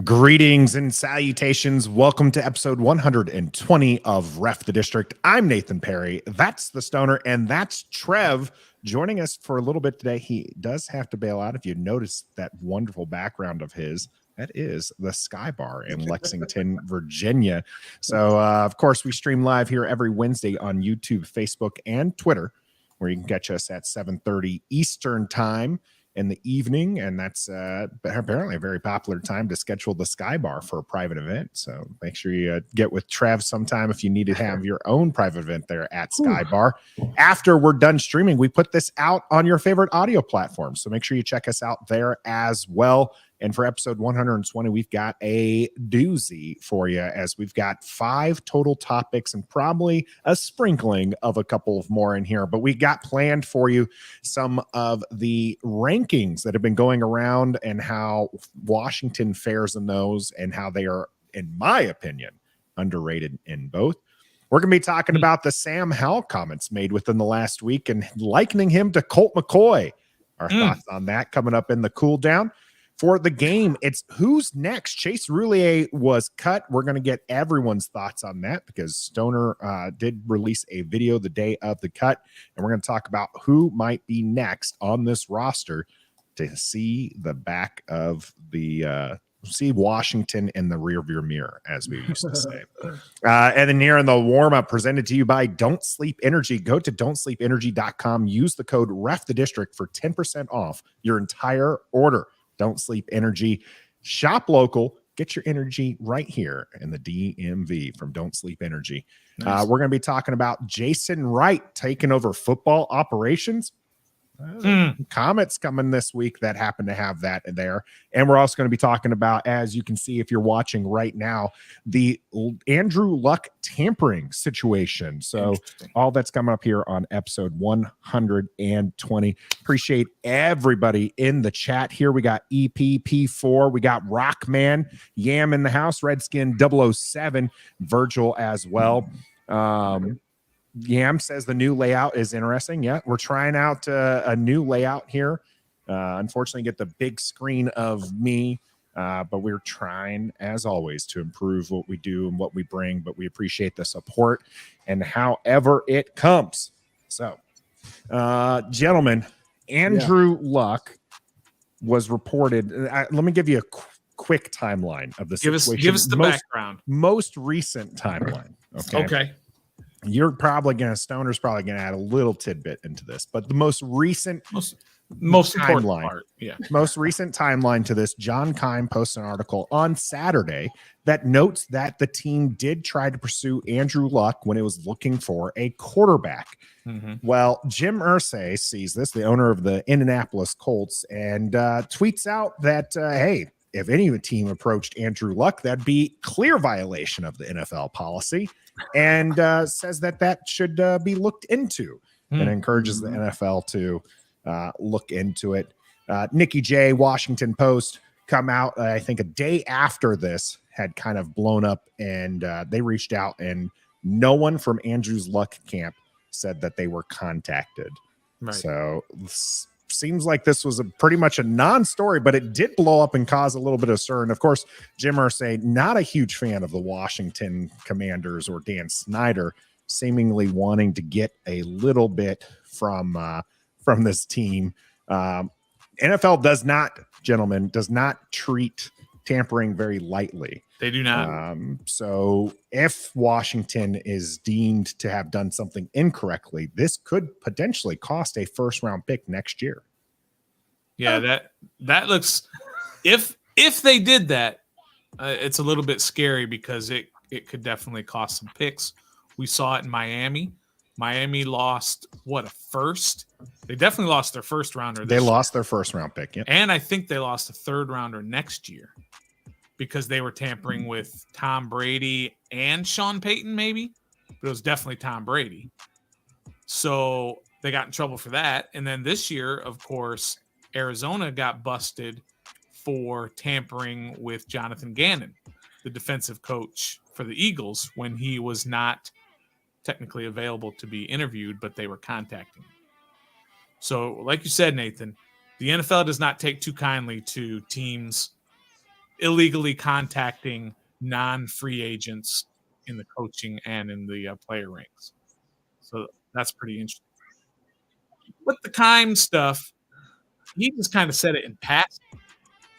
Greetings and salutations. Welcome to episode 120 of Ref the District. I'm Nathan Perry. That's the Stoner, and that's Trev joining us for a little bit today. He does have to bail out. If you notice that wonderful background of his, that is the Sky Bar in Lexington, Virginia. So, of course, we stream live here every Wednesday on YouTube, Facebook, and Twitter, where you can catch us at 7:30 Eastern Time in the evening, and that's apparently a very popular time to schedule the Sky Bar for a private event. So make sure you get with Trev sometime if you need to have your own private event there at Sky Bar. After we're done streaming, we put this out on your favorite audio platform, so make sure you check us out there as well. And for episode 120, we've got a doozy for you, as we've got 5 total topics and probably a sprinkling of a couple of more in here. But we got planned for you some of the rankings that have been going around and how Washington fares in those and how they are, in my opinion, underrated in both. We're going to be talking about the Sam Howell comments made within the last week and likening him to Colt McCoy. Our thoughts on that coming up in the cool down. For the game, it's who's next. Chase Roullier was cut. We're going to get everyone's thoughts on that because Stoner did release a video the day of the cut, and we're going to talk about who might be next on this roster to see the back of the see Washington in the rearview mirror, as we used to say. And then here in the warm-up, presented to you by Don't Sleep Energy. Go to don'tsleepenergy.com. Use the code REFTHEDISTRICT for 10% off your entire order. Don't Sleep Energy. Shop local. Get your energy right here in the DMV from Don't Sleep Energy. Nice. We're going to be talking about Jason Wright taking over football operations. Comets coming this week that happen to have that there. And we're also going to be talking about, as you can see if you're watching right now, the Andrew Luck tampering situation. So all that's coming up here on episode 120. Appreciate everybody in the chat here. We got EPP4, we got Rockman, Yam in the house, Redskin 007, Virgil as well. Yam says the new layout is interesting. Yeah, we're trying out a new layout here. Unfortunately, get the big screen of me, but we're trying, as always, to improve what we do and what we bring. But we appreciate the support and however it comes. So, gentlemen, Andrew Luck was reported. Let me give you a quick timeline of the situation. Give us the background. Most recent timeline. Okay. You're probably going to, Stoner's probably going to add a little tidbit into this, but the most recent, most important part. Yeah. Most recent timeline to this, John Keim posted an article on Saturday that notes that the team did try to pursue Andrew Luck when it was looking for a quarterback. Well, Jim Irsay sees this, the owner of the Indianapolis Colts, and tweets out that, hey, if any team approached Andrew Luck, that'd be clear violation of the NFL policy, and says that should be looked into, and encourages the NFL to look into it. Nikki J, Washington Post, come out, I think a day after this had kind of blown up, and they reached out, and no one from Andrew's Luck camp said that they were contacted. Right. So seems like this was pretty much a non-story, but it did blow up and cause a little bit of stir. And of course, Jim Irsay, not a huge fan of the Washington Commanders or Dan Snyder, seemingly wanting to get a little bit from this team. NFL does not treat tampering very lightly. They do not. So if Washington is deemed to have done something incorrectly, this could potentially cost a first-round pick next year. Yeah, that looks. If they did that, it's a little bit scary because it could definitely cost some picks. We saw it in Miami. Miami lost a first. They definitely lost their first rounder. They lost their first-round pick, yeah. And I think they lost a third rounder next year, because they were tampering with Tom Brady and Sean Payton, maybe. But it was definitely Tom Brady. So they got in trouble for that. And then this year, of course, Arizona got busted for tampering with Jonathan Gannon, the defensive coach for the Eagles, when he was not technically available to be interviewed, but they were contacting him. So, like you said, Nathan, the NFL does not take too kindly to teams illegally contacting non-free agents in the coaching and in the player ranks. So that's pretty interesting. With the Keim stuff, he just kind of said it in passing.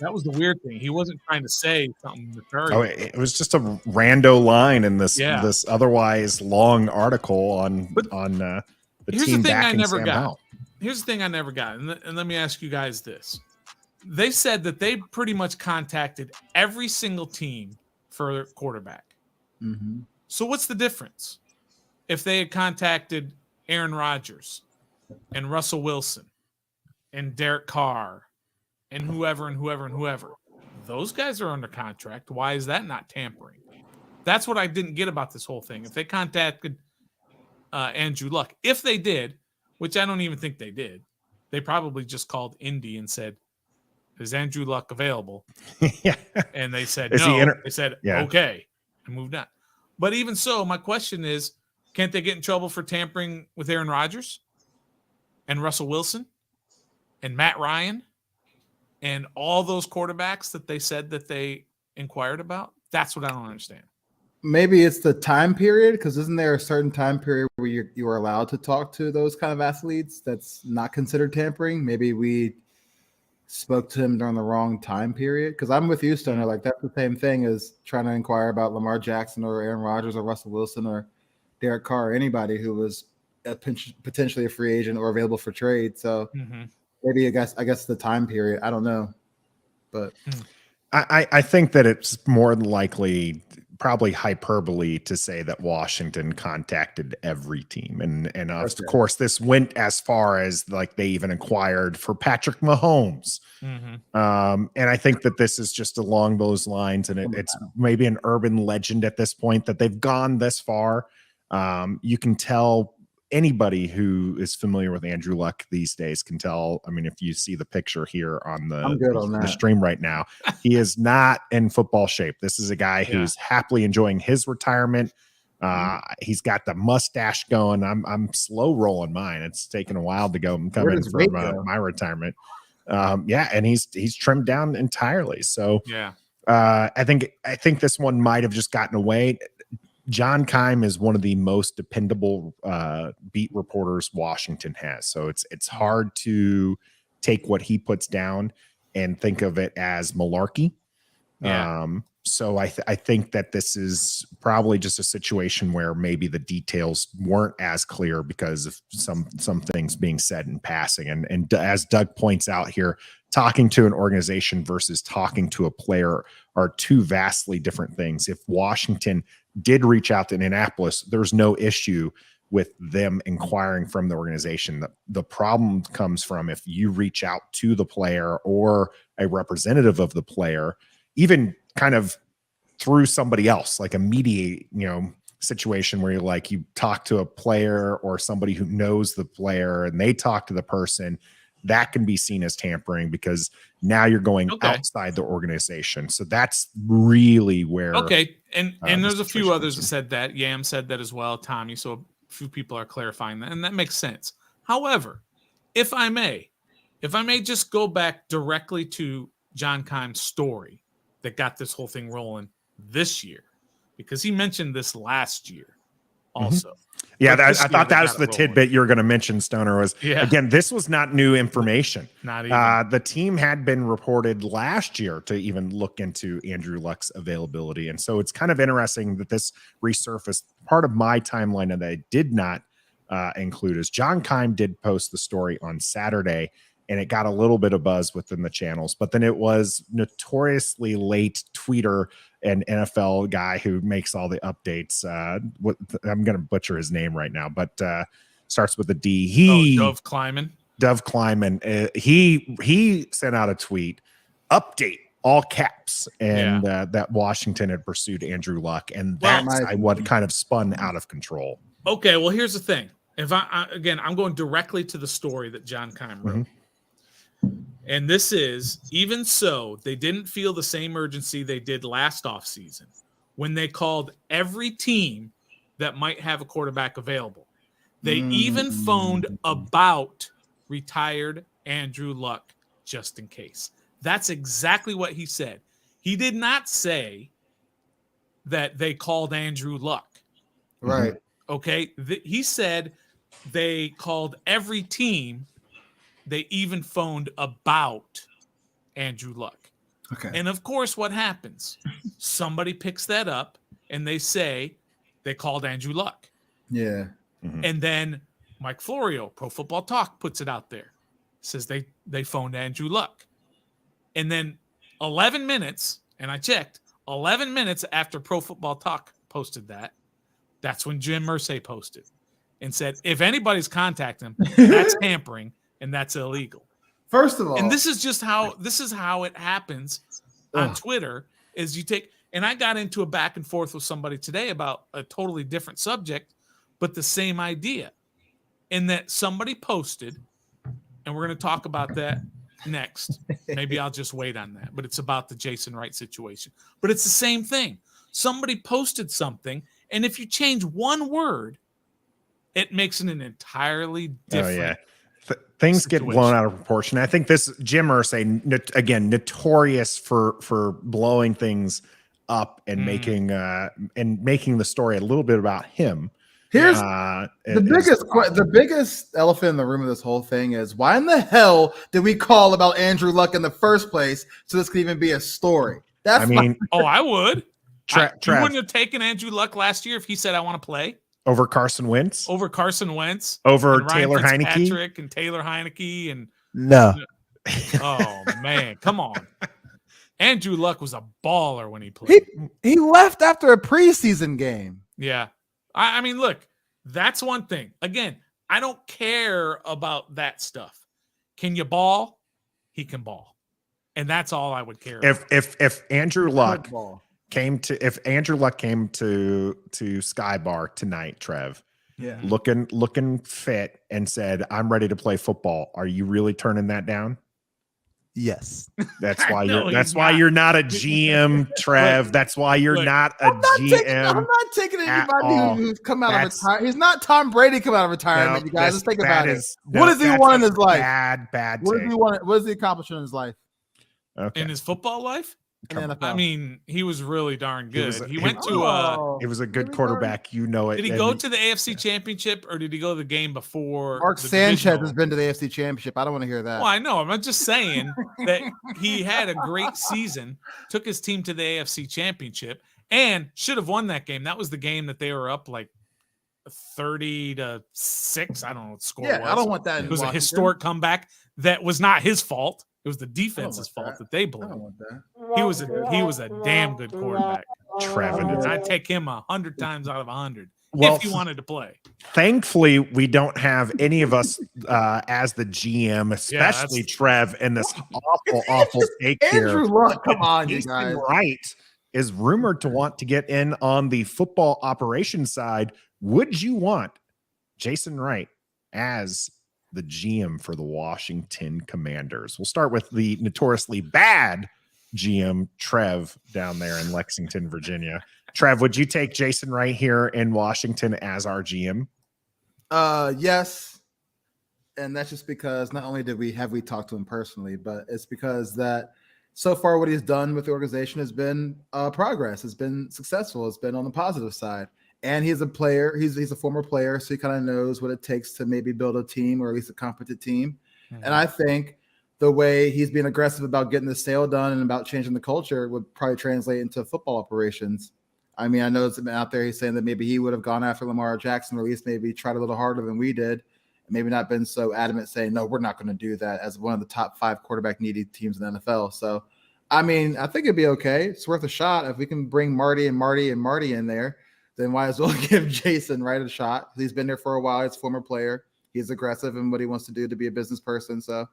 That was the weird thing. He wasn't trying to say something nefarious. It was just a rando line in this Yeah. this otherwise long article on the Here's team the thing I backing never Sam got. Howell. Here's the thing I never got, and let me ask you guys this. They said that they pretty much contacted every single team for a quarterback. Mm-hmm. So what's the difference? If they had contacted Aaron Rodgers and Russell Wilson and Derek Carr and whoever, those guys are under contract. Why is that not tampering? That's what I didn't get about this whole thing. If they contacted Andrew Luck, if they did, which I don't even think they did, they probably just called Indy and said, "Is Andrew Luck available?" Yeah. And they said Is no. he They said Yeah. okay, and moved on. But even so, my question is, can't they get in trouble for tampering with Aaron Rodgers and Russell Wilson and Matt Ryan and all those quarterbacks that they said that they inquired about? That's what I don't understand. Maybe it's the time period, because isn't there a certain time period where you are allowed to talk to those kind of athletes that's not considered tampering? Maybe we spoke to him during the wrong time period, because I'm with you, Stoner. Like, that's the same thing as trying to inquire about Lamar Jackson or Aaron Rodgers or Russell Wilson or Derek Carr, or anybody who was potentially a free agent or available for trade. So maybe I guess the time period. I don't know, but I think that it's more than likely probably hyperbole to say that Washington contacted every team. And of course, this went as far as like they even inquired for Patrick Mahomes. And I think that this is just along those lines. And it's maybe an urban legend at this point that they've gone this far. You can tell anybody who is familiar with Andrew Luck these days can tell. I mean, if you see the picture here on the stream right now, he is not in football shape. This is a guy who's happily enjoying his retirement. He's got the mustache going. I'm slow rolling mine. It's taken a while to go. I'm coming from my retirement. And he's trimmed down entirely. So I think this one might have just gotten away. John Keim is one of the most dependable beat reporters Washington has. So it's hard to take what he puts down and think of it as malarkey. So I think that this is probably just a situation where maybe the details weren't as clear because of some things being said in passing. And as Doug points out here, talking to an organization versus talking to a player are two vastly different things. If Washington did reach out to Indianapolis, there's no issue with them inquiring from the organization. The problem comes from if you reach out to the player or a representative of the player, even kind of through somebody else, like a mediate, situation where you talk to a player or somebody who knows the player and they talk to the person, that can be seen as tampering because now you're going outside the organization. So that's really where. Okay. And there's a few others that said that. Yam said that as well, Tommy. So a few people are clarifying that, and that makes sense. However, if I may just go back directly to John Keim's story that got this whole thing rolling this year, because he mentioned this last year also. Yeah, I thought that was the tidbit you were going to mention, Stoner, was, again, this was not new information. Not even. The team had been reported last year to even look into Andrew Luck's availability. And so it's kind of interesting that this resurfaced. Part of my timeline that I did not include is John Keim did post the story on Saturday, and it got a little bit of buzz within the channels. But then it was notoriously late tweeter and NFL guy who makes all the updates. I'm going to butcher his name right now, but starts with a D. Dove Kleiman. He sent out a tweet, update, all caps, and that Washington had pursued Andrew Luck. And that's what kind of spun out of control. Okay, well, here's the thing. I'm going directly to the story that John Keim wrote. And this is, even so, they didn't feel the same urgency they did last offseason when they called every team that might have a quarterback available. They even phoned about retired Andrew Luck just in case. That's exactly what he said. He did not say that they called Andrew Luck. Right. Okay. He said they called every team. They even phoned about Andrew Luck. Okay. And of course, what happens? Somebody picks that up and they say they called Andrew Luck. Yeah. And then Mike Florio, Pro Football Talk, puts it out there. Says they phoned Andrew Luck. And then 11 minutes, and I checked, 11 minutes after Pro Football Talk posted that, that's when Jim Irsay posted and said, if anybody's contacting him, that's tampering and that's illegal. First of all, and this is how it happens on Twitter is you take, and I got into a back and forth with somebody today about a totally different subject, but the same idea in that somebody posted, and we're going to talk about that next. Maybe I'll just wait on that, but it's about the Jason Wright situation, but it's the same thing. Somebody posted something, and if you change one word, it makes it an entirely different things situation. Get blown out of proportion. I think this Jim Irsay, again, notorious for blowing things up and making the story a little bit about him. Here's the biggest elephant in the room of this whole thing is why in the hell did we call about Andrew Luck in the first place so this could even be a story? I would. You wouldn't have taken Andrew Luck last year if he said, I want to play. Over Carson Wentz? Over Carson Wentz. Over Taylor Heineke? And Taylor Heineke. And no. Oh, man. Come on. Andrew Luck was a baller when he played. He left after a preseason game. Yeah. I mean, look, that's one thing. Again, I don't care about that stuff. Can you ball? He can ball. And that's all I would care about. If Andrew Luck came to Sky Bar tonight, Trev, looking fit and said, I'm ready to play football, are you really turning that down? Yes. That's why you're not a GM, Trev. That's why you're not a GM. I'm not taking anybody who's come out of retirement. He's not Tom Brady come out of retirement, you guys. Let's think about it. What does he want in his life? Bad. What does he want? What does he accomplish in his life? Okay. In his football life? I mean, he was really darn good. He went to he was a good quarterback. You know it. Did he go to the AFC Championship or did he go to the game before? Mark Sanchez has been to the AFC Championship. I don't want to hear that. Well, I know. I'm just saying that he had a great season, took his team to the AFC Championship, and should have won that game. That was the game that they were up like 30-6. I don't know what the score was. I don't want that. It was a historic comeback that was not his fault. It was the defense's fault that they blew. I don't want that. He was a damn good quarterback. Trevin. I'd take him 100 times out of 100 if he wanted to play. Thankfully, we don't have any of us as the GM, especially Trev, in this awful take here. Andrew Luck, come on, you Jason guys. Wright is rumored to want to get in on the football operations side. Would you want Jason Wright as the GM for the Washington Commanders? We'll start with the notoriously bad GM, Trev, down there in Lexington, Virginia. Trev, would you take Jason Wright here in Washington as our GM? Yes. And that's just because not only did we talked to him personally, but it's because that so far what he's done with the organization has been progress, has been successful, it's been on the positive side. And he's a player. He's a former player, so he kind of knows what it takes to maybe build a team or at least a competent team. Mm-hmm. And I think the way he's being aggressive about getting the sale done and about changing the culture would probably translate into football operations. I mean, I know it's been out there. He's saying that maybe he would have gone after Lamar Jackson, or at least maybe tried a little harder than we did, and maybe not been so adamant saying, no, we're not going to do that as one of the top 5 quarterback needy teams in the NFL. So, I mean, I think it'd be okay. It's worth a shot. If we can bring Marty in there, then might as well give Jason Wright a shot. He's been there for a while. He's a former player. He's aggressive in what he wants to do to be a business person. So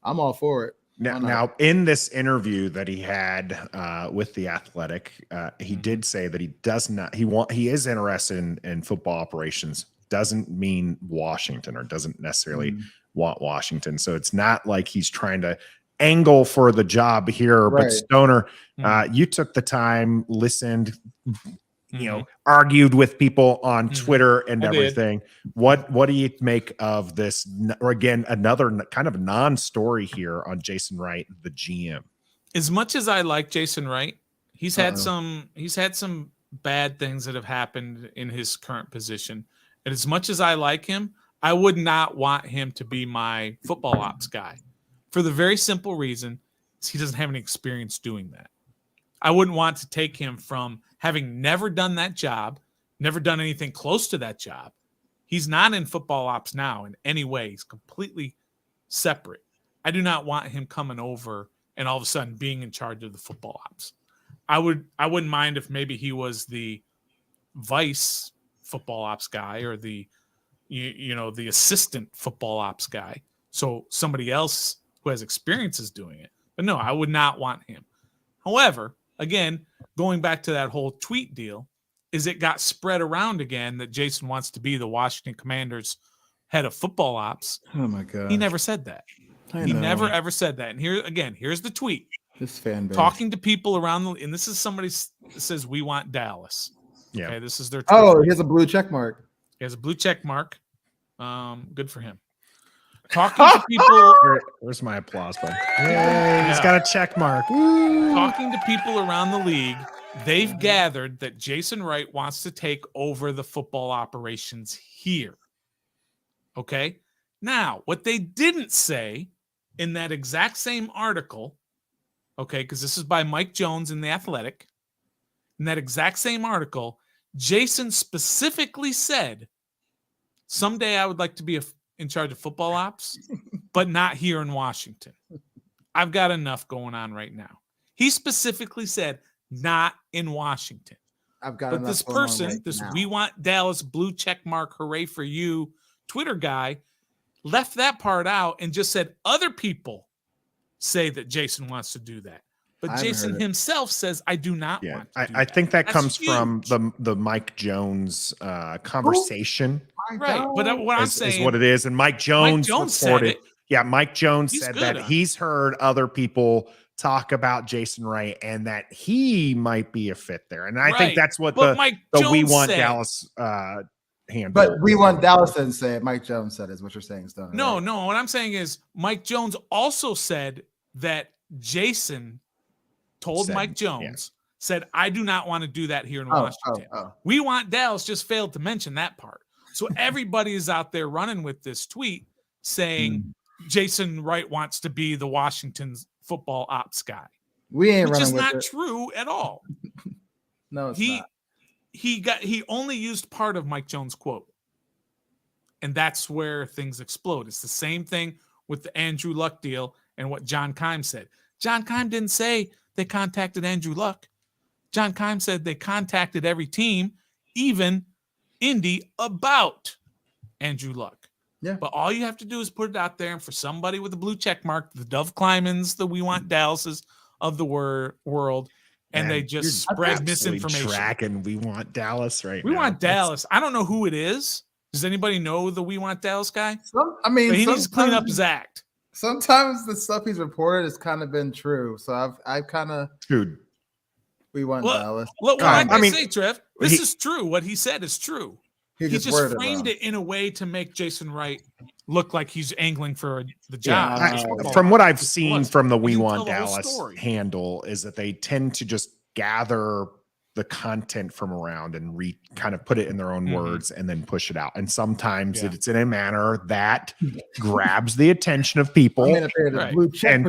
I'm all for it. Now, in this interview that he had with The Athletic, he did say that he is interested in football operations doesn't mean Washington or doesn't necessarily want Washington. So it's not like he's trying to angle for the job here. Right. But Stoner, you took the time, listened, argued with people on Twitter and everything. What do you make of this? Or again, another kind of non-story here on Jason Wright, the GM. As much as I like Jason Wright, he's had some bad things that have happened in his current position. And as much as I like him, I would not want him to be my football ops guy for the very simple reason he doesn't have any experience doing that. I wouldn't want to take him from having never done that job, never done anything close to that job. He's not in football ops now in any way. He's completely separate. I do not want him coming over and all of a sudden being in charge of the football ops. I wouldn't mind if maybe he was the vice football ops guy or the the assistant football ops guy. So somebody else who has experience is doing it. But no, I would not want him. However, again, going back to that whole tweet deal, is it got spread around again that Jason wants to be the Washington Commanders head of football ops. Oh my God. He never said that. He never ever said that. And here's the tweet. This fan base. Talking to people around and this is somebody that says we want Dallas. Yeah. Okay, this is their tweet. Oh, he has a blue check mark. He has a blue check mark. Good for him. Talking to people. Where's my applause button? Yay, he's got a check mark. Woo. Talking to people around the league, they've gathered that Jason Wright wants to take over the football operations here. Okay? Now, what they didn't say in that exact same article, okay, because this is by Mike Jones in The Athletic, in that exact same article, Jason specifically said, someday I would like to be in charge of football ops, but not here in Washington. I've got enough going on right now. He specifically said, not in Washington. I've got But this person, this We Want Dallas blue check mark, hooray for you Twitter guy, left that part out and just said other people say that Jason wants to do that. But Jason himself says, I do not want to do I think that That's comes huge. from the Mike Jones conversation. Right. But what I'm saying is what it is. And Mike Jones said it. Yeah, Mike Jones He's said good that he's heard other people talk about Jason Wright and that he might be a fit there. And I think that's what the We Want Dallas handle. But We Want Dallas didn't say it. Mike Jones said it, is what you're saying, Stone. No, right? no. What I'm saying is Mike Jones also said that Jason told Mike Jones, said, I do not want to do that here in Washington. We Want Dallas just failed to mention that part. So everybody is out there running with this tweet saying Jason Wright wants to be the Washington's football ops guy. We ain't which running is with not it. true at all. No, it's not. He only used part of Mike Jones' quote. And that's where things explode. It's the same thing with the Andrew Luck deal and what John Keim said. John Keim didn't say they contacted Andrew Luck. John Keim said they contacted every team, even Indy, about Andrew Luck. Yeah. But all you have to do is put it out there, and for somebody with a blue check mark, the Dove Klymans, the We Want Dallases of the world, and they just spread misinformation. Tracking We Want Dallas right We now. Want Dallas. I don't know who it is. Does anybody know the We Want Dallas guy? But he needs to clean up his act. Sometimes the stuff he's reported has kind of been true. So I've kind of dude. We Want Dallas. Look, I mean, say, Trev, this is true. What he said is true. He just framed it in a way to make Jason Wright look like he's angling for the job. From what I've seen from the We Want Dallas handle is that they tend to just gather the content from around and kind of put it in their own words and then push it out. And sometimes it's in a manner that grabs the attention of people and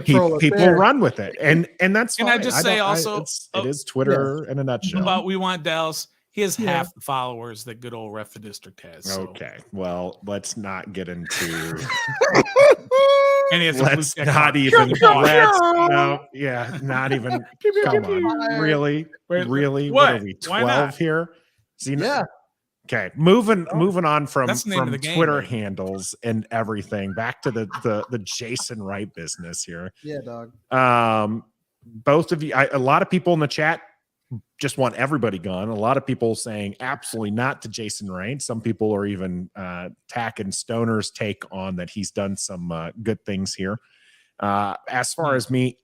people run with it. And that's fine. Can I just say also, it is Twitter in a nutshell. About We Want Dallas. He has half the followers that good old Ref the District has. So. Okay. Well, let's not get into and he has not even come on. Really? What are we, 12 here? See, okay. Moving on from Twitter handles and everything back to the Jason Wright business here. Yeah, dog. Both of you, a lot of people in the chat just want everybody gone. A lot of people saying absolutely not to Jason Wright. Some people are even tacking Stoner's take on that he's done some good things here. As far as me,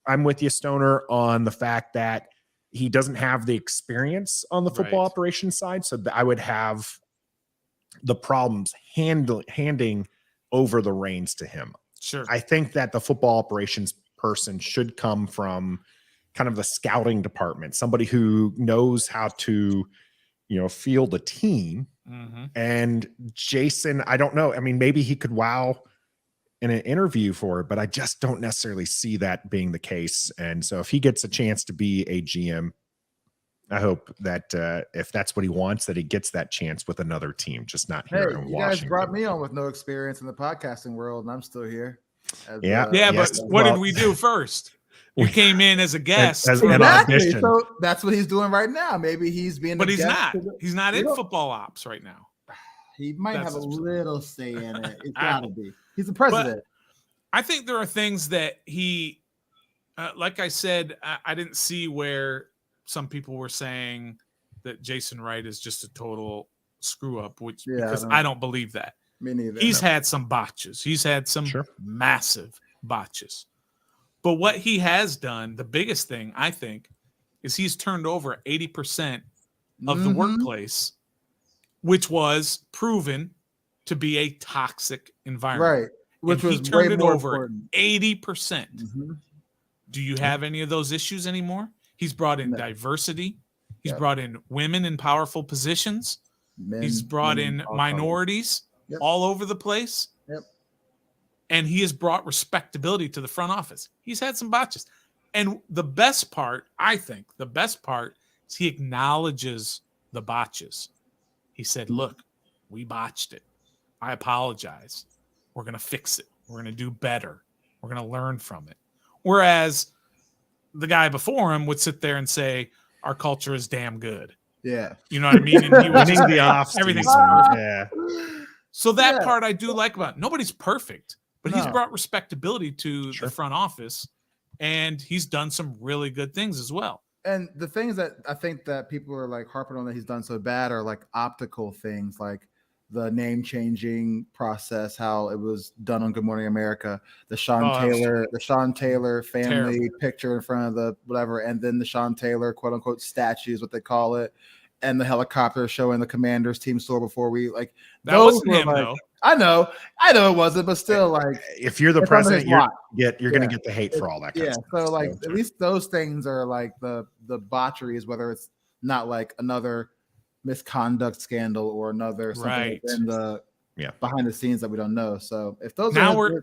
I'm with you, Stoner, on the fact that he doesn't have the experience on the football operations side. So I would have the problems handing over the reins to him. Sure. I think that the football operations person should come from kind of the scouting department, somebody who knows how to, field a team. Mm-hmm. And Jason, I don't know. I mean, maybe he could wow in an interview for it, but I just don't necessarily see that being the case. And so if he gets a chance to be a GM, I hope that if that's what he wants, that he gets that chance with another team, just not here in you Washington. guys brought me on with no experience in the podcasting world, and I'm still here. But what did we do first? You came in as a guest. Exactly. So that's what he's doing right now. Maybe he's being But he's not. He's not in football ops right now. He might have a little say in it. It's got to be. He's the president. But I think there are things that he, like I said, I didn't see where some people were saying that Jason Wright is just a total screw up, because I don't believe that. Me neither. He's had some botches. He's had some massive botches. But what he has done, the biggest thing, I think, is he's turned over 80% of the workplace, which was proven to be a toxic environment. Right. Which and was he turned way it more over important. 80%. Mm-hmm. Do you have any of those issues anymore? He's brought in diversity. He's brought in women in powerful positions. He's brought in minorities all over the place. Yep. And he has brought respectability to the front office. He's had some botches. And the best part, I think, is he acknowledges the botches. He said, look, we botched it. I apologize. We're going to fix it. We're going to do better. We're going to learn from it. Whereas the guy before him would sit there and say, our culture is damn good. Yeah. You know what I mean? And he was just the off everything's perfect. Yeah. So that part I do like about it. Nobody's perfect, but he's brought respectability to the front office, and he's done some really good things as well. And the things that I think that people are like harping on that he's done so bad are like optical things, like the name changing process, how it was done on Good Morning America, the Sean Taylor family picture in front of the whatever, and then the Sean Taylor quote unquote statue is what they call it, and the helicopter showing the Commander's team store before we like that wasn't him though. I know it wasn't, but still, like if you're the president, you're going to get the hate for all that. Kind of stuff. So like at least those things are like the botcheries, whether it's not like another misconduct scandal or another something in the behind the scenes that we don't know. So if those now we're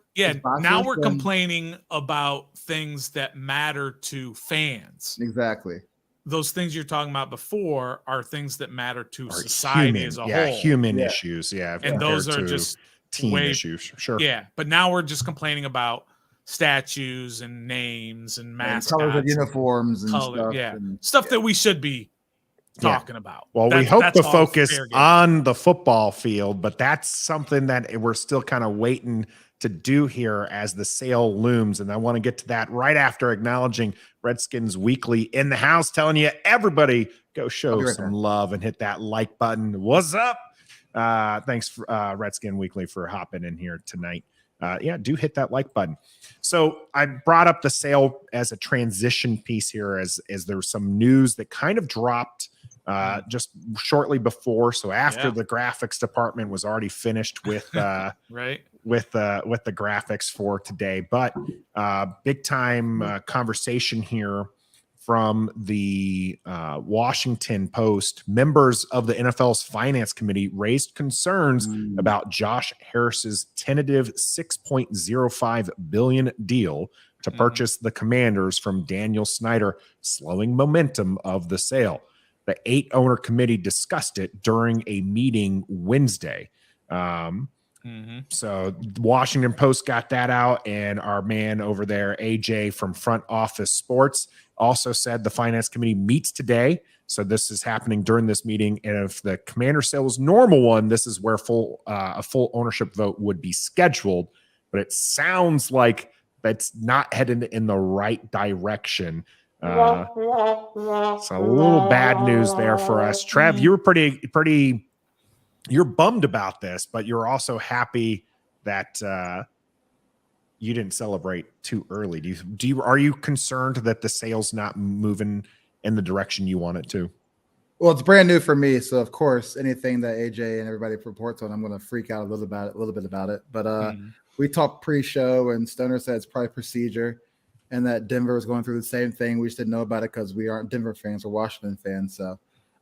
complaining about things that matter to fans. Exactly. Those things you're talking about before are things that matter to society as a whole. Human issues. Yeah. And those are just team issues. Sure. Yeah. But now we're just complaining about statues and names and mascots. And colors of uniforms and stuff. Yeah. Stuff that we should be talking about. Well, we hope to focus on the football field, but that's something that we're still kind of waiting to do here as the sale looms. And I want to get to that right after acknowledging Redskins Weekly in the house, telling you everybody go show some love and hit that like button. What's up? Thanks, Redskin Weekly, for hopping in here tonight. Do hit that like button. So I brought up the sale as a transition piece here as there's some news that kind of dropped just shortly before. So after the graphics department was already finished with with the graphics for today, but big time conversation here from the Washington Post. Members of the NFL's finance committee raised concerns about Josh Harris's tentative $6.05 billion deal to purchase the Commanders from Daniel Snyder, slowing momentum of the sale. The 8-owner committee discussed it during a meeting Wednesday. So Washington Post got that out, and our man over there, AJ from Front Office Sports, also said the finance committee meets today. So this is happening during this meeting. And if the Commander sale is normal one, this is where a full ownership vote would be scheduled. But it sounds like that's not headed in the right direction. So a little bad news there for us. Trev, you were you're bummed about this, but you're also happy that you didn't celebrate too early. Are you concerned that the sale's not moving in the direction you want it to? Well, it's brand new for me, so of course, anything that AJ and everybody reports on, I'm going to freak out a little bit about it. But we talked pre-show, and Stoner said it's probably procedure, and that Denver is going through the same thing. We just didn't know about it because we aren't Denver fans; we're Washington fans. So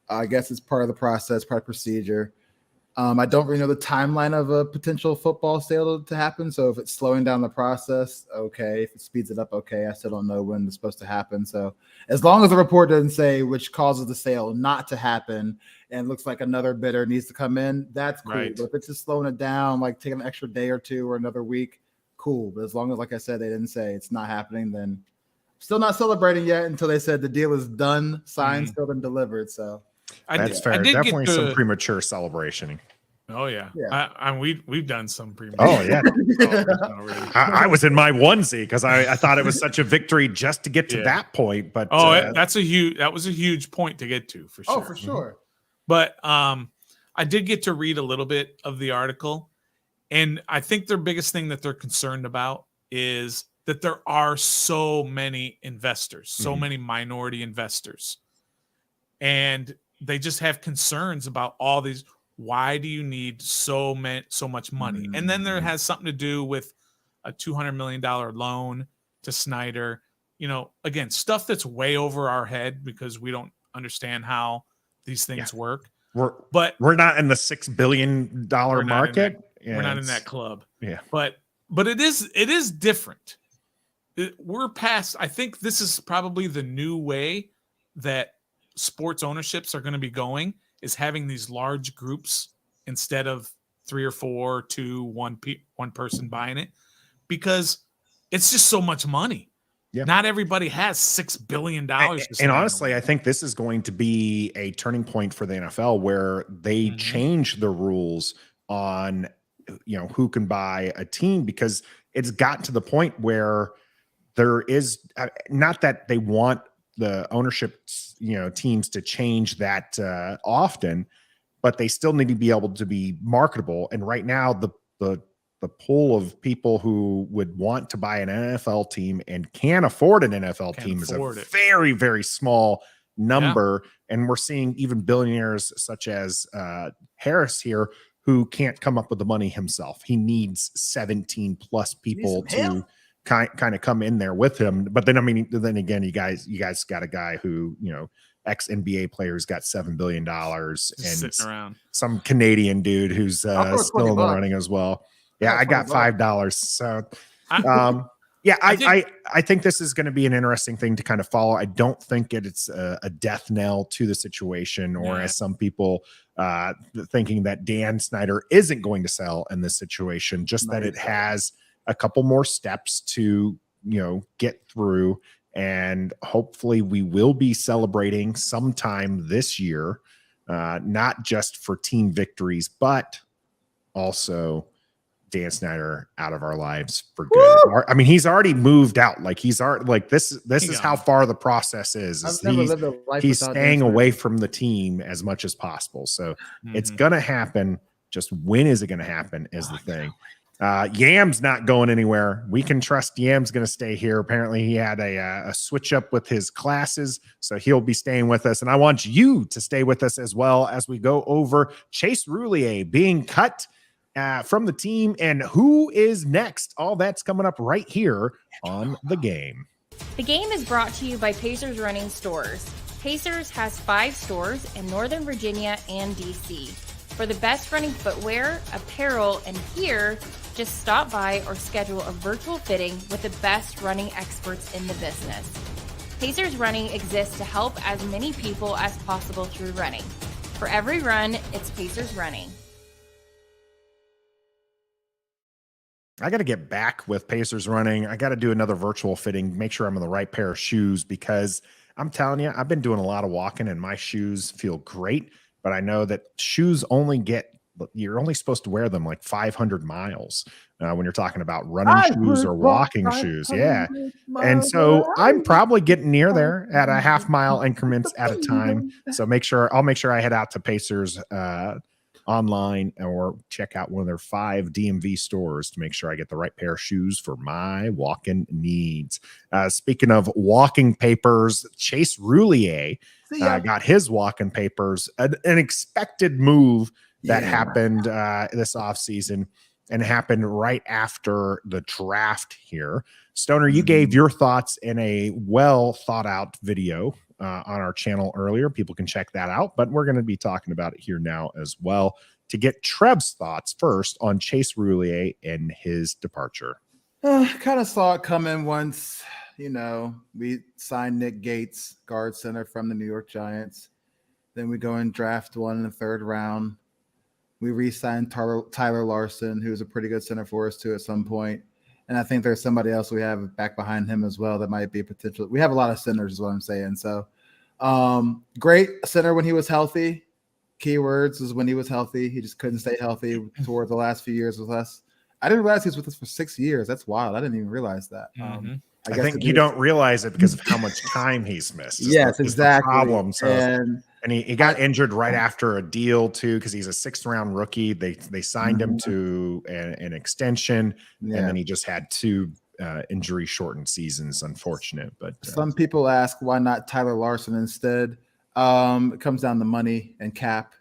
I guess it's part of the process, part of procedure. I don't really know the timeline of a potential football sale to happen. So if it's slowing down the process, okay. If it speeds it up, okay. I still don't know when it's supposed to happen. So as long as the report doesn't say which causes the sale not to happen and looks like another bidder needs to come in, that's cool. Right. But if it's just slowing it down, like taking an extra day or two or another week, cool. But as long as, like I said, they didn't say it's not happening, then still not celebrating yet until they said the deal is done, signed, still been delivered. So that's fair. Definitely some premature celebration. Oh yeah. We've done some premature. Oh yeah. I was in my onesie because I thought it was such a victory just to get to that point. But that was a huge point to get to for sure. Oh, for sure. But I did get to read a little bit of the article, and I think their biggest thing that they're concerned about is that there are so many investors, so many minority investors, and they just have concerns about all these. Why do you need so much money? And then there has something to do with a $200 million loan to Snyder. You know, again, stuff that's way over our head because we don't understand how these things work. We're not in the $6 billion market. We're not in that club. Yeah. But it is different. We're past. I think this is probably the new way that sports ownerships are going to be going. Is having these large groups instead of 3 or 4, 2, one person buying it, because it's just so much money. Yeah. Not everybody has $6 billion. And honestly, I think this is going to be a turning point for the NFL where they change the rules on, who can buy a team, because it's gotten to the point where there is not that they want the ownership, teams to change that often, but they still need to be able to be marketable. And right now, the pool of people who would want to buy an NFL team and can afford an NFL team is a very, very small number. Yeah. And we're seeing even billionaires such as Harris here, who can't come up with the money himself. He needs 17 plus people to kind of come in there with him. But then, then again, you guys got a guy who, ex NBA players got $7 billion and some Canadian dude who's still in the running as well. Yeah. I got $5. So, I think this is going to be an interesting thing to kind of follow. I don't think it's a death knell to the situation, or as some people thinking that Dan Snyder isn't going to sell in this situation, just that it has a couple more steps to, get through. And hopefully we will be celebrating sometime this year, not just for team victories, but also Dan Snyder out of our lives for good. Woo! He's already moved out. Like this is how far the process is he's staying away from the team as much as possible. So it's going to happen. Just when is it going to happen is the thing. Yam's not going anywhere. We can trust Yam's going to stay here. Apparently he had a switch up with his classes, so he'll be staying with us. And I want you to stay with us as well as we go over Chase Roullier being cut from the team and who is next. All that's coming up right here on The Game. The Game is brought to you by Pacers Running Stores. Pacers has 5 stores in Northern Virginia and DC. For the best running footwear, apparel, and gear, just stop by or schedule a virtual fitting with the best running experts in the business. Pacers Running exists to help as many people as possible through running. For every run, it's Pacers Running. I got to get back with Pacers Running. I got to do another virtual fitting, make sure I'm in the right pair of shoes, because I'm telling you, I've been doing a lot of walking and my shoes feel great. But I know that shoes only get, you're only supposed to wear them like 500 miles when you're talking about running shoes or walking shoes. Yeah. And so I'm probably getting near there at a half mile increments at a time. So I'll make sure I head out to Pacers online or check out one of their 5 DMV stores to make sure I get the right pair of shoes for my walking needs. Speaking of walking papers, Chase Roullier got his walking papers, an expected move that happened this offseason and happened right after the draft here. Stoner, you gave your thoughts in a well thought out video on our channel earlier. People can check that out, but we're going to be talking about it here now as well to get Trev's thoughts first on Chase Roullier and his departure. Kind of saw it coming once, we signed Nick Gates, guard center from the New York Giants. Then we go and draft one in the 3rd round. We re-signed Tyler Larson, who's a pretty good center for us too at some point. And I think there's somebody else we have back behind him as well that might be a potential. We have a lot of centers is what I'm saying. So great center when he was healthy. Keywords is when he was healthy. He just couldn't stay healthy toward the last few years with us. I didn't realize he was with us for 6 years. That's wild. I didn't even realize that. I think you don't realize it because of how much time he's missed. Yes, exactly. The problem. So, and he got injured right after a deal too, because he's a 6th round rookie. They signed him to an extension, and then he just had 2 injury shortened seasons. Unfortunate, but some people ask why not Tyler Larson instead. It comes down to money and cap.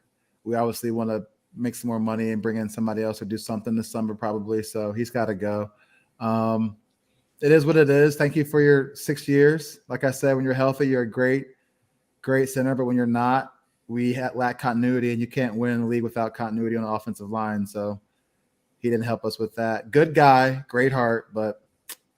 We obviously want to make some more money and bring in somebody else or do something this summer probably. So he's got to go. It is what it is. Thank you for your 6 years. Like I said, when you're healthy, you're a great center. But when you're not, we lack continuity, and you can't win in the league without continuity on the offensive line. So he didn't help us with that. Good guy, great heart, but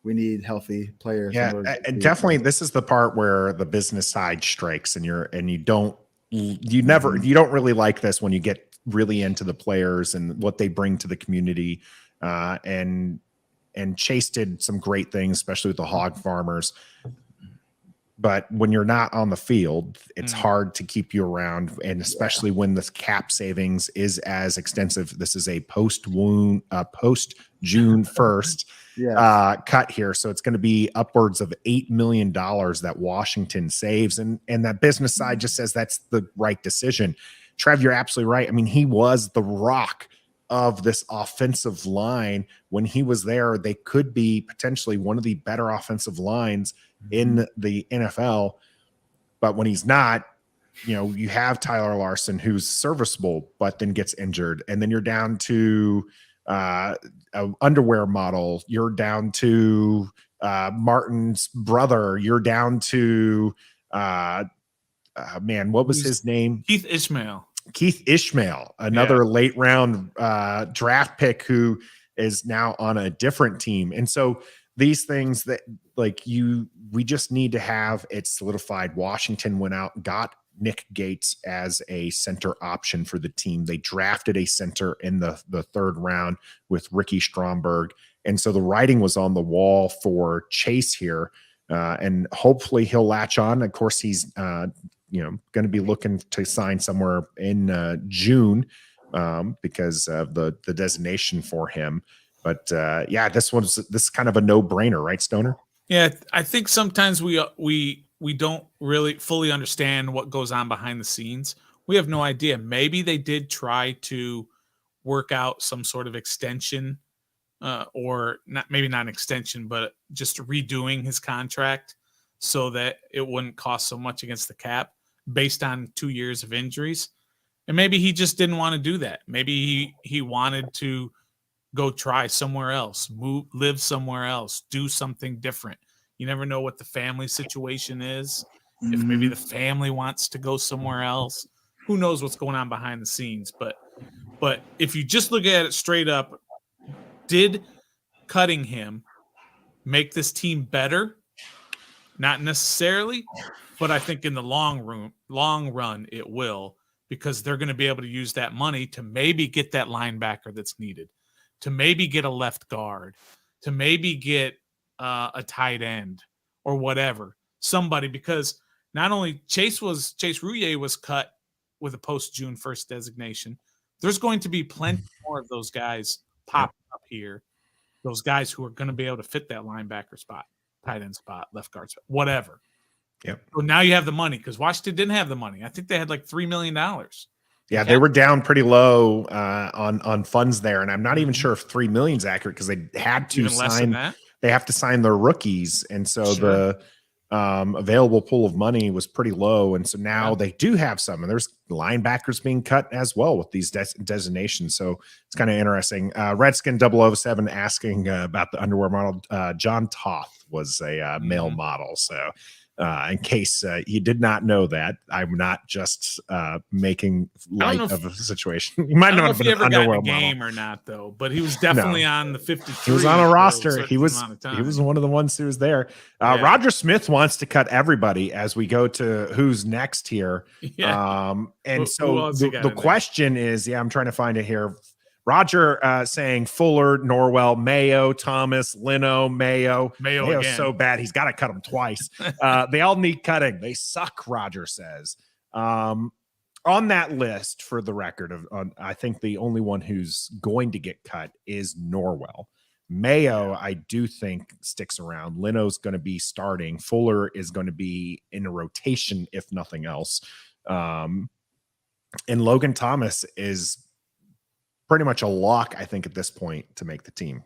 we need healthy players. Yeah, and definitely this is the part where the business side strikes, and you don't really like this when you get really into the players and what they bring to the community. And Chase did some great things, especially with the hog farmers. But when you're not on the field, it's hard to keep you around, and especially when the cap savings is as extensive. This is a post June 1st cut here, so it's going to be upwards of $8 million that Washington saves, and that business side just says that's the right decision. Trev, you're absolutely right. I mean, he was the rock of this offensive line. When he was there, they could be potentially one of the better offensive lines in the NFL. But when he's not, you have Tyler Larson, who's serviceable, but then gets injured. And then you're down to an underwear model. You're down to Martin's brother. You're down to, what was his name? Keith Ishmael, another late round draft pick who is now on a different team. And so these things that we just need to have it solidified. Washington went out, got Nick Gates as a center option for the team. They drafted a center in the 3rd round with Ricky Stromberg. And so the writing was on the wall for Chase here. And hopefully he'll latch on. Of course, he's going to be looking to sign somewhere in June because of the designation for him. But this is kind of a no-brainer, right, Stoner? Yeah, I think sometimes we don't really fully understand what goes on behind the scenes. We have no idea. Maybe they did try to work out some sort of extension, or maybe not an extension, but just redoing his contract so that it wouldn't cost so much against the cap based on 2 years of injuries. And maybe he just didn't want to do that. Maybe he wanted to go try somewhere else, live somewhere else, do something different. You never know what the family situation is. If maybe the family wants to go somewhere else, who knows what's going on behind the scenes. But if you just look at it straight up, did cutting him make this team better? Not necessarily, but I think in the long run, it will, because they're going to be able to use that money to maybe get that linebacker that's needed, to maybe get a left guard, to maybe get a tight end or whatever, somebody, because not only Chase Roullier was cut with a post June 1st designation, There's going to be plenty more of those guys popping up here. Those guys who are going to be able to fit that linebacker spot, tight end spot, left guard spot, whatever. Yep. So now you have the money because Washington didn't have the money. I think they had like $3 million. Yeah, they were down pretty low on funds there, and I'm not even sure if 3 million is accurate because they had to sign. They have to sign their rookies, and so the available pool of money was pretty low, and so now they do have some, and there's linebackers being cut as well with these designations. So it's kind of interesting. Redskin 007 asking about the underwear model. John Toth was a male model, so. In case you did not know that, I'm not just making light of a situation. You might not have been an underworld game or not, though. But he was definitely on the 53. He was on a roster. He was one of the ones who was there. Roger Smith wants to cut everybody as we go to who's next here. And so the question is, I'm trying to find it here. Roger saying Fuller, Norwell, Mayo, Thomas, Leno, Mayo's so bad he's got to cut them twice. They all need cutting. They suck, Roger says. On that list, for the record, I think the only one who's going to get cut is Norwell. Mayo, I do think, sticks around. Leno's going to be starting. Fuller is going to be in a rotation, if nothing else. And Logan Thomas is pretty much a lock, I think, at this point to make the team.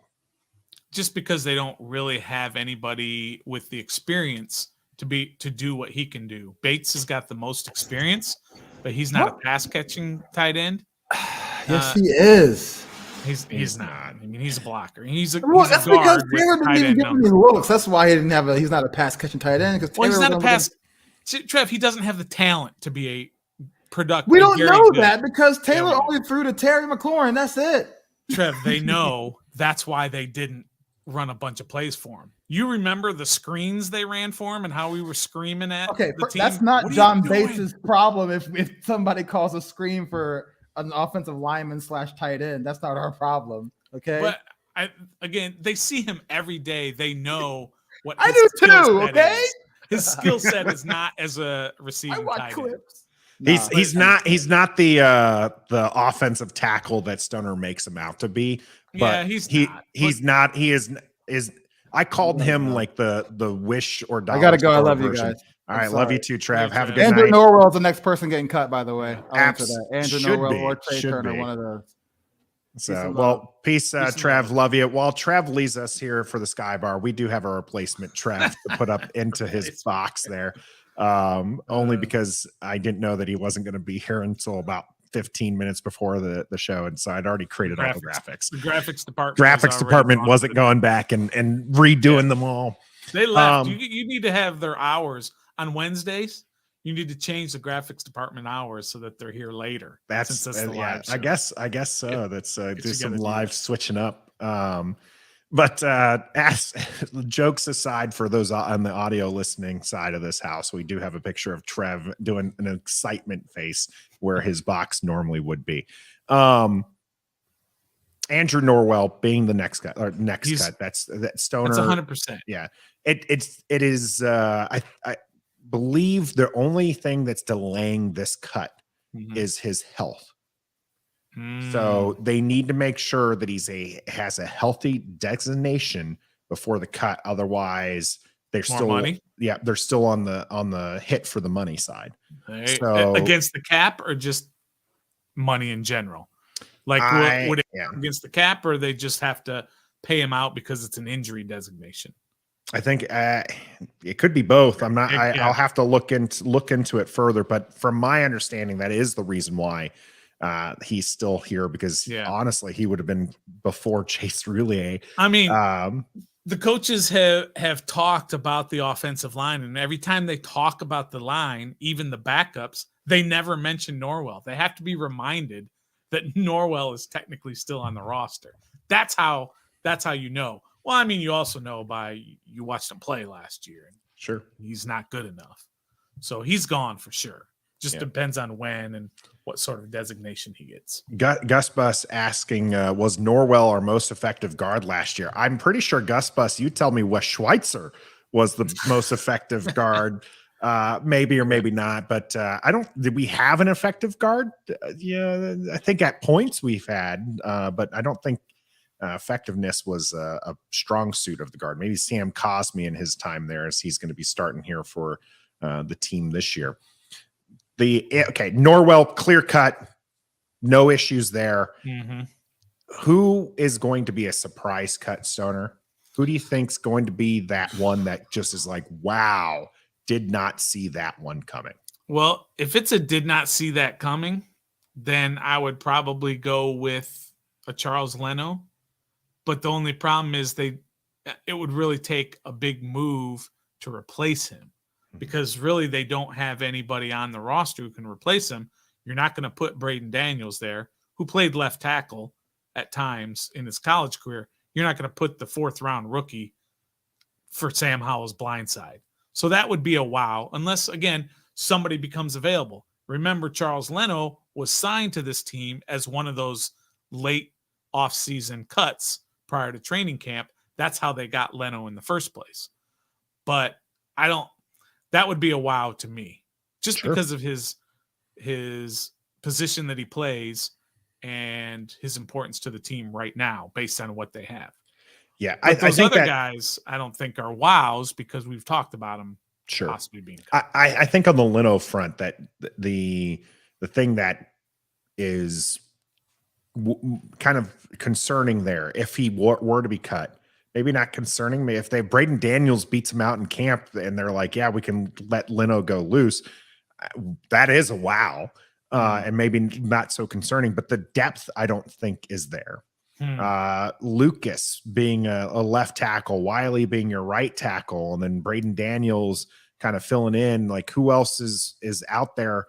Just because they don't really have anybody with the experience to do what he can do. Bates has got the most experience, but he's not a pass catching tight end. Yes, he is. He's not. I mean, he's a blocker. That's because Taylor didn't even give me looks. That's why he didn't have he's not a pass catching tight end. Because he's not a pass. Trev, he doesn't have the talent to be a productive. We don't know that because Taylor only threw to Terry McLaurin. That's it. Trev, they know that's why they didn't run a bunch of plays for him. You remember the screens they ran for him and how we were screaming at the team? That's not John Bates' problem if somebody calls a screen for an offensive lineman / tight end. That's not our problem. Okay. But again, they see him every day. They know what I do too. Okay. His skill set is not as a receiving tight end. He's not the offensive tackle that Stoner makes him out to be. But he's not. He is. I called him like the wish or die. I gotta go. I love you guys. All right, love you too, Trev. Have a good Andrew night. Norwell is the next person getting cut, by the way. Andrew Norwell or Trey Turner, one of those. So, peace, Trev. Love you. While Trev leaves us here for the Sky Bar, we do have a replacement Trev to put up into his box there. Only because I didn't know that he wasn't going to be here until about 15 minutes before the show, and so I'd already created all the graphics. The graphics department wasn't going back and redoing them all. They left. You need to have their hours on Wednesdays. You need to change the graphics department hours so that they're here later. That's the live show. I guess so. That's do some live switching up. But as jokes aside, for those on the audio listening side of this house, we do have a picture of Trev doing an excitement face where his box normally would be. Andrew Norwell being the next cut. That's Stoner. That's 100%. Yeah, it is. I believe the only thing that's delaying this cut is his health. So they need to make sure that has a healthy designation before the cut. Otherwise, they're still on the hit for the money side. So, against the cap or just money in general? Like would it against the cap, or they just have to pay him out because it's an injury designation? I think it could be both. I'm not. I'll have to look into it further. But from my understanding, that is the reason why. He's still here because honestly, he would have been before Chase Roullier. I mean, the coaches have talked about the offensive line, and every time they talk about the line, even the backups, they never mention Norwell. They have to be reminded that Norwell is technically still on the roster. That's how you know. Well, I mean, you also know you watched him play last year, and sure, he's not good enough, so he's gone for sure. Just depends on when and what sort of designation he gets. Gus Bus asking, was Norwell our most effective guard last year? I'm pretty sure, Gus Bus, you tell me Wes Schweitzer was the most effective guard Maybe or maybe not, but did we have an effective guard? Yeah, I think at points we've had, but I don't think effectiveness was a strong suit of the guard. Maybe Sam Cosme in his time there, as he's going to be starting here for the team this year. Norwell, clear cut, no issues there. Mm-hmm. Who is going to be a surprise cut, Stoner? Who do you think's going to be that one that just is like, wow, did not see that one coming? Well, if it's a did not see that coming, then I would probably go with a Charles Leno. But the only problem is it would really take a big move to replace him, because really they don't have anybody on the roster who can replace him. You're not going to put Braden Daniels there, who played left tackle at times in his college career. You're not going to put the 4th round rookie for Sam Howell's blind side. So that would be a wow, unless, again, somebody becomes available. Remember, Charles Leno was signed to this team as one of those late offseason cuts prior to training camp. That's how they got Leno in the first place. But that would be a wow to me, just because of his position that he plays and his importance to the team right now, based on what they have. Yeah, I think other guys I don't think are wows, because we've talked about them possibly being cut. I think on the Leno front that the thing that is kind of concerning there, if he were to be cut, maybe not concerning me, if Braden Daniels beats him out in camp and they're like, yeah, we can let Leno go loose, that is a wow. And maybe not so concerning, but the depth I don't think is there. Lucas being a left tackle, Wiley being your right tackle, and then Braden Daniels kind of filling in. Like, who else is out there,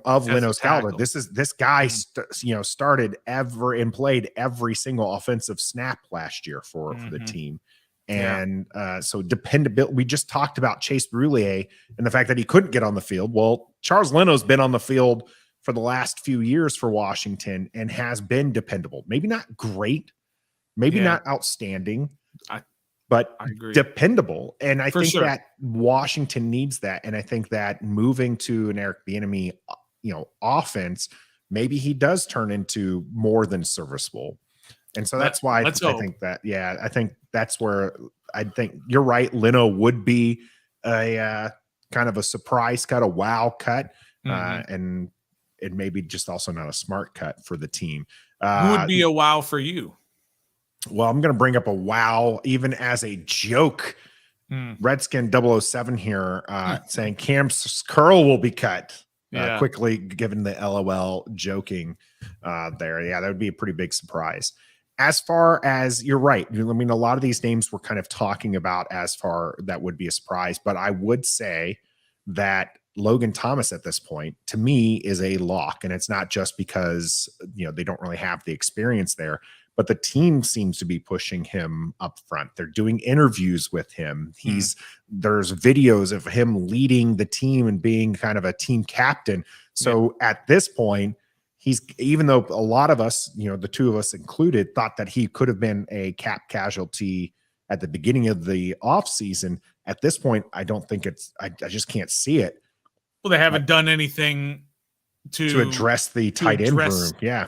of Leno's caliber? This guy started and played every single offensive snap last year for the team. And so dependability, we just talked about Chase Roullier and the fact that he couldn't get on the field. Well, Charles Leno's been on the field for the last few years for Washington and has been dependable. Maybe not great, maybe not outstanding, but dependable. And I think that Washington needs that. And I think that moving to an Eric Bieniemy, offense, maybe he does turn into more than serviceable. And so that's why I think that's where I think you're right. Leno would be a kind of a surprise cut, a wow cut, and it may be just also not a smart cut for the team. Who would be a wow for you? Well, I'm going to bring up a wow, even as a joke. Redskin 007 here saying Cam's curl will be cut. Quickly, given the LOL joking there. Yeah, that would be a pretty big surprise. As far as, you're right, I mean, a lot of these names we're kind of talking about as far that would be a surprise, but I would say that Logan Thomas at this point, to me, is a lock. And it's not just because, they don't really have the experience there, but the team seems to be pushing him up front. They're doing interviews with him. There's videos of him leading the team and being kind of a team captain. So at this point, even though a lot of us, the two of us included, thought that he could have been a cap casualty at the beginning of the offseason, at this point, I don't think I just can't see it. Well, they haven't done anything to address the tight end room. Yeah.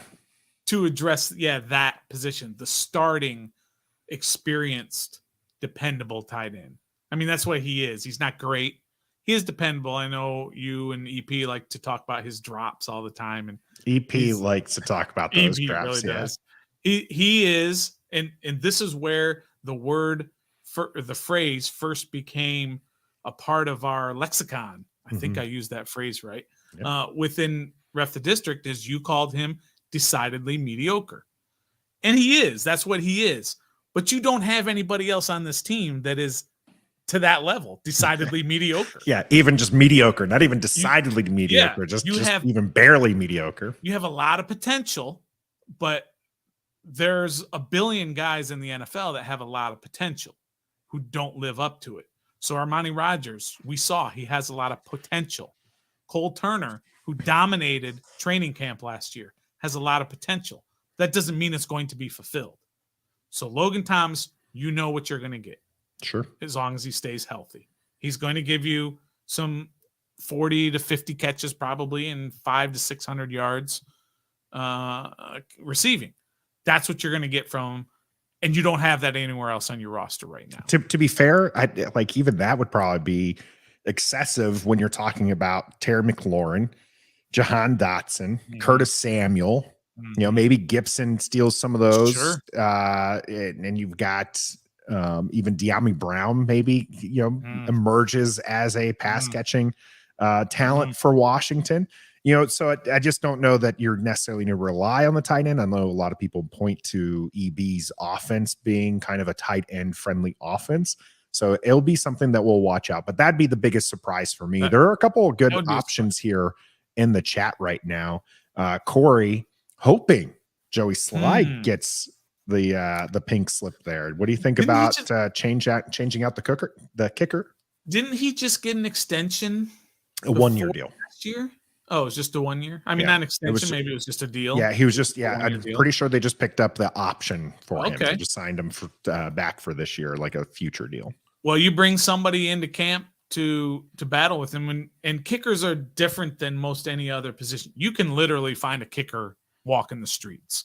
To address, that position, the starting, experienced, dependable tight end. I mean, that's what he is. He's not great. He is dependable. I know you and EP like to talk about his drops all the time, and EP likes to talk about those drops. Really does. He is, and this is where the phrase first became a part of our lexicon. I think I used that phrase right. Within Ref the District, as you called him, decidedly mediocre. And he is. That's what he is. But you don't have anybody else on this team that is to that level, decidedly mediocre. Yeah, even just mediocre, not even decidedly mediocre, just even barely mediocre. You have a lot of potential, but there's a billion guys in the NFL that have a lot of potential who don't live up to it. So Armani Rogers, we saw he has a lot of potential. Cole Turner, who dominated training camp last year, has a lot of potential. That doesn't mean it's going to be fulfilled. So Logan Thomas, you know what you're going to get. Sure. As long as he stays healthy. He's going to give you some 40 to 50 catches probably and 500 to 600 yards receiving. That's what you're going to get from him. And you don't have that anywhere else on your roster right now. To be fair, like even that would probably be excessive when you're talking about Terry McLaurin, Jahan Dotson, Curtis Samuel. You know, maybe Gibson steals some of those. Sure. And you've got even De'Ami Brown maybe, emerges as a pass catching talent for Washington. So I just don't know that you're necessarily going to rely on the tight end. I know a lot of people point to EB's offense being kind of a tight end friendly offense. So it'll be something that we'll watch out. But that'd be the biggest surprise for me. There are a couple of good options here in the chat right now. Corey hoping Joey Slye gets the pink slip there. What do you think about changing out the kicker? Didn't he just get an extension? A 1 year deal. Last year? Oh, it's just a 1 year? I mean, not an extension. Maybe it was just a deal. Yeah, he was just, I'm pretty sure they just picked up the option for him. They just signed him for back for this year, like a future deal. Well, you bring somebody into camp to battle with him, and kickers are different than most any other position. You can literally find a kicker walking the streets.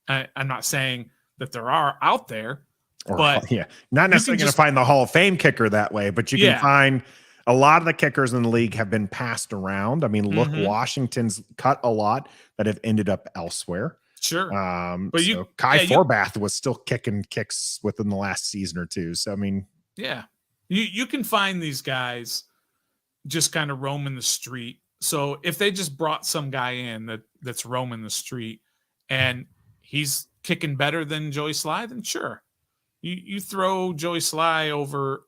I'm not saying that there are out there, but not necessarily going to find the Hall of Fame kicker that way, but you can find a lot of the kickers in the league have been passed around. I mean, look, Washington's cut a lot that have ended up elsewhere. Sure. But Kai Forbath was still kicking kicks within the last season or two. So, I mean, you can find these guys just kind of roaming the street. So if they just brought some guy in that's roaming the street and he's kicking better than Joey Slye, then sure. You throw Joey Slye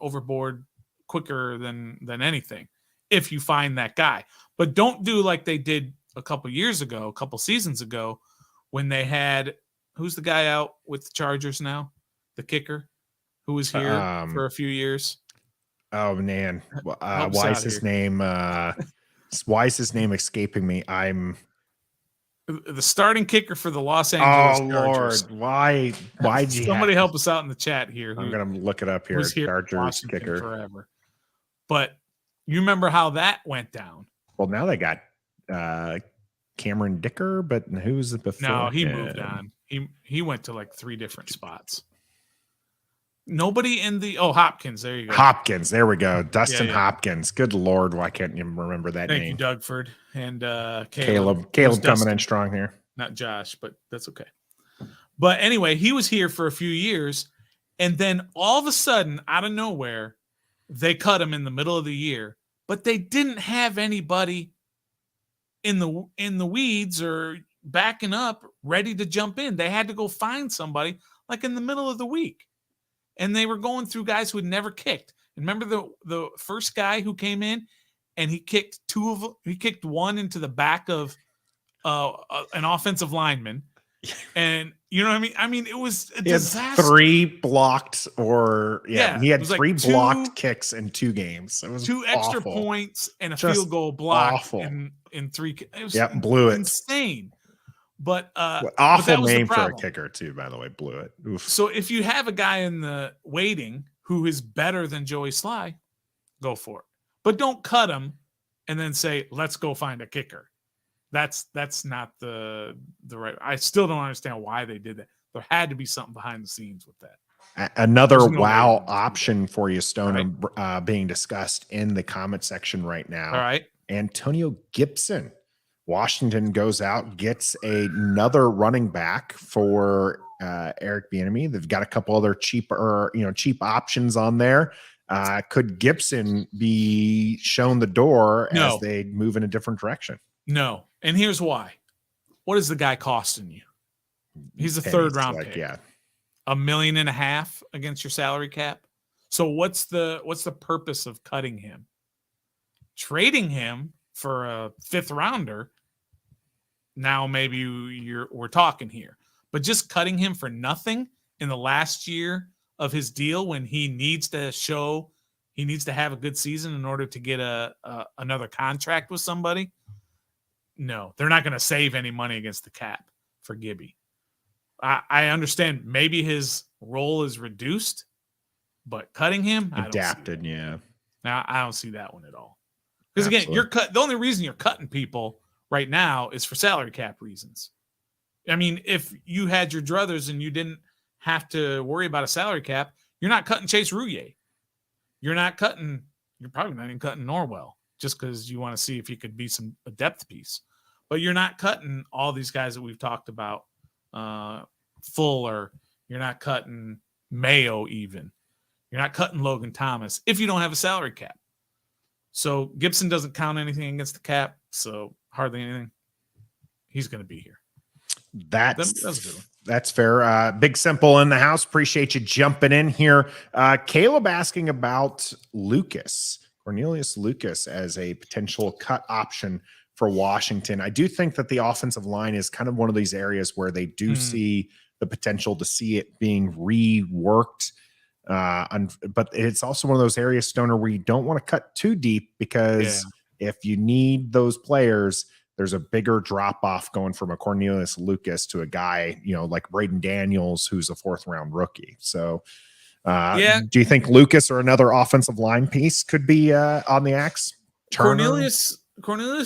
overboard quicker than anything if you find that guy. But don't do like they did a couple seasons ago when they had, who's the guy out with the Chargers now? The kicker who was here for a few years. Oh man. Why is his name escaping me? I'm the starting kicker for the Los Angeles Chargers. Lord, why did somebody help us out in the chat here? I'm gonna look it up here. Chargers kicker forever. But you remember how that went down? Well, now they got Cameron Dicker, but who's it before? No, he moved on. He went to like 3 different spots. Nobody in the Hopkins. There you go. Hopkins. There we go. Dustin Hopkins. Good Lord, why can't you remember that name? Thank you, Dougford and Caleb coming in strong here. Not Josh, but that's okay. But anyway, he was here for a few years, and then all of a sudden, out of nowhere, they cut him in the middle of the year. But they didn't have anybody in the weeds or backing up, ready to jump in. They had to go find somebody like in the middle of the week. And they were going through guys who had never kicked. And remember the first guy who came in and he kicked one into the back of an offensive lineman. And you know what I mean? I mean, it was a disaster. 3 blocked he had 3 blocked kicks in 2 games. It was 2 extra points and a field goal block in 3. It was blew it. Insane. But awful name for a kicker too, by the way. Blew it. Oof. So if you have a guy in the waiting who is better than Joey Slye, go for it. But don't cut him and then say, let's go find a kicker. That's not the right. I still don't understand why they did that. There had to be something behind the scenes with that. Another option for you, Stoner, being discussed in the comment section right now. All right. Antonio Gibson. Washington goes out, gets another running back for Eric Bieniemy. They've got a couple other cheap options on there. Could Gibson be shown the door as they move in a different direction? No. And here's why. What is the guy costing you? He's a third round pick. Yeah. $1.5 million against your salary cap. So what's the purpose of cutting him? Trading him for a 5th rounder. Now maybe we're talking here. But just cutting him for nothing in the last year of his deal when he needs to have a good season in order to get another contract with somebody. No, they're not going to save any money against the cap for Gibby. I understand maybe his role is reduced, but cutting him, adapted, Now, I don't see that one at all. Because again, the only reason you're cutting people right now is for salary cap reasons. I mean, if you had your druthers and you didn't have to worry about a salary cap, you're not cutting Chase Roullier. You're probably not even cutting Norwell just because you want to see if he could be a depth piece. But you're not cutting all these guys that we've talked about. Fuller. You're not cutting Mayo even. You're not cutting Logan Thomas if you don't have a salary cap. So Gibson doesn't count anything against the cap, so hardly anything. He's going to be here. That's a good one. That's fair. Big Simple in the house. Appreciate you jumping in here. Caleb asking about Cornelius Lucas as a potential cut option for Washington. I do think that the offensive line is kind of one of these areas where they do see the potential to see it being reworked. But it's also one of those areas, Stoner, where you don't want to cut too deep because if you need those players, there's a bigger drop off going from a Cornelius Lucas to a guy, like Braden Daniels, who's a 4th-round rookie. So, do you think Lucas or another offensive line piece could be on the axe? Cornelius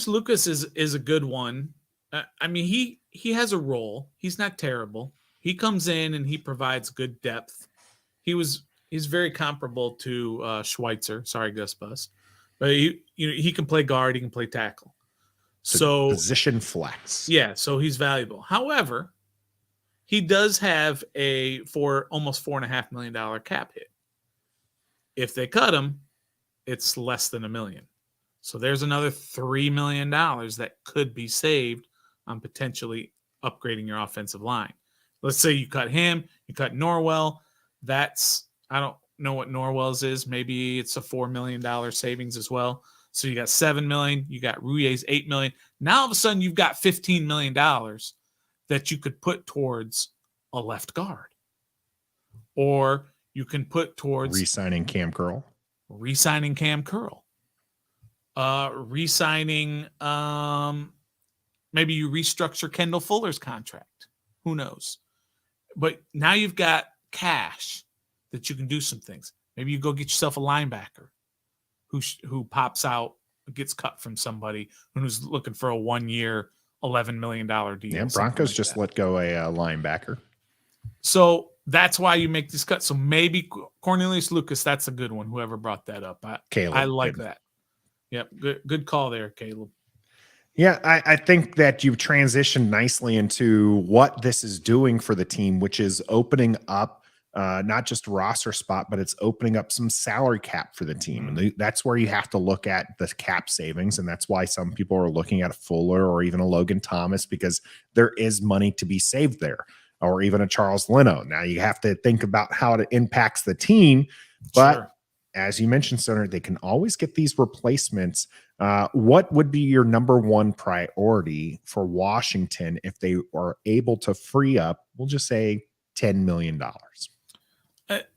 Lucas is a good one. I mean, he has a role. He's not terrible. He comes in and he provides good depth. He's very comparable to Schweitzer. Sorry, Gus Bus, but he can play guard. He can play tackle. So position flex. Yeah, so he's valuable. However, he does have almost $4.5 million cap hit. If they cut him, it's less than $1 million. So there's another $3 million that could be saved on potentially upgrading your offensive line. Let's say you cut him, you cut Norwell. I don't know what Norwell's is. Maybe it's a $4 million savings as well. So you got $7 million, you got Roulier's $8 million. Now all of a sudden you've got $15 million that you could put towards a left guard. Or you can put towards re-signing Cam Curl. Re-signing, maybe you restructure Kendall Fuller's contract. Who knows? But now you've got cash that you can do some things. Maybe you go get yourself a linebacker who pops out, gets cut from somebody who's looking for a 1-year, $11 million deal. Yeah, Broncos just let go a linebacker. So that's why you make these cuts. So maybe Cornelius Lucas, that's a good one. Whoever brought that up. Caleb. I like that. Yep. Good call there, Caleb. Yeah, I think that you've transitioned nicely into what this is doing for the team, which is opening up not just a roster spot, but it's opening up some salary cap for the team. And that's where you have to look at the cap savings. And that's why some people are looking at a Fuller or even a Logan Thomas, because there is money to be saved there, or even a Charles Leno. Now you have to think about how it impacts the team. But as you mentioned, Stoner, they can always get these replacements. What would be your number one priority for Washington if they are able to free up, we'll just say, $10 million?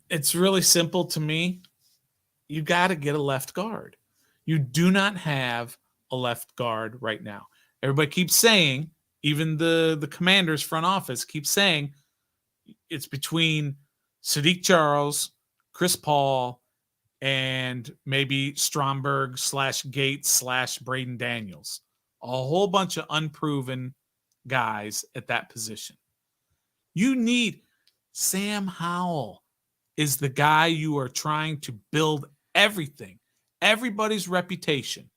It's really simple to me. You got to get a left guard. You do not have a left guard right now. Everybody keeps saying, even the Commanders front office keeps saying, it's between Sadiq Charles, Chris Paul, and maybe Stromberg / Gates / Braden Daniels. A whole bunch of unproven guys at that position. You need Sam Howell is the guy you are trying to build everything, everybody's reputation,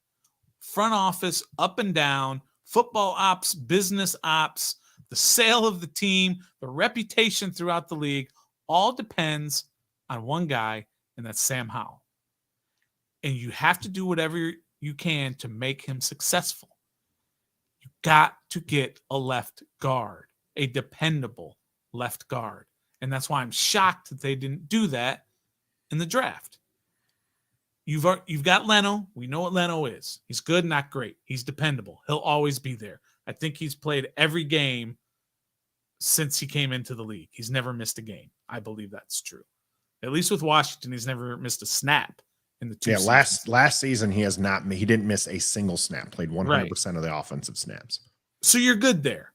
front office, up and down, football ops, business ops, the sale of the team, the reputation throughout the league, all depends on one guy, and that's Sam Howell. And you have to do whatever you can to make him successful. You got to get a left guard, a dependable left guard. And that's why I'm shocked that they didn't do that in the draft. You've got Leno. We know what Leno is. He's good, not great. He's dependable. He'll always be there. I think he's played every game since he came into the league. He's never missed a game. I believe that's true. At least with Washington, he's never missed a snap in the 2 seasons. Last season he has not. He didn't miss a single snap. Played 100% of the offensive snaps. So you're good there.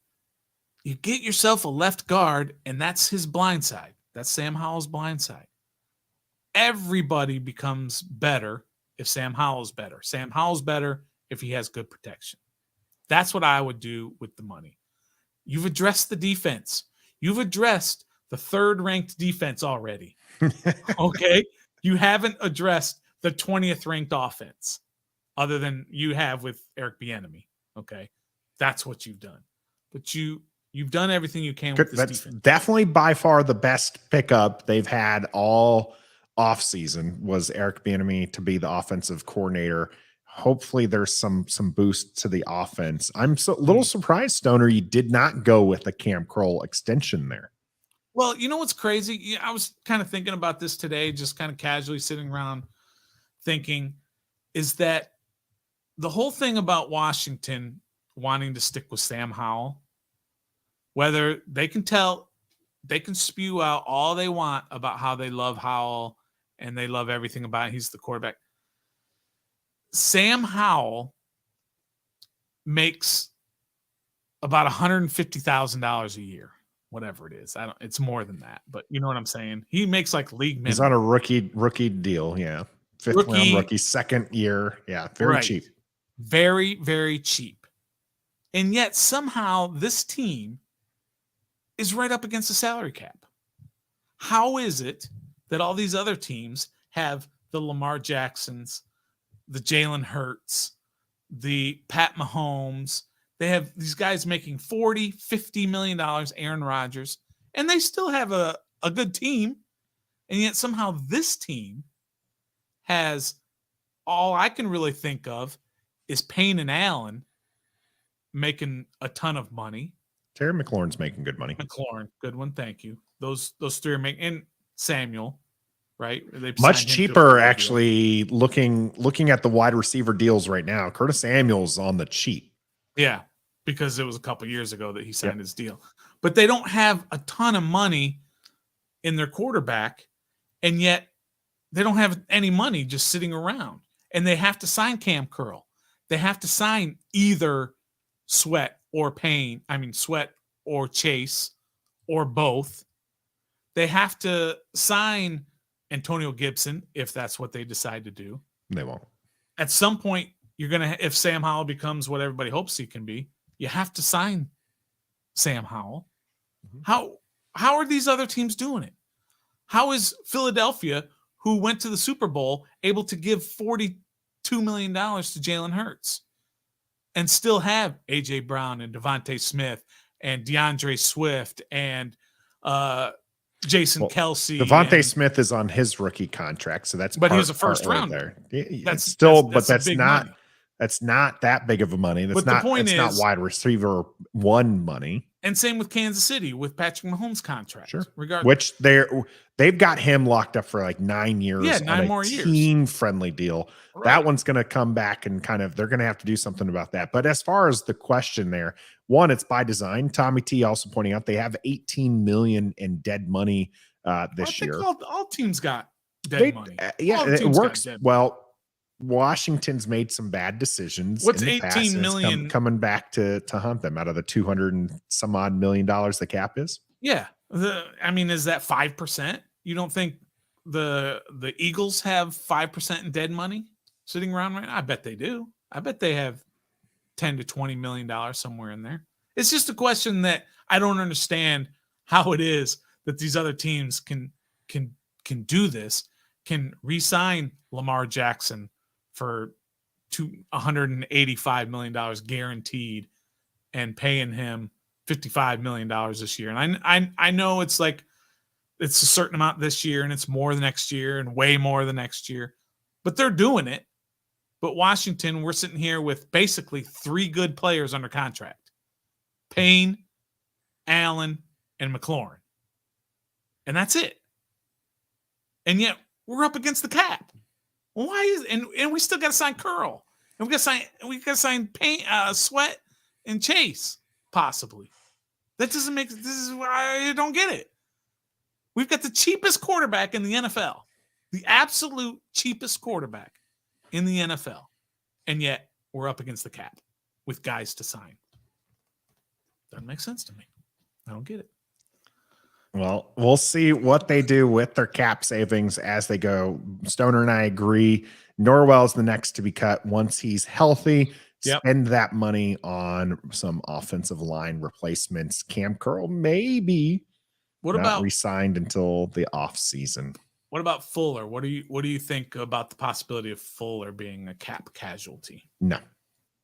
You get yourself a left guard, and that's his blind side. That's Sam Howell's blind side. Everybody becomes better if Sam Howell's better. Sam Howell's better if he has good protection. That's what I would do with the money. You've addressed the defense. You've addressed the third-ranked defense already. Okay? You haven't addressed the 20th ranked offense other than you have with Eric Bieniemy. Okay? That's what you've done. But you've done everything you can with this That's defense. definitely by far the best pickup they've had all offseason was Eric Bieniemy to be the offensive coordinator. Hopefully there's some boost to the offense. I'm a little surprised, Stoner, you did not go with the Cam Kroll extension there. Well, you know what's crazy? I was kind of thinking about this today, just kind of casually sitting around thinking, is that the whole thing about Washington wanting to stick with Sam Howell, whether they can spew out all they want about how they love Howell and they love everything about it. He's the quarterback. Sam Howell makes about $150,000 a year, whatever it is. It's more than that, but you know what I'm saying? He makes like league minimum. He's on a rookie deal. Yeah. Fifth round rookie, second year. Yeah. Very cheap. Very, very cheap. And yet somehow this team is right up against the salary cap. How is it that all these other teams have the Lamar Jacksons, the Jalen Hurts, the Pat Mahomes? They have these guys making $40, $50 million, Aaron Rodgers, and they still have a good team. And yet somehow this team has all I can really think of is Payne and Allen making a ton of money. Terry McLaurin's making good money. McLaurin, good one, thank you. Those three are making, and Samuel, right? Much cheaper, actually. Looking at the wide receiver deals right now, Curtis Samuel's on the cheap. Yeah, because it was a couple years ago that he signed his deal. But they don't have a ton of money in their quarterback, and yet they don't have any money just sitting around. And they have to sign Cam Curl. They have to sign either Sweat or Payne. I mean, Sweat or Chase or both. They have to sign Antonio Gibson if that's what they decide to do. They won't. At some point, you're going to, if Sam Howell becomes what everybody hopes he can be, you have to sign Sam Howell. Mm-hmm. How are these other teams doing it? How is Philadelphia, who went to the Super Bowl, able to give $42 million to Jalen Hurts and still have A.J. Brown and Devontae Smith and DeAndre Swift and Jason Kelsey? Devontae Smith is on his rookie contract, so that's he was a first rounder. That's not that big of a money. That's not wide receiver one money. And same with Kansas City with Patrick Mahomes' contract. Sure. Regardless. Which they've got him locked up for like 9 years. Yeah, 9 more years. Team-friendly deal. Right. That one's going to come back and they're going to have to do something about that. But as far as the question there, one, it's by design. Tommy T also pointing out they have $18 million in dead money this year. All teams got dead money. It works well. Washington's made some bad decisions. What's $18 million coming back to haunt them out of the $200 and some odd million the cap is? Yeah. Is that 5%? You don't think the Eagles have 5% in dead money sitting around right now? I bet they do. I bet they have $10 to $20 million somewhere in there. It's just a question that I don't understand how it is that these other teams can do this, can re-sign Lamar Jackson for $185 million guaranteed and paying him $55 million this year. And I know it's like it's a certain amount this year and it's more the next year and way more the next year, but they're doing it. But Washington, we're sitting here with basically 3 good players under contract: Payne, Allen, and McLaurin. And that's it. And yet we're up against the cap. Why is and we still got to sign Curl, and we got to sign Payne, Sweat, and Chase possibly. That doesn't make. This is why I don't get it. We've got the cheapest quarterback in the NFL, the absolute cheapest quarterback in the NFL, and yet we're up against the cap with guys to sign. Doesn't make sense to me. I don't get it. Well, we'll see what they do with their cap savings as they go. Stoner and I agree. Norwell's the next to be cut once he's healthy. Yep. Spend that money on some offensive line replacements. Cam Curl maybe What not about re-signed until the off season. what about Fuller? What do you think about the possibility of Fuller being a cap casualty? No.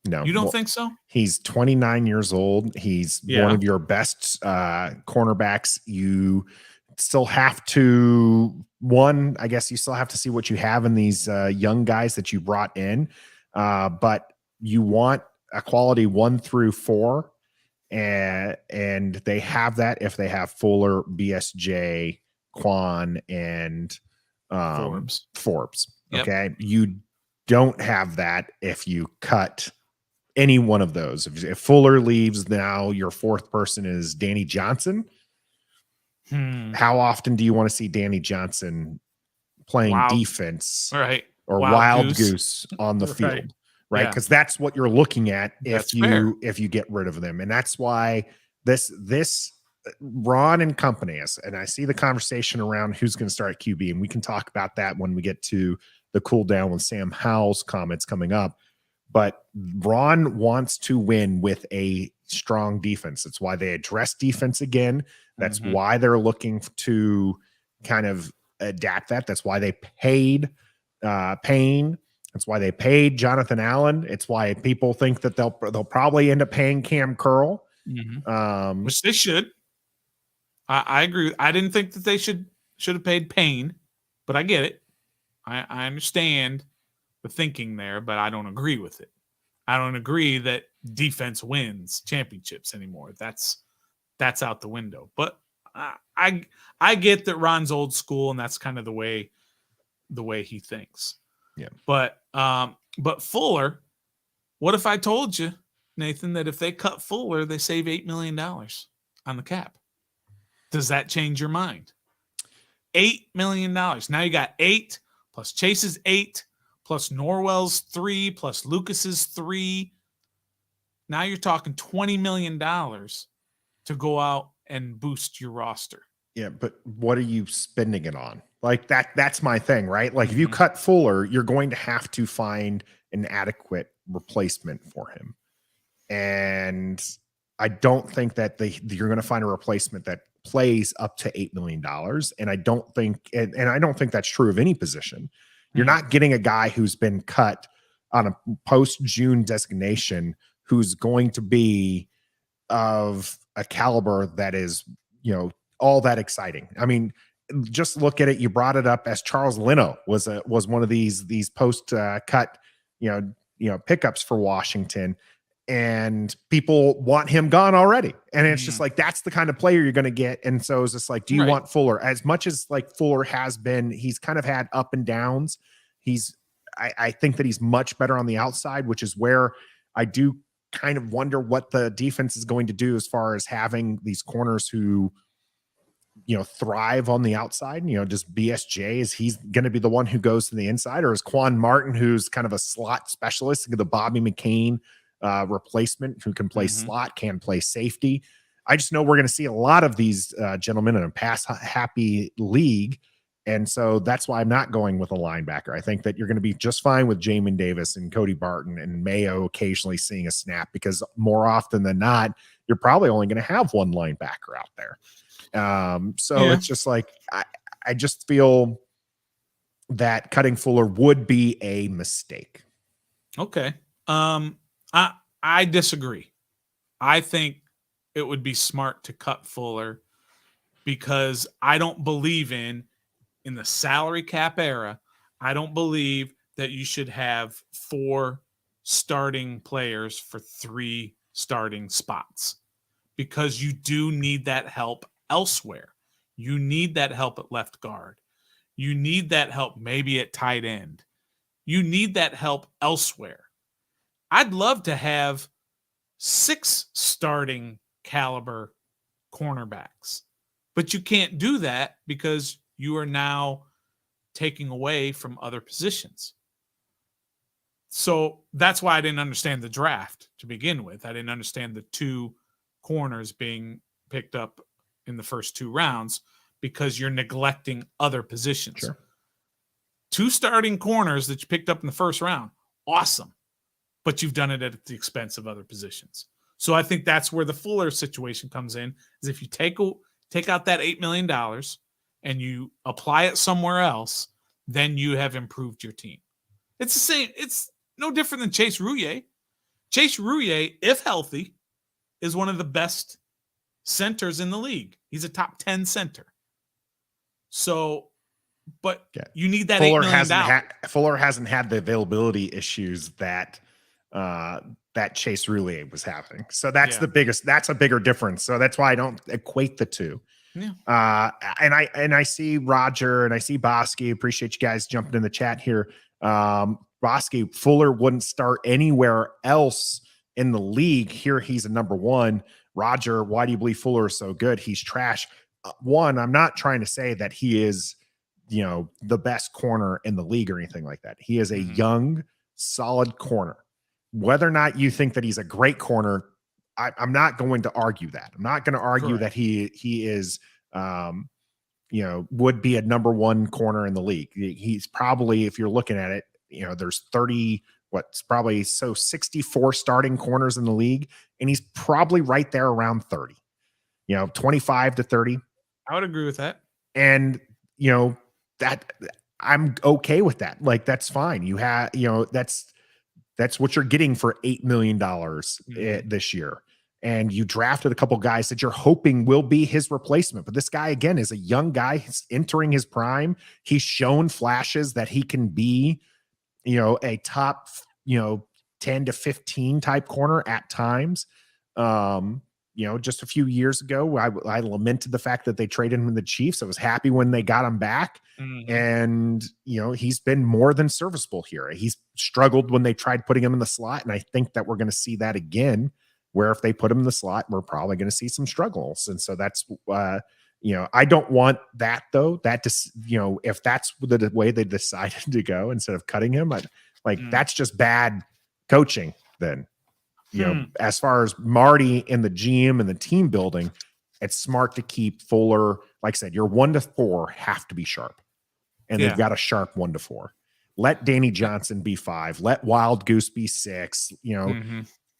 You don't Well, think so? he's 29 years old. He's one of your best cornerbacks. You still have to I guess you still have to see what you have in these young guys that you brought in. But you want a quality 1 through 4. And they have that if they have Fuller, BSJ, Quan, and Forbes. Yep. Okay. You don't have that if you cut any one of those. If Fuller leaves, now your fourth person is Danny Johnson. How often do you want to see Danny Johnson playing defense or wild goose on the field? Right. Because that's what you're looking at if you get rid of them. And that's why this Ron and company, and I see the conversation around who's going to start at QB, and we can talk about that when we get to the cool down with Sam Howell's comments coming up. But Ron wants to win with a strong defense. That's why they address defense again. That's why they're looking to kind of adapt that. That's why they paid Payne. That's why they paid Jonathan Allen. It's why people think that they'll probably end up paying Cam Curl. Which they should. I agree. I didn't think that they should have paid Payne, but I get it. I understand the thinking there, but I don't agree with it. I don't agree that defense wins championships anymore. That's out the window. But I get that Ron's old school, and that's kind of the way he thinks. Yeah. But Fuller, what if I told you, Nathan, that if they cut Fuller, they save $8 million on the cap? Does that change your mind? $8 million. Now you got 8 plus Chase's 8 plus Norwell's 3 plus Lucas's 3. Now you're talking $20 million to go out and boost your roster. Yeah, but what are you spending it on? Like that's my thing, right? Like if you cut Fuller, you're going to have to find an adequate replacement for him. And I don't think that you're going to find a replacement that plays up to $8 million. And I don't think, and I don't think that's true of any position. You're not getting a guy who's been cut on a post-June designation who's going to be of a caliber that is, all that exciting. I mean, just look at it. You brought it up as Charles Leno was one of these post cut, pickups for Washington, and people want him gone already. And it's just like, that's the kind of player you're going to get. And so it's just like, do you want Fuller? As much as like Fuller has been, he's kind of had up and downs. I think that he's much better on the outside, which is where I do kind of wonder what the defense is going to do as far as having these corners who, thrive on the outside. Just BSJ, is he's going to be the one who goes to the inside, or is Quan Martin, who's kind of a slot specialist, the Bobby McCain replacement, who can play slot, can play safety? I just know we're going to see a lot of these gentlemen in a pass happy league. And so that's why I'm not going with a linebacker. I think that you're going to be just fine with Jamin Davis and Cody Barton and Mayo occasionally seeing a snap, because more often than not, you're probably only going to have one linebacker out there. It's just like, I just feel that cutting Fuller would be a mistake. Okay. I disagree. I think it would be smart to cut Fuller, because I don't believe in the salary cap era, I don't believe that you should have 4 starting players for 3 starting spots, because you do need that help elsewhere. You need that help at left guard. You need that help maybe at tight end. You need that help elsewhere. I'd love to have 6 starting caliber cornerbacks, but you can't do that because you are now taking away from other positions. So that's why I didn't understand the draft to begin with. I didn't understand the 2 corners being picked up in the first 2 rounds because you're neglecting other positions. Sure. 2 starting corners that you picked up in the first round, awesome. But you've done it at the expense of other positions. So I think that's where the Fuller situation comes in, is if you take out that $8 million and you apply it somewhere else, then you have improved your team. It's the same. It's no different than Chase Roullier. Chase Roullier, if healthy, is one of the best centers in the league. He's a top 10 center. So, but you need that $8 million. Fuller hasn't had the availability issues that Chase Roullier was having. So that's that's a bigger difference. So that's why I don't equate the two. Yeah. And I see Roger and I see Bosky. Appreciate you guys jumping in the chat here. Bosky, Fuller wouldn't start anywhere else in the league. Here he's a number 1. Roger, why do you believe Fuller is so good? He's trash. One, I'm not trying to say that he is, the best corner in the league or anything like that. He is a young, solid corner. Whether or not you think that he's a great corner, I'm not going to argue that. I'm not going to argue that he is, would be a number 1 corner in the league. He's probably, if you're looking at it, there's 64 starting corners in the league, and he's probably right there around 30, 25 to 30. I would agree with that. And, that I'm okay with that. Like, that's fine. You have, that's what you're getting for $8 million this year. And you drafted a couple guys that you're hoping will be his replacement. But this guy, again, is a young guy. He's entering his prime. He's shown flashes that he can be, a top, 10 to 15 type corner at times. Just a few years ago, I lamented the fact that they traded him to the Chiefs. I was happy when they got him back. And, he's been more than serviceable here. He's struggled when they tried putting him in the slot. And I think that we're going to see that again, where if they put him in the slot, we're probably going to see some struggles. And so that's, I don't want that though. That just, if that's the way they decided to go instead of cutting him, that's just bad coaching then. As far as Marty and the GM and the team building, it's smart to keep Fuller. Like I said, your 1 to 4 have to be sharp, and they've got a sharp 1 to 4. Let Danny Johnson be 5. Let Wild Goose be 6.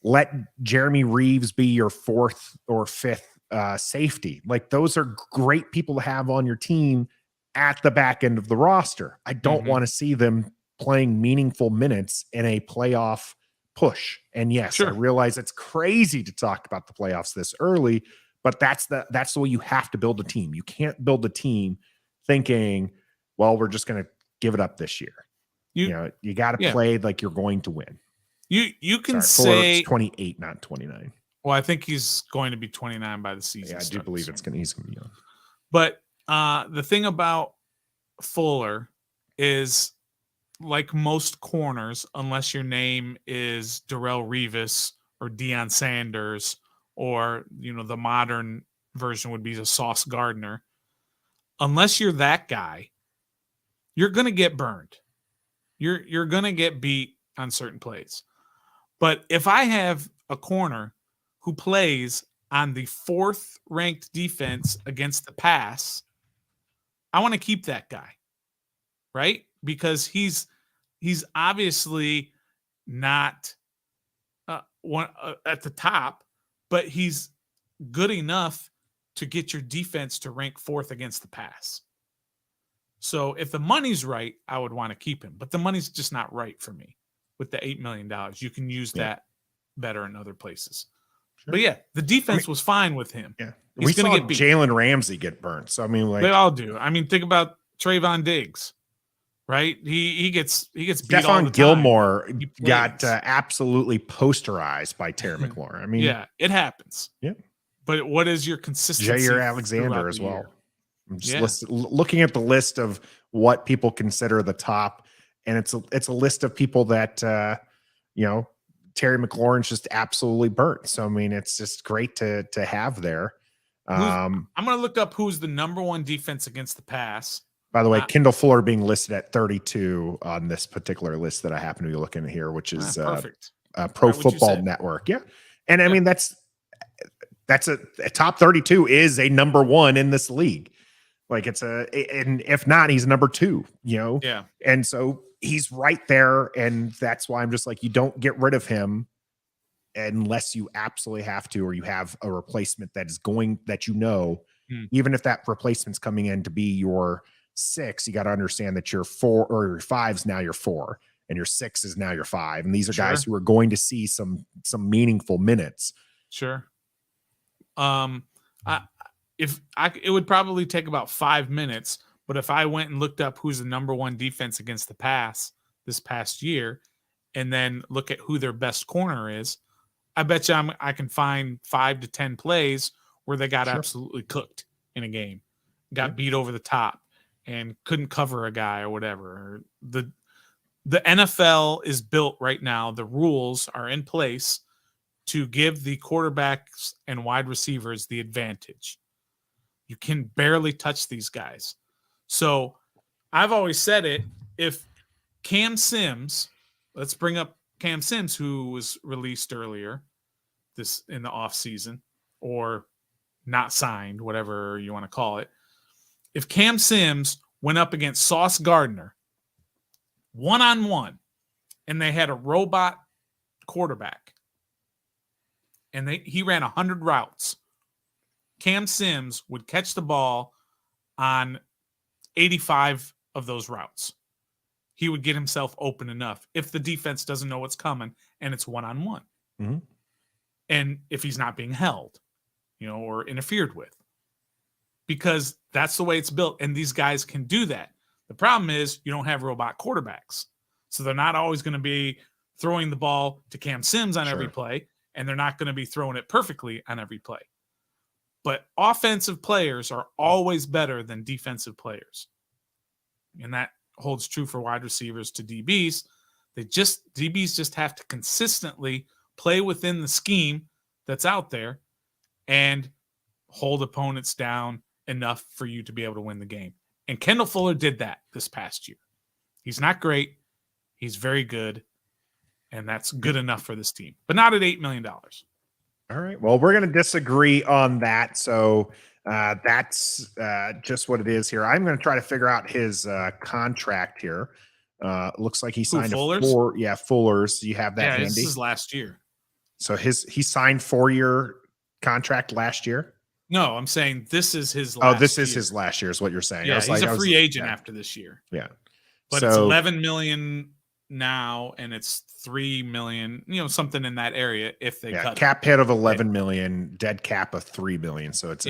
Let Jeremy Reeves be your 4th or 5th safety. Like, those are great people to have on your team at the back end of the roster. I don't want to see them playing meaningful minutes in a playoff push. And yes, I realize it's crazy to talk about the playoffs this early, but that's the way you have to build a team. You can't build a team thinking, well, we're just going to give it up this year. You got to play like you're going to win. You can say 28, not 29. Well, I think he's going to be 29 by the season. Yeah, I do believe he's going to be young. But the thing about Fuller is, like most corners, unless your name is Darrelle Revis or Deion Sanders, or, the modern version would be the Sauce Gardner, unless you're that guy, you're going to get burned. You're going to get beat on certain plays. But if I have a corner who plays on the 4th ranked defense against the pass, I want to keep that guy, right? Because he's obviously not one at the top, but he's good enough to get your defense to rank 4th against the pass. So if the money's right, I would want to keep him, but the money's just not right for me with the $8 million. You can use that better in other places. Sure. But the defense was fine with him. Yeah. He's going to get Jalen Ramsey get burnt. So, they all do. Think about Trayvon Diggs, right? He gets beat Stephon all the time. Gilmore got absolutely posterized by Terry McLaurin. It happens. Yeah. But what is your consistency? Jair Alexander as well. I'm just looking at the list of what people consider the top, and it's a list of people that Terry McLaurin's just absolutely burnt. So it's just great to have there. I'm going to look up who's the number 1 defense against the pass. By the way, Kendall Fuller being listed at 32 on this particular list that I happen to be looking at here, which is perfect. Pro Football Network. Yeah. And that's That's a top 32 is a number one in this league. Like and if not, he's number two, Yeah. And so he's right there. And that's why I'm just like, you don't get rid of him unless you absolutely have to, or you have a replacement that is even if that replacement's coming in to be your 6, you got to understand that your 4 or your 5's now your 4 and your 6 is now your 5. And these are guys who are going to see some meaningful minutes. Sure. It would probably take about 5 minutes, but if I went and looked up who's the number one defense against the pass this past year, and then look at who their best corner is, I bet you I can find 5 to 10 plays where they got absolutely cooked in a game, got beat over the top, and couldn't cover a guy or whatever. The NFL is built right now. The rules are in place to give the quarterbacks and wide receivers the advantage. You can barely touch these guys. So I've always said it, if Cam Sims, let's bring up Cam Sims, who was released earlier this in the offseason, or not signed, whatever you want to call it. If Cam Sims went up against Sauce Gardner one-on-one, and they had a robot quarterback, and he ran 100 routes, Cam Sims would catch the ball on 85 of those routes. He would get himself open enough if the defense doesn't know what's coming and it's one-on-one. Mm-hmm. And if he's not being held, or interfered with. Because that's the way it's built, and these guys can do that. The problem is you don't have robot quarterbacks. So they're not always going to be throwing the ball to Cam Sims on every play, and they're not going to be throwing it perfectly on every play. But offensive players are always better than defensive players. And that holds true for wide receivers to DBs. DBs just have to consistently play within the scheme that's out there and hold opponents down enough for you to be able to win the game. And Kendall Fuller did that this past year. He's not great. He's very good. And that's good enough for this team, but not at $8 million. All right. Well, we're going to disagree on that. So that's just what it is here. I'm going to try to figure out his contract here. Looks like he signed Fuller's. You have that handy? This is last year. So he signed 4-year contract last year? No, I'm saying this is his last this is his last year is what you're saying. Yeah, he's a free agent after this year. Yeah. But it's $11 million now, and it's $3 million, something in that area if they cut cap hit of $11 million, dead cap of $3 million. So it's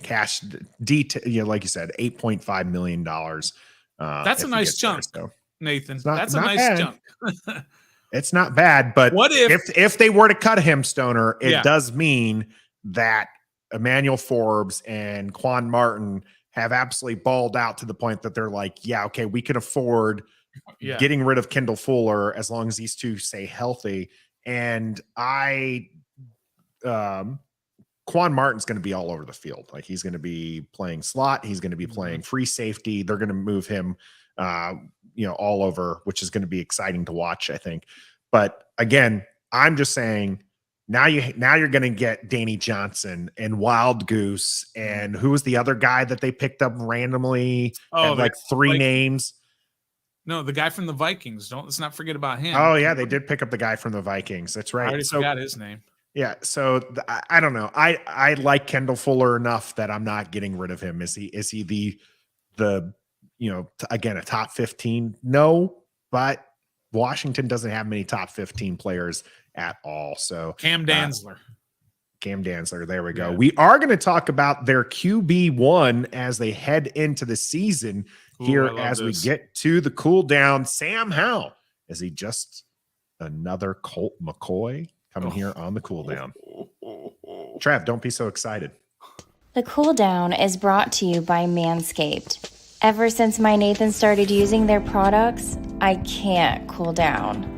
cash detail, like you said, $8.5 million. That's a nice chunk, Nathan. That's a nice chunk. It's not bad, but what if they were to cut him, Stoner, it does mean that Emmanuel Forbes and Quan Martin have absolutely balled out to the point that they're like, we can afford getting rid of Kendall Fuller as long as these two stay healthy. And Quan Martin's going to be all over the field. Like, he's going to be playing slot. He's going to be playing free safety. They're going to move him, all over, which is going to be exciting to watch, I think. But again, I'm just saying, now you're going to get Danny Johnson and Wild Goose, and who was the other guy that they picked up randomly? Had like 3 names. No, the guy from the Vikings. Let's not forget about him. Oh yeah, they did pick up the guy from the Vikings. That's right. I already forgot his name. Yeah, so I don't know. I like Kendall Fuller enough that I'm not getting rid of him. Is he the again, a top 15? No, but Washington doesn't have many top 15 players at all. So Cam Dantzler. There we go. Yeah. We are going to talk about their QB1 as they head into the season here as we get to the cool down. Sam Howell, is he just another Colt McCoy coming here on the cool down? Trev, don't be so excited. The cool down is brought to you by Manscaped. Ever since my Nathan started using their products, I can't cool down.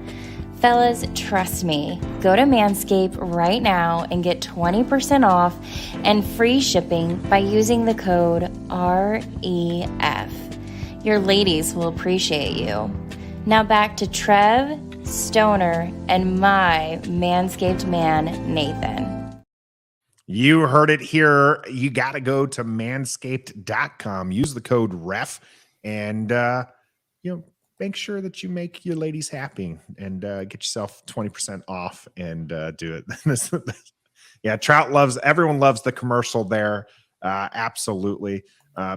Fellas, trust me. Go to Manscaped right now and get 20% off and free shipping by using the code REF. Your ladies will appreciate you. Now back to Trev, Stoner, and my Manscaped man, Nathan. You heard it here. You got to go to manscaped.com. Use the code REF and, make sure that you make your ladies happy and get yourself 20% off and do it. Yeah, everyone loves the commercial there. Absolutely.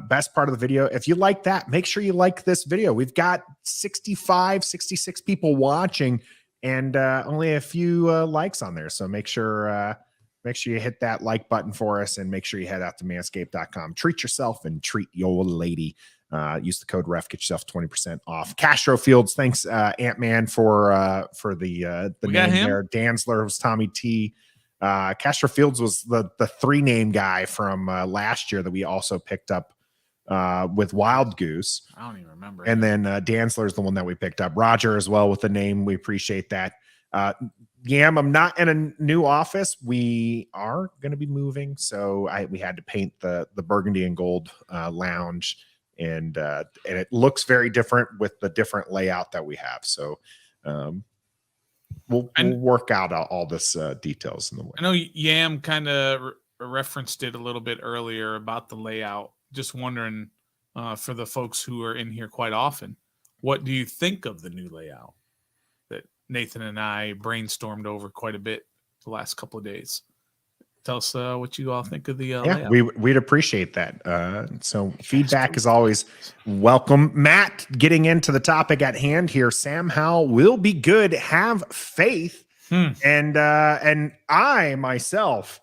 Best part of the video. If you like that, make sure you like this video. We've got 66 people watching and only a few likes on there. So make sure you hit that like button for us and make sure you head out to manscaped.com. Treat yourself and treat your lady. Use the code REF, get yourself 20% off. Castro Fields, thanks Ant-Man for the name there. Danzler was Tommy T. Castro Fields was the 3-name guy from last year that we also picked up with Wild Goose. I don't even remember. And then Danzler's the one that we picked up. Roger as well with the name. We appreciate that. Yam, I'm not in a new office. We are going to be moving, so we had to paint the burgundy and gold lounge, and it looks very different with the different layout that we have. So we'll work out all this details in the way. I know Yam kind of referenced it a little bit earlier about the layout. Just wondering for the folks who are in here quite often, what do you think of the new layout that Nathan and I brainstormed over quite a bit the last couple of days? Tell us what you all think of the layout. We'd appreciate that. So feedback is always welcome. Matt, getting into the topic at hand here, Sam Howell will be good. Have faith. And I myself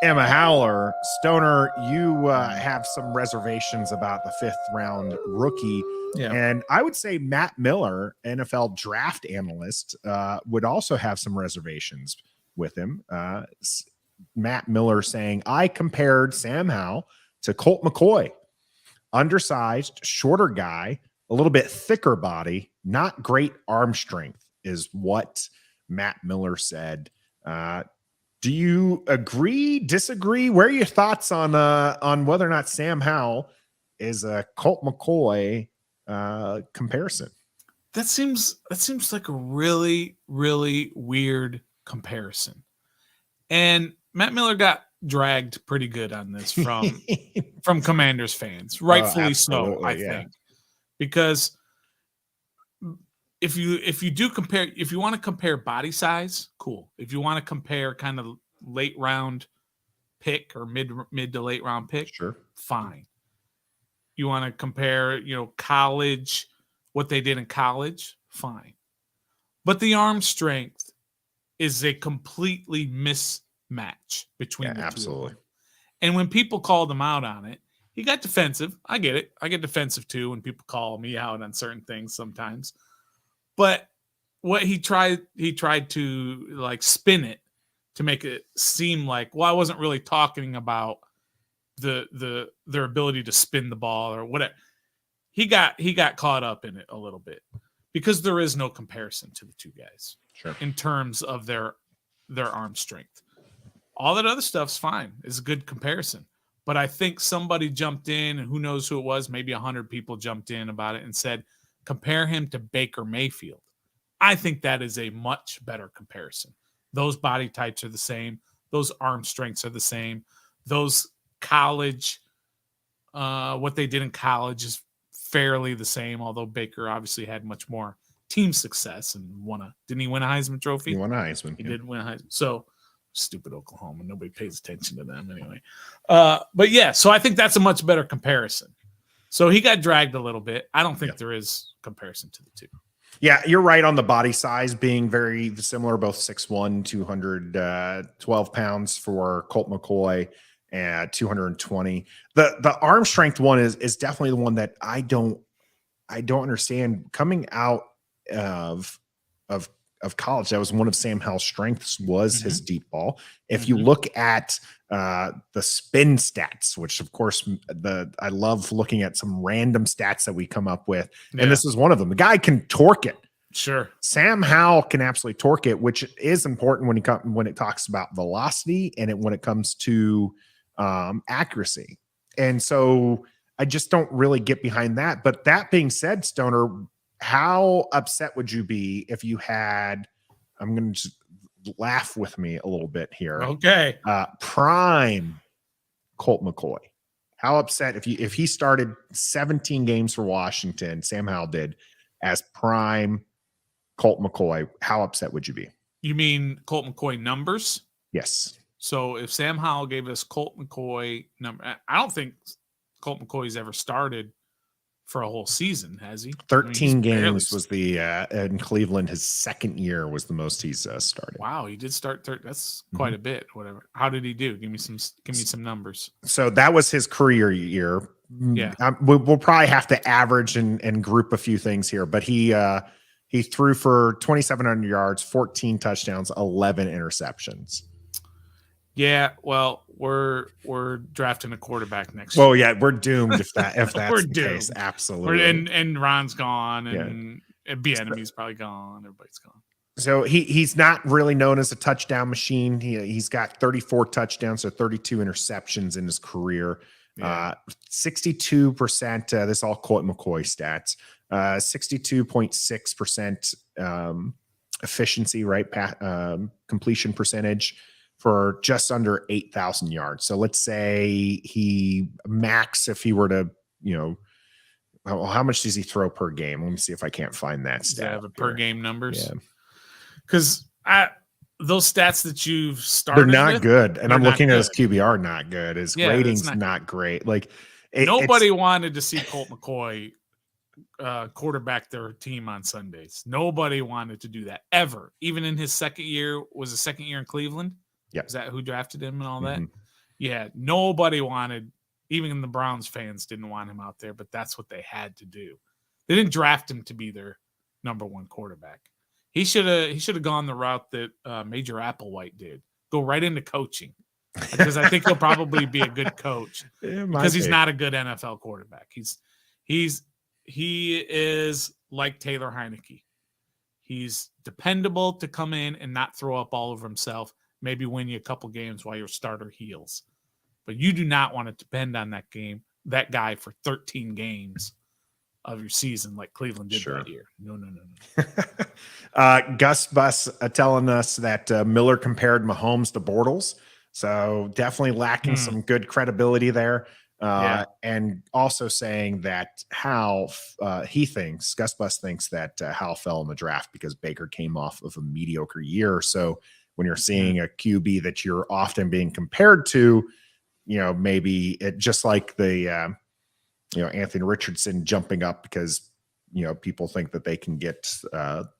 am a Howler. Stoner, you have some reservations about the 5th round rookie. Yeah. And I would say Matt Miller, NFL draft analyst, would also have some reservations with him. Matt Miller saying, I compared Sam Howell to Colt McCoy. Undersized, shorter guy, a little bit thicker body, not great arm strength is what Matt Miller said. Do you agree, disagree? Where are your thoughts on whether or not Sam Howell is a Colt McCoy comparison? That seems like a really, really weird comparison. And Matt Miller got dragged pretty good on this from Commanders fans, rightfully so, I think, because if you do compare, if you want to compare body size, cool. If you want to compare kind of late round pick or mid to late round pick, sure, fine. You want to compare, college, what they did in college, fine. But the arm strength is a completely mismatch between the two. Absolutely. And when people called him out on it, he got defensive. I get it. I get defensive too when people call me out on certain things sometimes. But what he tried to like spin it to make it seem like, well, I wasn't really talking about their ability to spin the ball or whatever. He got caught up in it a little bit because there is no comparison to the two guys. Sure. In terms of their arm strength. All that other stuff's fine. It's a good comparison. But I think somebody jumped in, and who knows who it was, maybe 100 people jumped in about it and said, compare him to Baker Mayfield. I think that is a much better comparison. Those body types are the same. Those arm strengths are the same. Those college, what they did in college is fairly the same, although Baker obviously had much more team success and didn't he win a Heisman Trophy? He won a Heisman. He did win a Heisman. So stupid Oklahoma. Nobody pays attention to them anyway. But yeah, so I think that's a much better comparison. So he got dragged a little bit. I don't think there is comparison to the two. Yeah, you're right on the body size being very similar, both 6'1", 212 pounds for Colt McCoy and 220. The arm strength one is definitely the one that I don't understand. Coming out of college, that was one of Sam Howell's strengths was his deep ball. If you look at the spin stats, which of course I love looking at some random stats that we come up with, and this is one of them. The guy can torque it. Sure, Sam Howell can absolutely torque it, which is important when it talks about velocity and when it comes to accuracy. And so I just don't really get behind that. But that being said, Stoner, how upset would you be if you had, I'm going to just laugh with me a little bit here. Okay. Prime Colt McCoy. How upset if he started 17 games for Washington, Sam Howell did, as prime Colt McCoy, how upset would you be? You mean Colt McCoy numbers? Yes. So if Sam Howell gave us Colt McCoy number, I don't think Colt McCoy's ever started for a whole season, has he? 13 games was the in Cleveland. His second year was the most he's started. Wow, he did start. That's quite a bit. Whatever. How did he do? Give me some numbers. So that was his career year. Yeah, we'll probably have to average and group a few things here, but he threw for 2,700 yards, 14 touchdowns, 11 interceptions. Yeah, well, we're drafting a quarterback next year. Oh yeah, we're doomed if that's we're the doomed. Case. Absolutely. And Ron's gone, and Bieniemy's probably gone. Everybody's gone. So he's not really known as a touchdown machine. He's got 34 touchdowns, so 32 interceptions in his career. Yeah. 62%. This is all Colt McCoy stats. 62.6% efficiency, right? Completion percentage for just under 8,000 yards. So let's say he max, if he were to, how much does he throw per game? Let me see if I can't find that Does stat. that have a per game numbers? Yeah. Because those stats that you've started, they're not good. And I'm looking at his good. QBR, not good. His rating's not great. Like nobody wanted to see Colt McCoy quarterback their team on Sundays. Nobody wanted to do that ever. Even in his second year in Cleveland. Yeah. Is that who drafted him and all that? Mm-hmm. Yeah. Nobody wanted, even the Browns fans didn't want him out there, but that's what they had to do. They didn't draft him to be their number one quarterback. He should have gone the route that Major Applewhite did. Go right into coaching. Because I think he'll probably be a good coach. Because he's not a good NFL quarterback. He is like Taylor Heineke. He's dependable to come in and not throw up all over himself. Maybe win you a couple games while your starter heals. But you do not want to depend on that guy for 13 games of your season like Cleveland did that year. No. Gus Bus telling us that Miller compared Mahomes to Bortles. So definitely lacking some good credibility there. And also saying that Gus Bus thinks that Howell fell in the draft because Baker came off of a mediocre year. So when you're seeing a QB that you're often being compared to, maybe it just like the, Anthony Richardson jumping up because, people think that they can get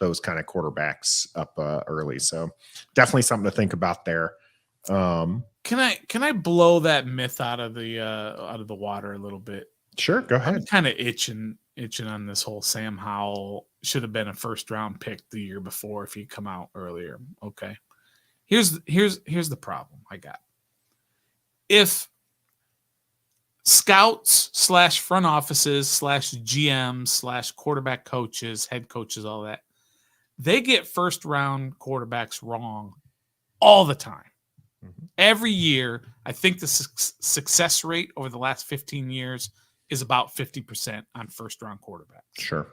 those kind of quarterbacks up early. So definitely something to think about there. Can I blow that myth out of the water a little bit? Sure, go ahead. I'm kind of itching on this whole Sam Howell should have been a first round pick the year before if he'd come out earlier. Okay. Here's the problem I got. If scouts / front offices / GMs / quarterback coaches, head coaches, all that, they get first round quarterbacks wrong all the time. Mm-hmm. Every year, I think the success rate over the last 15 years is about 50% on first round quarterbacks. Sure.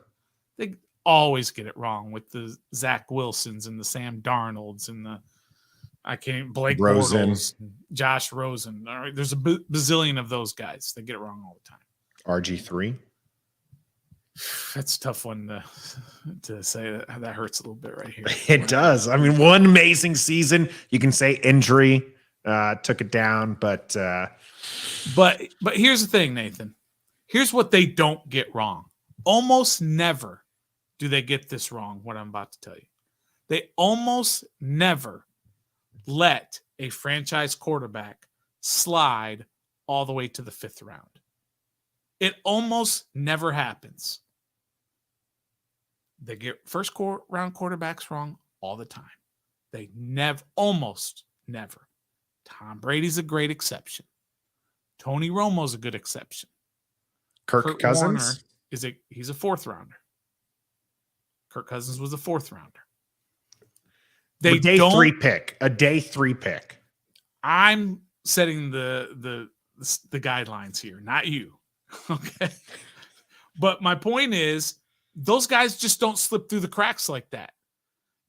They always get it wrong with the Zach Wilsons and the Sam Darnolds and the Blake Bortles, Josh Rosen. All right, there's a bazillion of those guys that get it wrong all the time. RG3. That's a tough one to say. That hurts a little bit right here. It does. I mean, one amazing season. You can say injury took it down, but here's the thing, Nathan. Here's what they don't get wrong. Almost never do they get this wrong, what I'm about to tell you. They almost never let a franchise quarterback slide all the way to the 5th round. It almost never happens. They get first round quarterbacks wrong all the time. They almost never. Tom Brady's a great exception. Tony Romo's a good exception. Kirk Cousins he's a 4th rounder. Kirk Cousins was a 4th rounder. A day 3 pick. I'm setting the guidelines here, not you. Okay. But my point is, those guys just don't slip through the cracks like that.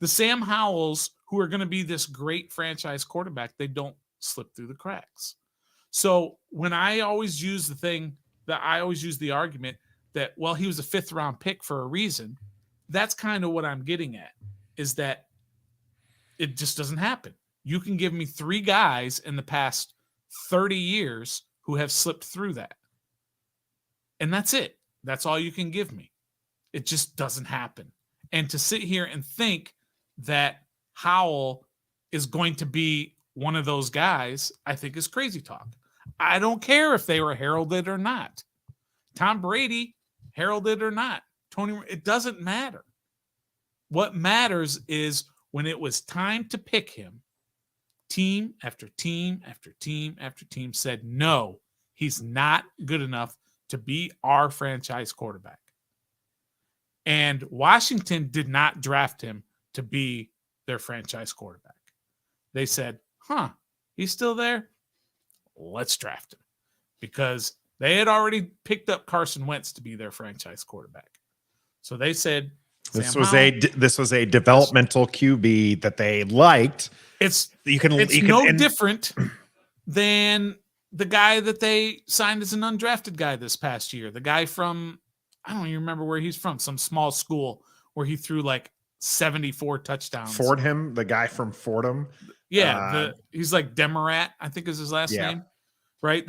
The Sam Howells who are going to be this great franchise quarterback, they don't slip through the cracks. So when I always use the argument that, well, he was a 5th round pick for a reason, that's kind of what I'm getting at, is that it just doesn't happen. You can give me 3 guys in the past 30 years who have slipped through that. And that's it. That's all you can give me. It just doesn't happen. And to sit here and think that Howell is going to be one of those guys, I think is crazy talk. I don't care if they were heralded or not. Tom Brady, heralded or not. Tony, it doesn't matter. What matters is when it was time to pick him, team after team after team after team said, no, he's not good enough to be our franchise quarterback. And Washington did not draft him to be their franchise quarterback. They said, he's still there? Let's draft him. Because they had already picked up Carson Wentz to be their franchise quarterback. So they said, this was a developmental QB that they liked. It's no different than the guy that they signed as an undrafted guy this past year. The guy from, I don't even remember where he's from, some small school where he threw like 74 touchdowns. Fordham, the guy from Fordham. Yeah, he's like Demarat, I think is his last name. Right?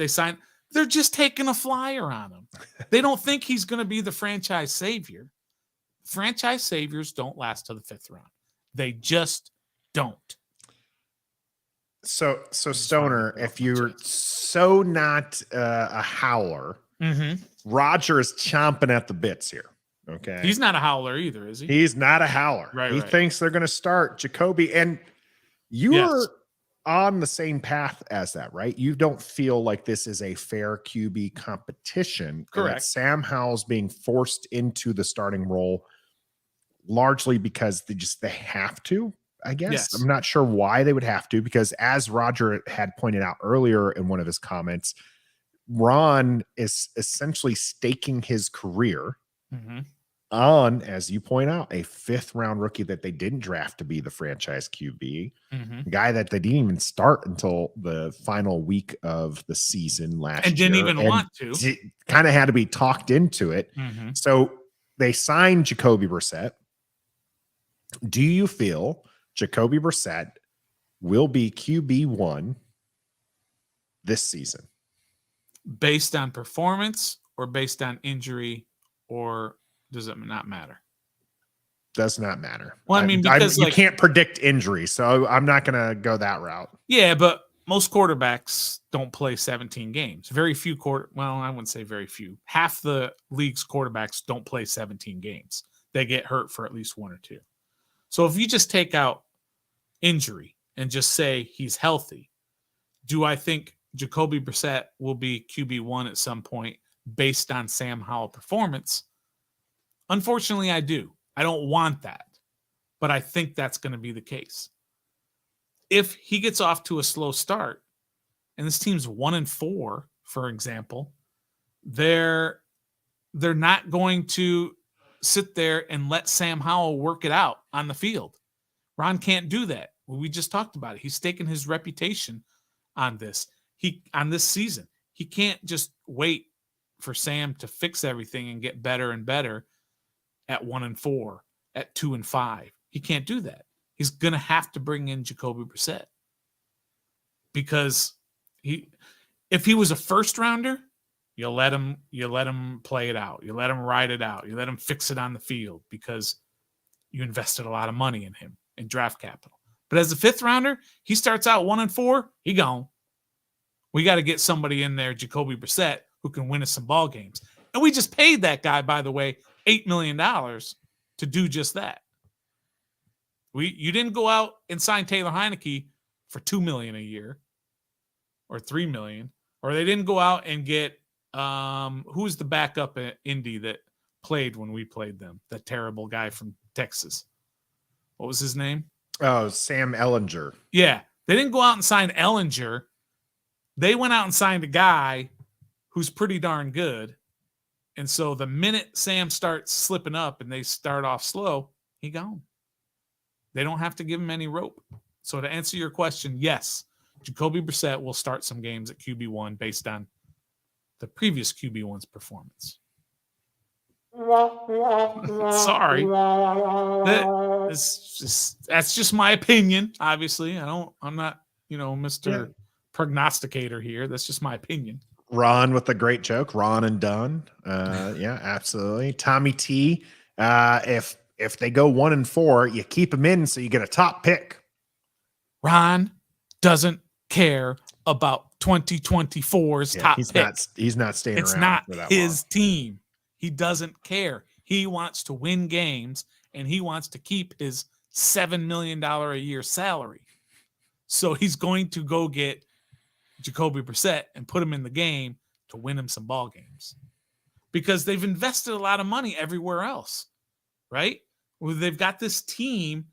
They're just taking a flyer on him. They don't think he's going to be the franchise savior. Franchise saviors don't last to the 5th round. They just don't. So Stoner, if you're so not a howler, Roger is chomping at the bits here. Okay, he's not a howler either, is he? He's not a howler. Right. He thinks they're going to start Jacoby, and you're on the same path as that, right? You don't feel like this is a fair QB competition. Correct. Sam Howell's being forced into the starting role largely because they have to. I guess. Yes. I'm not sure why they would have to, because as Roger had pointed out earlier in one of his comments, Ron is essentially staking his career on, as you point out, a 5th round rookie that they didn't draft to be the franchise QB, a guy that they didn't even start until the final week of the season last year. And didn't even want to. Kind of had to be talked into it. So they signed Jacoby Brissett. Do you feel Jacoby Brissett will be QB1 this season? Based on performance or based on injury, or does it not matter? Does not matter. Well, I mean, because you can't predict injury, so I'm not going to go that route. Yeah, but most quarterbacks don't play 17 games. Very few I wouldn't say very few. Half the league's quarterbacks don't play 17 games. They get hurt for at least 1 or 2. So if you just take out injury and just say he's healthy, do I think Jacoby Brissett will be QB1 at some point based on Sam Howell performance? Unfortunately, I do. I don't want that, but I think that's going to be the case. If he gets off to a slow start and this team's 1-4, for example, they're not going to sit there and let Sam Howell work it out on the field. Ron can't do that. We just talked about it. He's staking his reputation on this. On this season, he can't just wait for Sam to fix everything and get better and better at 1-4, at 2-5. He can't do that. He's going to have to bring in Jacoby Brissett, because if he was a 1st rounder, you let him play it out. You let him ride it out. You let him fix it on the field because you invested a lot of money in him in draft capital. But as a 5th rounder, he starts out 1-4, he gone. We got to get somebody in there, Jacoby Brissett, who can win us some ball games. And we just paid that guy, by the way, $8 million to do just that. You didn't go out and sign Taylor Heineke for $2 million a year or $3 million, or they didn't go out and get who's the backup at Indy that played when we played them? That terrible guy from Texas. What was his name? Oh, Sam Ellinger. Yeah. They didn't go out and sign Ellinger. They went out and signed a guy who's pretty darn good. And so the minute Sam starts slipping up and they start off slow, he gone. They don't have to give him any rope. So to answer your question, yes, Jacoby Brissett will start some games at QB1 based on the previous QB1's performance. Sorry. That's just my opinion, obviously. I'm not, Mr. Prognosticator here. That's just my opinion. Ron with the great joke. Ron and Dunn. Yeah, absolutely. Tommy T. If they go 1-4, you keep them in so you get a top pick. Ron doesn't care about 2024's top pick. He's not staying it's around. It's not for that his long. team. He doesn't care. He wants to win games, and he wants to keep his $7 million a year salary. So he's going to go get Jacoby Brissett and put him in the game to win him some ball games, because they've invested a lot of money everywhere else, right? Well, they've got this team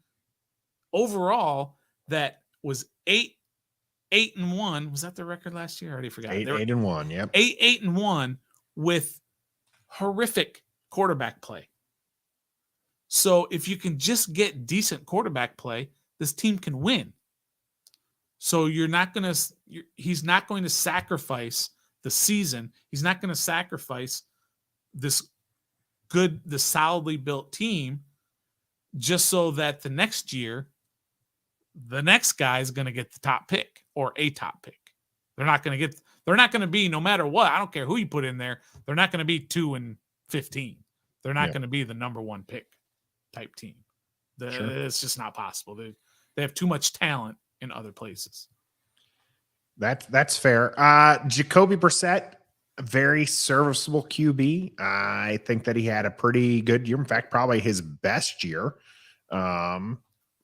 overall that was 8-1. Was that the record last year? I already forgot. 8-1. Yep. 8-1 with horrific quarterback play. So if you can just get decent quarterback play, this team can win. So he's not going to sacrifice the season. He's not going to sacrifice the solidly built team just so that the next year, the next guy is going to get the top pick or a top pick. They're not going to be, no matter what, I don't care who you put in there, they're not going to be 2-15. They're not going to be the number one pick type team. Sure. It's just not possible. They have too much talent in other places. That's fair. Jacoby Brissett, a very serviceable QB. I think that he had a pretty good year. In fact, probably his best year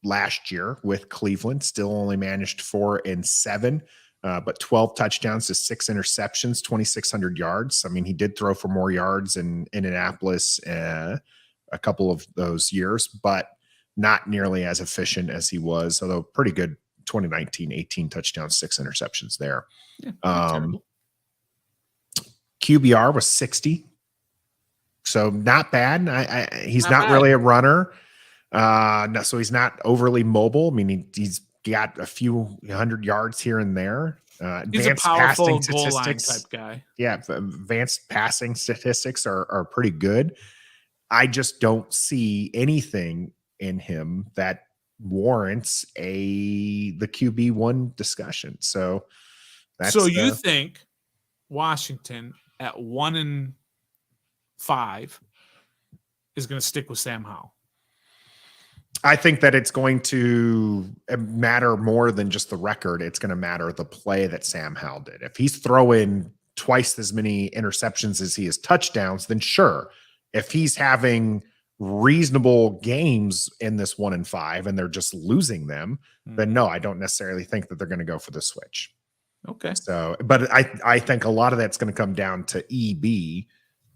last year with Cleveland. Still only managed 4-7, but 12 touchdowns to 6 interceptions, 2,600 yards. I mean, he did throw for more yards in Indianapolis a couple of those years, but not nearly as efficient as he was, although pretty good. 2019, 18 touchdowns, 6 interceptions there. Yeah, QBR was 60. So not bad. He's not bad. Really a runner. No, so he's not overly mobile. I mean, he's got a few hundred yards here and there. He's a powerful passing goal line statistics type guy. Yeah, advanced passing statistics are pretty good. I just don't see anything in him that warrants the QB1 discussion. So you think Washington at 1-5 is going to stick with Sam Howell? I think that it's going to matter more than just the record. It's going to matter the play that Sam Howell did. If he's throwing twice as many interceptions as he has touchdowns, then sure. If he's having reasonable games in this 1-5 and they're just losing them, then no, I don't necessarily think that they're going to go for the switch. Okay. So, but I think a lot of that's going to come down to EB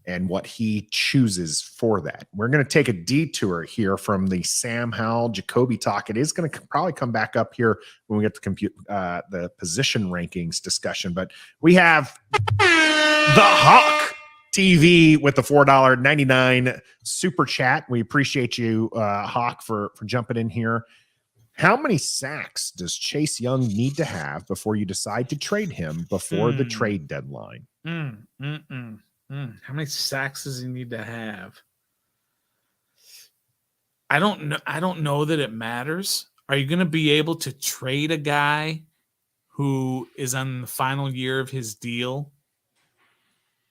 and what he chooses for that. We're going to take a detour here from the Sam Howell Jacoby talk. It is going to probably come back up here when we get the position rankings discussion, but we have the Hawk TV with the $4.99 super chat. We appreciate you, Hawk, for jumping in here. How many sacks does Chase Young need to have before you decide to trade him before the trade deadline? How many sacks does he need to have? I don't know. I don't know that it matters. Are you going to be able to trade a guy who is on the final year of his deal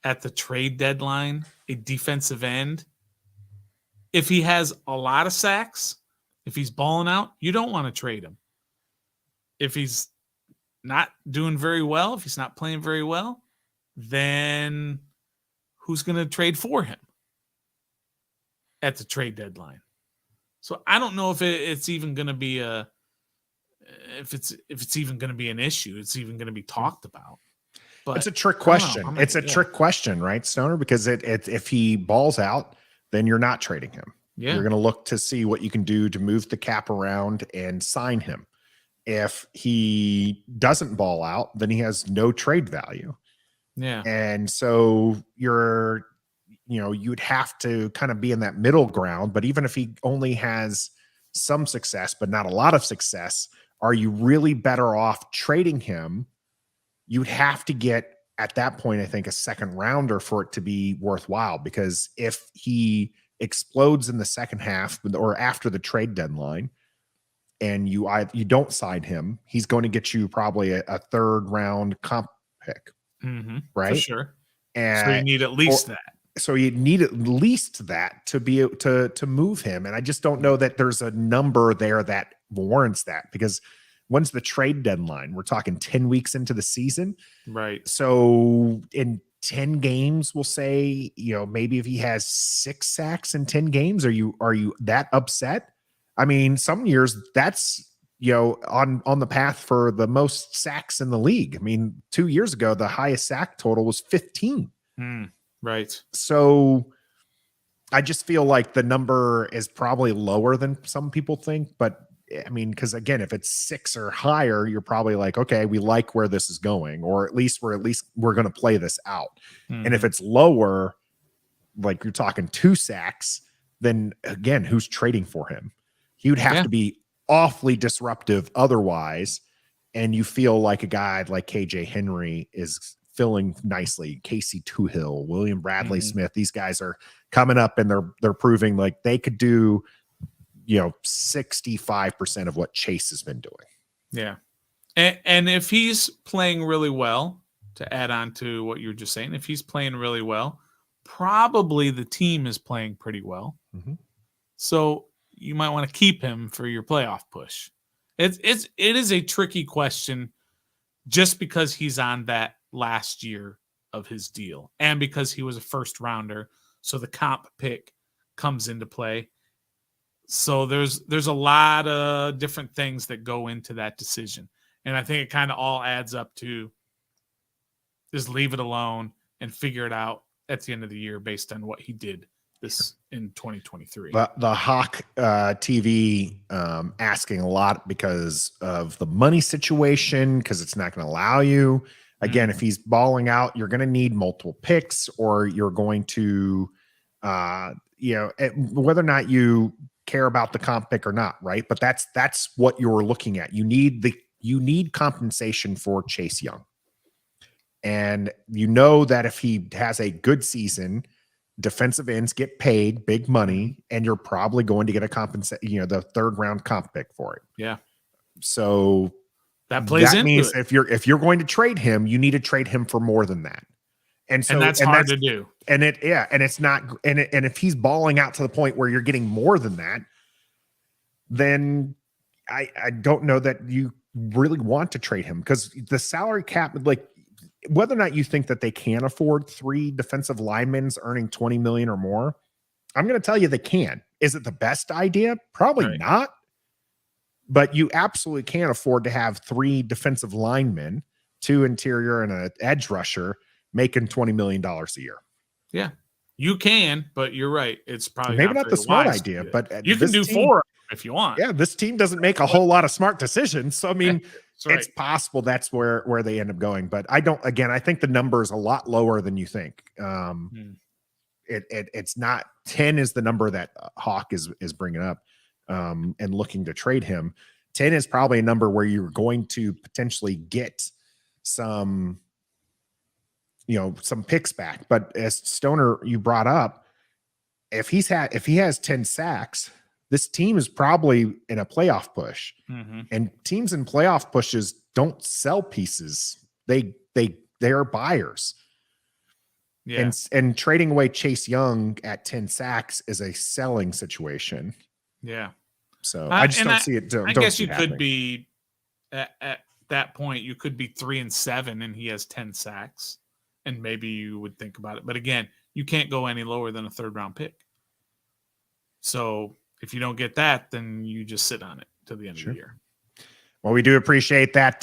at the trade deadline, a defensive end? If he has a lot of sacks, if he's balling out, you don't want to trade him. If he's not doing very well, if he's not playing very well, then who's going to trade for him at the trade deadline? So I don't know if it's even going to be if it's even going to be an issue. It's even going to be talked about. But it's a trick question. It's a trick question, right, Stoner? Because if he balls out, then you're not trading him. Yeah. You're going to look to see what you can do to move the cap around and sign him. If he doesn't ball out, then he has no trade value. Yeah. And so you'd have to kind of be in that middle ground. But even if he only has some success, but not a lot of success, are you really better off trading him? You'd have to get, at that point, I think, a second rounder for it to be worthwhile, because if he explodes in the second half or after the trade deadline and you don't sign him, he's going to get you probably a third round comp pick. Right? For sure. And so you need at least that. So you need at least that to be able to move him. And I just don't know that there's a number there that warrants that, because when's the trade deadline? We're talking 10 weeks into the season. Right. So in 10 games, we'll say, maybe if he has 6 sacks in 10 games, are you that upset? I mean, some years that's, on the path for the most sacks in the league. I mean, 2 years ago, the highest sack total was 15. Right. So I just feel like the number is probably lower than some people think. But I mean, because again, if it's 6 or higher, you're probably like, okay, we like where this is going, or at least we're going to play this out. And if it's lower, like you're talking 2 sacks, then again, who's trading for him? He would have to be awfully disruptive otherwise. And you feel like a guy like KJ Henry is filling nicely. Casey Tuhill, William Bradley Smith, these guys are coming up and they're proving like they could do, 65% of what Chase has been doing. Yeah. And if he's playing really well, to add on to what you were just saying, if he's playing really well, probably the team is playing pretty well. So you might want to keep him for your playoff push. It is a tricky question, just because he's on that last year of his deal and because he was a first rounder. So the comp pick comes into play. So there's a lot of different things that go into that decision. And I think it kind of all adds up to just leave it alone and figure it out at the end of the year based on what he did this in 2023. But the Hawk TV asking a lot because of the money situation, because it's not going to allow you. Again, if he's balling out, you're going to need multiple picks, or you're going to, whether or not you care about the comp pick or not, right? But that's what you're looking at. You need compensation for Chase Young, and that if he has a good season, defensive ends get paid big money, and you're probably going to get the third round comp pick for it. Yeah. So that plays into means it. if you're going to trade him, you need to trade him for more than that. And that's hard to do. And it's not, and if he's balling out to the point where you're getting more than that, then I don't know that you really want to trade him, because the salary cap, like whether or not you think that they can afford 3 defensive linemen earning $20 million or more, I'm going to tell you they can. Is it the best idea? Probably not. But you absolutely can't afford to have 3 defensive linemen, 2 interior and an edge rusher making $20 million a year. Yeah, you can, but you're right. It's probably maybe not the smart idea, but you can do 4 if you want. Yeah, this team doesn't make a whole lot of smart decisions. So, I mean, right. It's possible that's where they end up going. But I think the number is a lot lower than you think. It's not 10 is the number that Hawk is bringing up and looking to trade him. 10 is probably a number where you're going to potentially get some picks back. But as Stoner, you brought up, if he has 10 sacks, this team is probably in a playoff push. And teams in playoff pushes don't sell pieces. They are buyers. Yeah. And trading away Chase Young at 10 sacks is a selling situation. Yeah. So I just don't see it. I guess you could be at that point, you could be 3-7 and he has 10 sacks, and maybe you would think about it. But again, you can't go any lower than a 3rd round pick. So if you don't get that, then you just sit on it till the end of the year. Well, we do appreciate that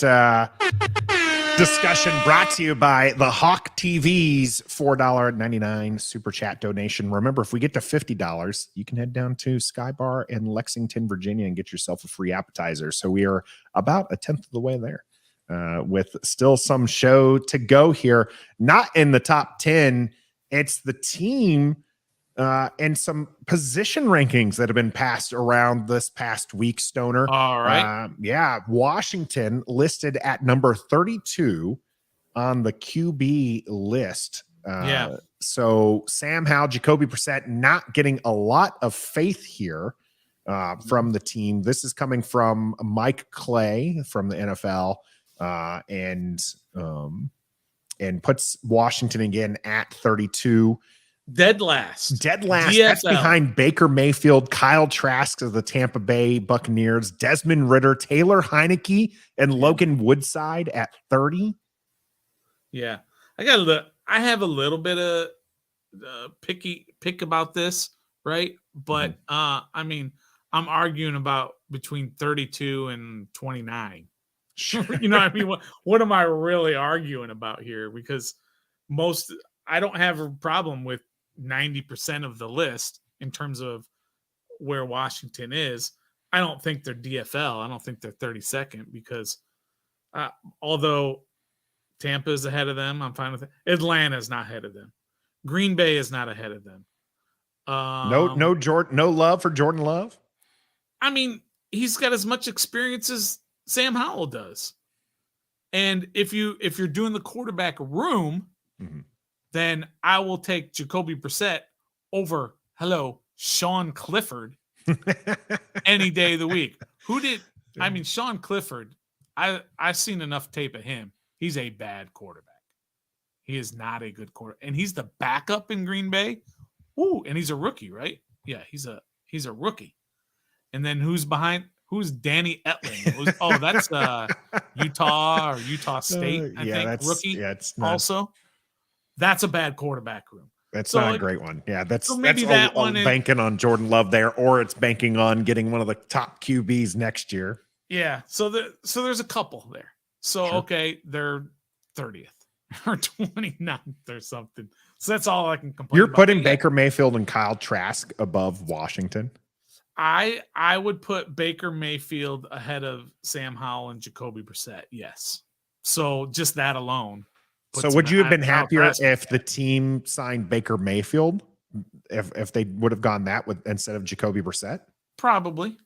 discussion, brought to you by the Hawk TV's $4.99 super chat donation. Remember, if we get to $50, you can head down to Sky Bar in Lexington, Virginia, and get yourself a free appetizer. So we are about a 10th of the way there, with still some show to go here. Not in the top 10. It's the team and some position rankings that have been passed around this past week, Stoner. All right. Washington listed at number 32 on the QB list. So Sam Howell, Jacoby Brissett not getting a lot of faith here from the team. This is coming from Mike Clay from the NFL, and puts Washington again at 32. Dead last. DFL. That's behind Baker Mayfield, Kyle Trask of the Tampa Bay Buccaneers, Desmond Ridder, Taylor Heineke, and Logan Woodside at 30. Yeah. I have a little bit of pick about this, right? But I mean, I'm arguing about between 32 and 29. Sure. You know what I mean? What am I really arguing about here? Because I don't have a problem with 90% of the list in terms of where Washington is. I don't think they're DFL. I don't think they're 32nd because although Tampa is ahead of them, I'm fine with it. Atlanta is not ahead of them. Green Bay is not ahead of them. No love for Jordan Love. I mean, he's got as much experience as Sam Howell does. And if you're doing the quarterback room, then I will take Jacoby Brissett over Sean Clifford any day of the week. Sean Clifford, I've seen enough tape of him. He's a bad quarterback. He is not a good quarterback. And he's the backup in Green Bay. Ooh, and he's a rookie, right? Yeah, he's a rookie. And then who's behind? Who's Danny Etling? That's Utah or Utah State, I think. Rookie. Yeah, it's not. Also, that's a bad quarterback room. That's not a great one. Yeah, that's maybe that one banking on Jordan Love there, or it's banking on getting one of the top QBs next year. Yeah, so there's a couple there. So Sure. Okay, they're 30th or 29th or something. So that's all I can complain You're about. putting Baker Mayfield and Kyle Trask above Washington. I would put Baker Mayfield ahead of Sam Howell and Jacoby Brissett. Yes. So just that alone. So would you have been happier if the team signed Baker Mayfield, if they would have gone that with instead of Jacoby Brissett? Probably.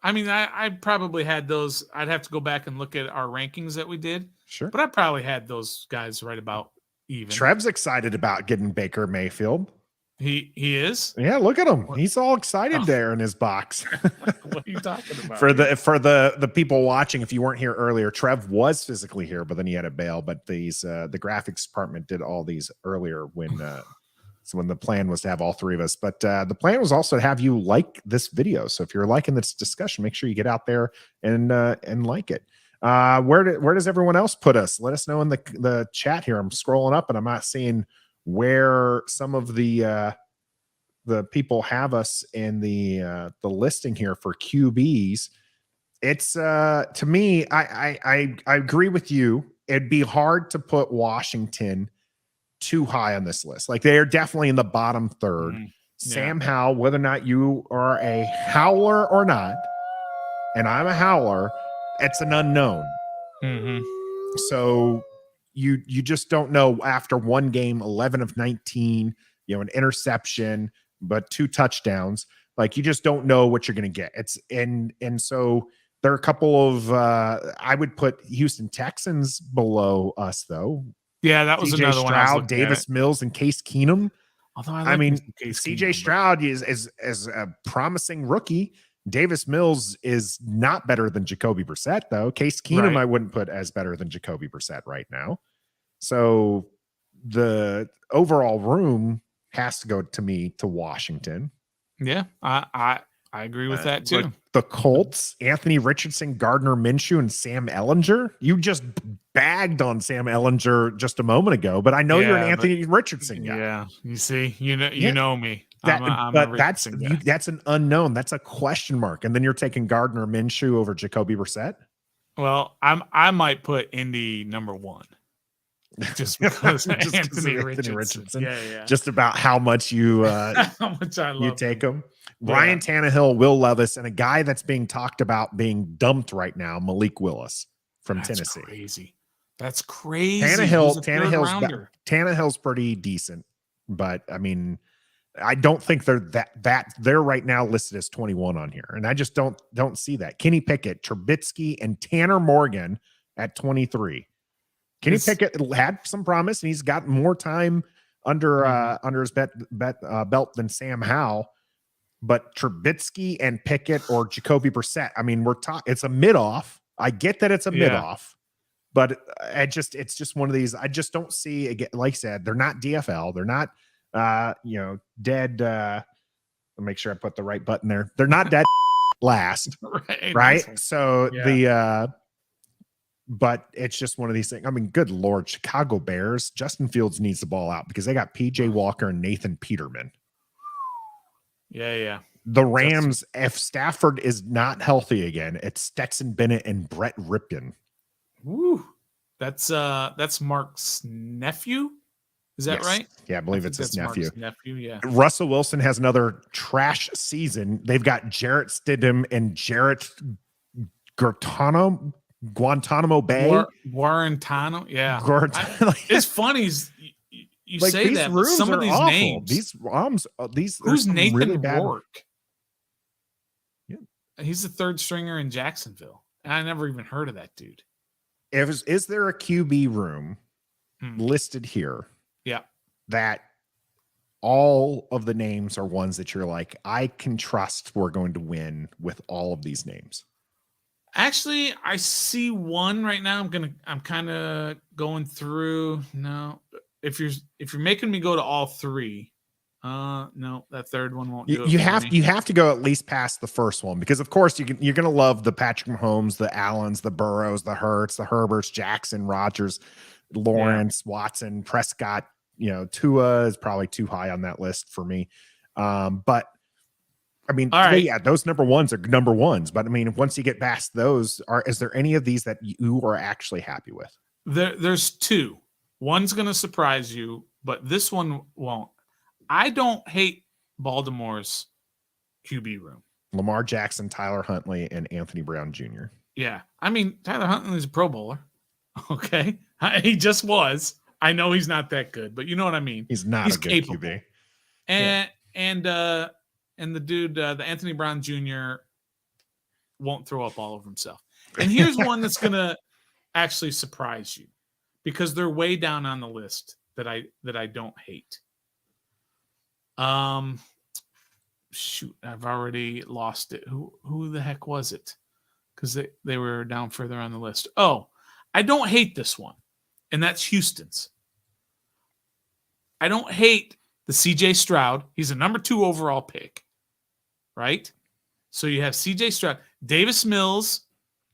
I mean, I probably had those. I'd have to go back and look at our rankings that we did. Sure. But I probably had those guys right about even. Trev's excited about getting Baker Mayfield. He is? Yeah, look at him. He's all excited there in his box. What are you talking about? For the people watching, if you weren't here earlier, Trev was physically here, but then he had to bail. But the graphics department did all these earlier when the plan was to have all three of us. But the plan was also to have you like this video. So if you're liking this discussion, make sure you get out there and like it. Where does everyone else put us? Let us know in the chat here. I'm scrolling up and I'm not seeing where some of the people have us in the listing here for QBs. It's to me, I agree with you. It'd be hard to put Washington too high on this list. Like they are definitely in the bottom third. Yeah. Sam Howell, whether or not you are a howler or not, and I'm a howler, it's an unknown. So you just don't know after one game, 11 of 19, an interception, but 2 touchdowns. Like you just don't know what you're going to get. And so there are a couple of I would put Houston Texans below us though. Yeah, that was another one. Stroud, Davis Mills, and Case Keenum. Although I mean, CJ Stroud is a promising rookie. Davis Mills is not better than Jacoby Brissett, though. Case Keenum, I wouldn't put as better than Jacoby Brissett right now. So the overall room has to go to me to Washington. Yeah, I agree with that too. The Colts, Anthony Richardson, Gardner Minshew, and Sam Ehlinger. You just bagged on Sam Ehlinger just a moment ago, but I know you're an Anthony Richardson guy. Yeah, you see, you know me. That's an unknown. That's a question mark. And then you're taking Gardner Minshew over Jacoby Brissett. Well, I might put Indy number 1. Just because Anthony Richardson. Yeah. Just about how much you how much I love you take him. Ryan Tannehill, Will Levis, and a guy that's being talked about being dumped right now, Malik Willis from Tennessee. That's crazy. Tannehill's pretty decent, but I mean, I don't think they're that they're right now listed as 21 on here. And I just don't see that. Kenny Pickett, Trubisky, and Tanner Morgan at 23. Kenny Pickett had some promise, and he's got more time under his belt than Sam Howell. But Trubisky and Pickett or Jacoby Brissett, I mean, it's a mid-off. I get that it's a mid-off, but it's just one of these. I just don't see, again, like I said, they're not DFL. They're not, dead. I'll make sure I put the right button there. They're not dead last, right? So but it's just one of these things. I mean, good Lord, Chicago Bears, Justin Fields needs the ball out because they got PJ Walker and Nathan Peterman. Yeah. The Rams, if Stafford is not healthy again, it's Stetson Bennett and Brett Ripken. Woo. That's Mark's nephew. Is that right? Yeah, I believe it's his nephew. Mark's nephew, yeah. Russell Wilson has another trash season. They've got Jarrett Stidham and Jarrett Guantanamo Bay. Guarantano, yeah. It's funny. You like, say that, but some of these awful. names. Who's Nathan really bad. Rourke? Yeah. He's the third stringer in Jacksonville. And I never even heard of that dude. Is there a QB room listed here? Yeah. That all of the names are ones that you're like, I can trust we're going to win with all of these names. Actually, I see one right now. I'm kind of going through. No, if you're making me go to all three, no, that third one won't do it. You have to go at least past the first one, because of course you're going to love the Patrick Mahomes, the Allens, the Burrows, the Hurts, the Herberts, Jackson, Rodgers, Lawrence, Watson, Prescott. Tua is probably too high on that list for me. But I mean, those number ones are number ones. But I mean, once you get past those, is there any of these that you are actually happy with? There's two. One's going to surprise you, but this one won't. I don't hate Baltimore's QB room. Lamar Jackson, Tyler Huntley, and Anthony Brown Jr. Yeah. I mean, Tyler Huntley's a Pro Bowler. Okay. He just was. I know he's not that good, but you know what I mean. He's not a good capable. QB. And the dude, the Anthony Brown Jr. won't throw up all over himself. And here's one that's going to actually surprise you, because they're way down on the list that I don't hate. Shoot, I've already lost it. Who the heck was it? Because they were down further on the list. Oh, I don't hate this one, and that's Houston's. I don't hate the CJ Stroud. He's a number 2 overall pick, right? So you have CJ Stroud, Davis Mills.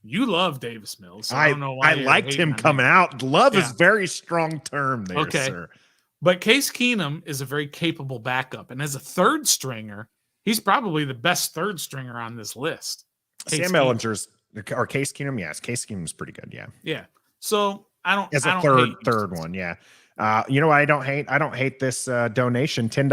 You love Davis Mills. So I don't know why. I liked him coming out. Love is very strong term there, sir. But Case Keenum is a very capable backup. And as a third stringer, he's probably the best third stringer on this list. Sam Ellinger's or Case Keenum. Yes, Case Keenum's pretty good. Yeah. Yeah. So I don't. As a third one. Yeah. You know what I don't hate? I don't hate this donation, $10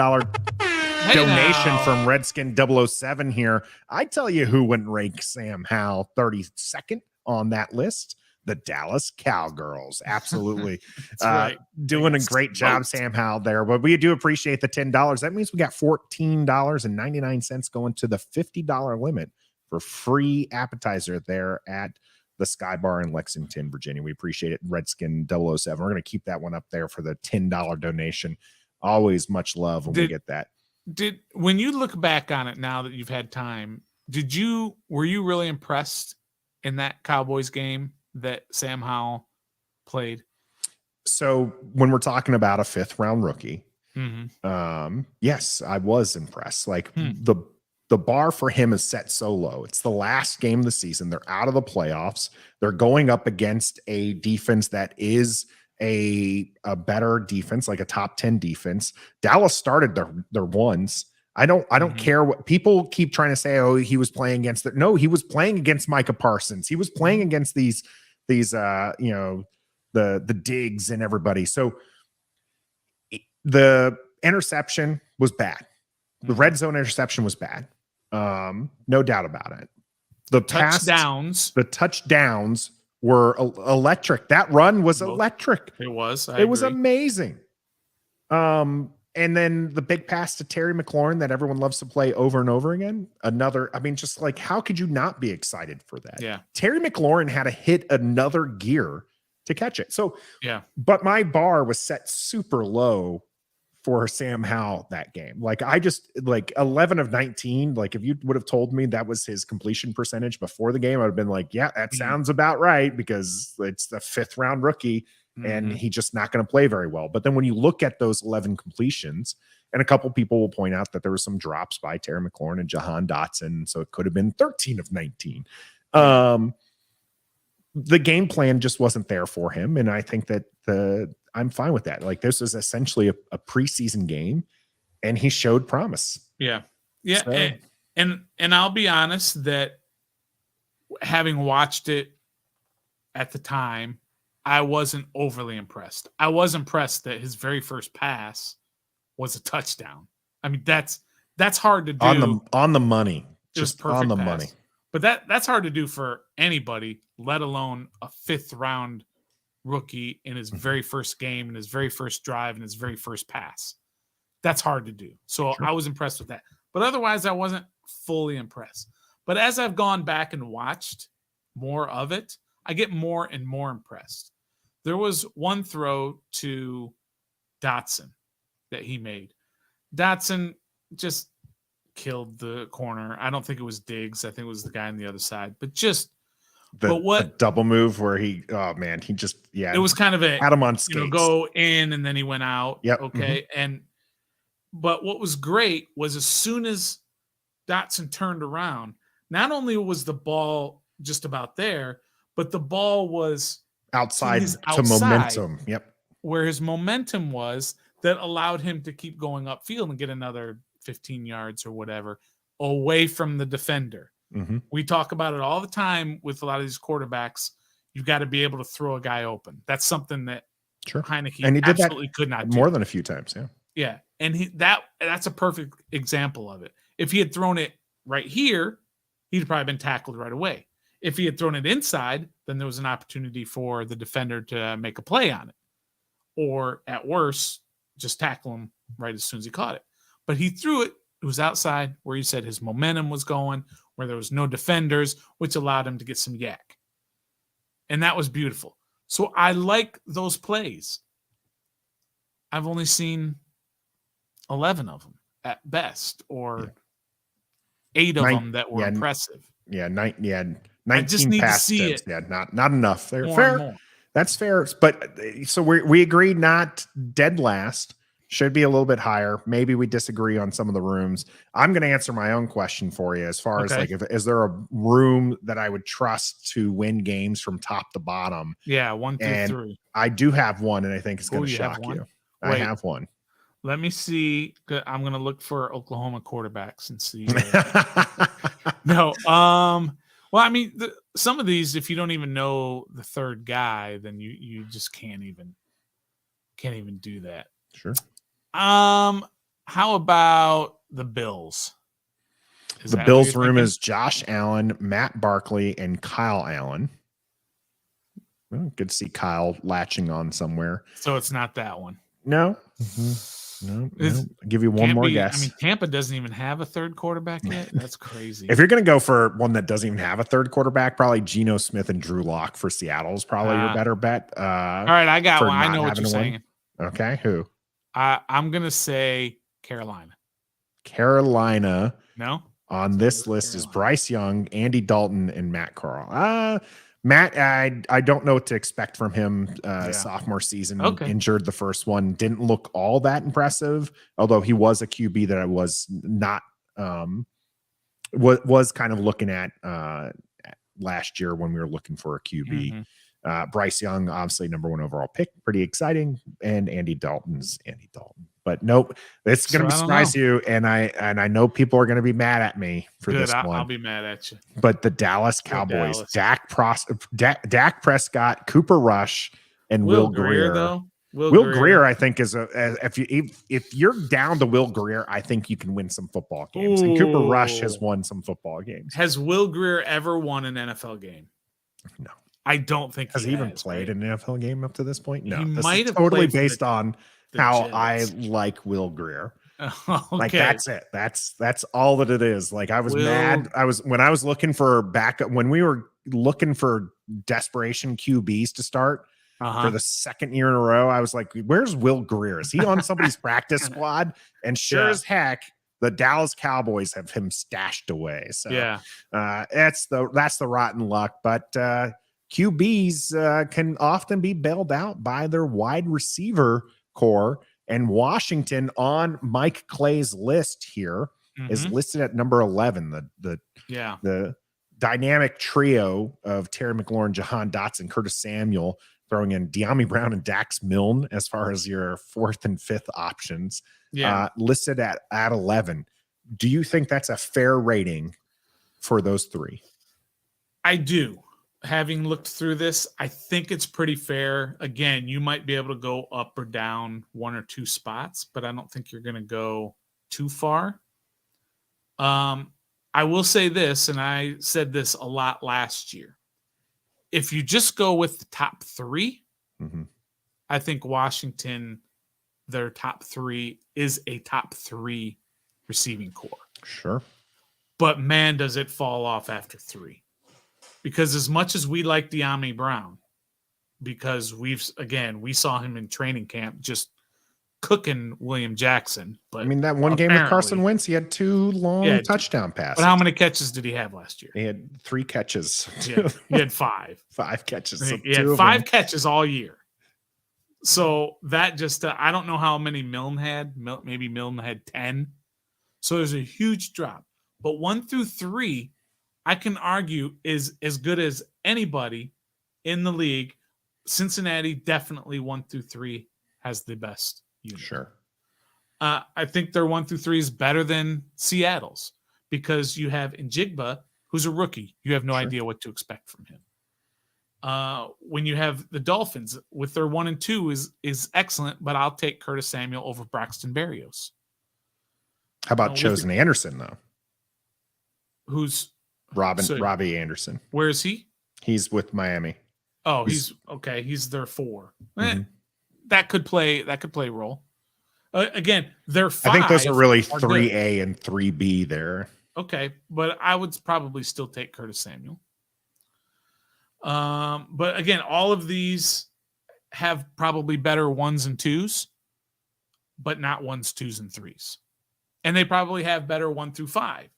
donation from Redskin 007 here. I tell you who wouldn't rank Sam Howell 32nd on that list. The Dallas Cowgirls. Absolutely. Right. Doing a great job, Sam Howell there. But we do appreciate the $10. That means we got $14.99 going to the $50 limit for free appetizer there at the Sky Bar in Lexington, Virginia. We appreciate it. Redskin 007. We're going to keep that one up there for the $10 donation. Always much love when we get that. When you look back on it now that you've had time, were you really impressed in that Cowboys game that Sam Howell played? So when we're talking about a 5th round rookie, yes, I was impressed. Like the bar for him is set so low. It's the last game of the season. They're out of the playoffs. They're going up against a defense that is a better defense, like a top 10 defense. Dallas started their ones. I don't care what people keep trying to say. Oh, he was playing against no, he was playing against Micah Parsons. He was playing against these the Diggs and everybody. So the interception was bad. The red zone interception was bad. No doubt about it. The touchdowns were electric. That run was electric. It was. It was amazing. And then the big pass to Terry McLaurin that everyone loves to play over and over again. Just like, how could you not be excited for that? Yeah. Terry McLaurin had to hit another gear to catch it. So, yeah. But my bar was set super low for Sam Howell that game. Like, 11 of 19. Like, if you would have told me that was his completion percentage before the game, I would have been like, yeah, that sounds about right, because it's the 5th round rookie. And he's just not going to play very well. But then when you look at those 11 completions, and a couple people will point out that there were some drops by Terry McLaurin and Jahan Dotson, so it could have been 13 of 19. The game plan just wasn't there for him, and I think that I'm fine with that. Like, this is essentially a preseason game, and he showed promise. Yeah, yeah, So, and I'll be honest that having watched it at the time, I wasn't overly impressed. I was impressed that his very first pass was a touchdown. I mean, that's hard to do on the money, just on the pass. money. But that's hard to do for anybody, let alone a 5th round rookie in his very first game, in his very first drive, in his very first pass. That's hard to do. So Sure. I was impressed with that. But otherwise, I wasn't fully impressed. But as I've gone back and watched more of it, I get more and more impressed. There was one throw to Dotson that he made. Dotson just killed the corner. I don't think it was Diggs. I think it was the guy on the other side. But just the double move where he just it was kind of had him on skates. Go in and then he went out. Yep. Okay. But what was great was as soon as Dotson turned around, not only was the ball just about there, but the ball was outside to momentum. Yep. Where his momentum was, that allowed him to keep going upfield and get another 15 yards or whatever away from the defender. Mm-hmm. We talk about it all the time with a lot of these quarterbacks. You've got to be able to throw a guy open. That's something that Heineke and he did absolutely could not do. More than a few times. Yeah. Yeah. And that's a perfect example of it. If he had thrown it right here, he'd probably been tackled right away. If he had thrown it inside, then there was an opportunity for the defender to make a play on it. Or at worst, just tackle him right as soon as he caught it. But he threw it. It was outside where he said his momentum was going, where there was no defenders, which allowed him to get some yak. And that was beautiful. So I like those plays. I've only seen 11 of them at best, or 8 of them that were impressive. Yeah, 19 I just need pass to see attempts. it. Yeah, not enough. They're More fair. and more. That's fair. But so we agree not dead last. Should be a little bit higher. Maybe we disagree on some of the rooms. I'm going to answer my own question for you as far as like, is there a room that I would trust to win games from top to bottom? Yeah, 1 through 3. I do have one, and I think it's going to shock you. Wait, I have one. Let me see. I'm going to look for Oklahoma quarterbacks and see. No. Well, I mean, some of these, if you don't even know the third guy, then you just can't even do that. Sure. How about the Bills? The Bills room is Josh Allen, Matt Barkley, and Kyle Allen. Well, good to see Kyle latching on somewhere. So it's not that one. No. Mm-hmm. No. I'll give you one more guess. I mean, Tampa doesn't even have a third quarterback yet. That's crazy. If you're going to go for one that doesn't even have a third quarterback, probably Geno Smith and Drew Lock for Seattle is probably your better bet. All right, I got one. I know what you're saying. Okay, who? I'm going to say Carolina. Carolina. No? On this list is Bryce Young, Andy Dalton, and Matt Corral. Matt, I don't know what to expect from him. Sophomore season, injured the first one, didn't look all that impressive. Although he was a QB that I was not was kind of looking at last year when we were looking for a QB. Mm-hmm. Bryce Young, obviously number 1 overall pick, pretty exciting, and Andy Dalton's Andy Dalton. But nope, it's going to surprise you, and I know people are going to be mad at me for this one. I'll be mad at you. But the Dallas Cowboys, Dak Prescott, Cooper Rush, and Will Greer. Though Will Greer, I think, is if you're down to Will Greer, I think you can win some football games. And Cooper Rush has won some football games. Has Will Greer ever won an NFL game? No. I don't think has he even played an NFL game up to this point. No, he this might is have totally based on how Jets. I like Will Grier. Okay. Like that's it. That's all that it is. Like I was mad. When I was looking for backup, when we were looking for desperation QBs to start for the second year in a row, I was like, where's Will Grier? Is he on somebody's practice squad? And sure as heck, the Dallas Cowboys have him stashed away. So that's the rotten luck. But QBs can often be bailed out by their wide receiver core. And Washington on Mike Clay's list here is listed at number 11. The dynamic trio of Terry McLaurin, Jahan Dotson, Curtis Samuel, throwing in De'Ami Brown and Dax Milne as far as your fourth and fifth options. Listed at 11. Do you think that's a fair rating for those three? I do. Having looked through this, I think it's pretty fair. Again, you might be able to go up or down one or two spots, but I don't think you're going to go too far. I will say this, and I said this a lot last year. If you just go with the top three, I think Washington, their top three is a top three receiving core. Sure. But man, does it fall off after three. Because as much as we like De'Ami Brown, because we saw him in training camp just cooking William Jackson. But I mean, that one game with Carson Wentz, he had 2 long touchdown passes. But how many catches did he have last year? He had 3 catches. He had 5. 5 catches. So he had 5 catches all year. So that just, I don't know how many Milne had. Maybe Milne had 10. So there's a huge drop. But 1 through 3, I can argue is as good as anybody in the league. Cincinnati definitely 1 through 3 has the best unit. Sure. I think their 1 through 3 is better than Seattle's because you have Njigba, who's a rookie. You have no idea what to expect from him. When you have the Dolphins with their 1 and 2 is excellent, but I'll take Curtis Samuel over Braxton Berrios. How about Chosen Anderson though? Who's Robbie Anderson? Where is he? He's with Miami. Oh, he's okay. He's their 4. That could play a role. Again, they're 5. I think those are really 3A and 3B there. Okay, but I would probably still take Curtis Samuel. But again, all of these have probably better 1s and 2s, but not 1s, 2s, and 3s. And they probably have better 1 through 5.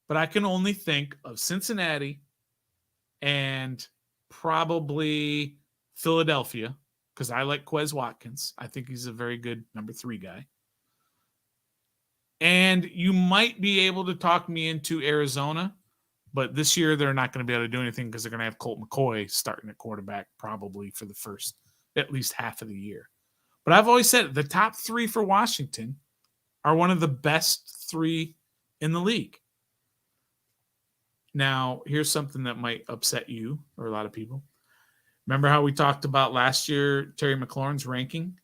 But I can only think of Cincinnati and probably Philadelphia because I like Quez Watkins. I think he's a very good number 3 guy. And you might be able to talk me into Arizona, but this year they're not going to be able to do anything because they're going to have Colt McCoy starting at quarterback probably for the first at least half of the year. But I've always said the top 3 for Washington are one of the best 3 in the league. Now, here's something that might upset you or a lot of people. Remember how we talked about last year, Terry McLaurin's ranking?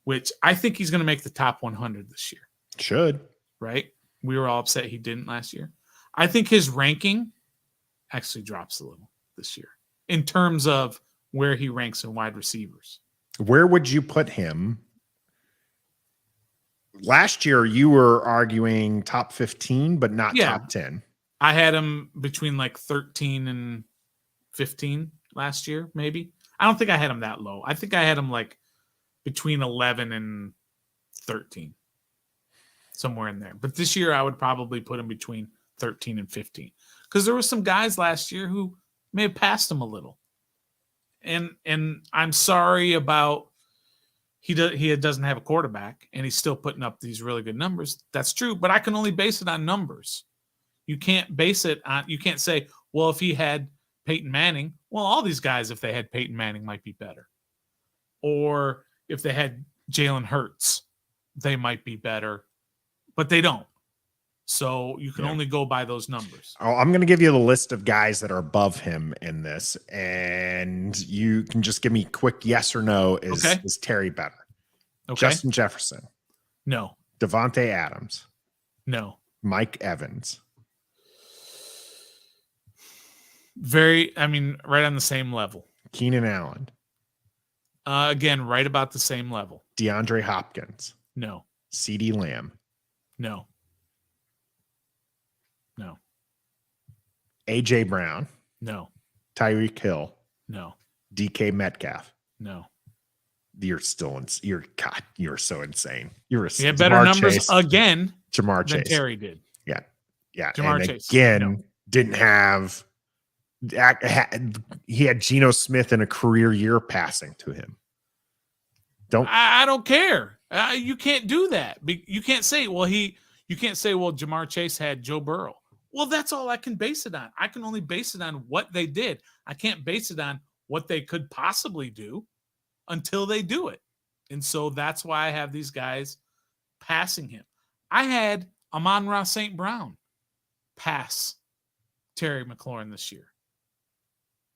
Which I think he's going to make the top 100 this year. Should. Right? We were all upset he didn't last year. I think his ranking actually drops a little this year in terms of where he ranks in wide receivers. Where would you put him? Last year, you were arguing top 15, but not top 10. I had him between like 13 and 15 last year, maybe. I don't think I had him that low. I think I had him like between 11 and 13, somewhere in there. But this year, I would probably put him between 13 and 15 because there were some guys last year who may have passed him a little. And I'm sorry about he doesn't have a quarterback and he's still putting up these really good numbers. That's true, but I can only base it on numbers. You can't base it on, you can't say, well, if he had Peyton Manning, well, all these guys, if they had Peyton Manning, might be better. Or if they had Jalen Hurts, they might be better, but they don't. So you can only go by those numbers. I'm going to give you the list of guys that are above him in this, and you can just give me quick yes or no. Is Terry better? Okay. Justin Jefferson? No. Devontae Adams? No. Mike Evans? Right on the same level. Keenan Allen? Again, right about the same level. DeAndre Hopkins. No. CeeDee Lamb. No. AJ Brown. No. Tyreek Hill. No. DK Metcalf. No. You're so insane. He had better numbers again Jamar than Chase. Terry did. Yeah. Jamar and Chase. Again, didn't have. He had Geno Smith in a career year passing to him. I don't care. You can't do that. You can't say, Jamar Chase had Joe Burrow. Well, that's all I can base it on. I can only base it on what they did. I can't base it on what they could possibly do until they do it. And so that's why I have these guys passing him. I had Amon-Ra St. Brown pass Terry McLaurin this year.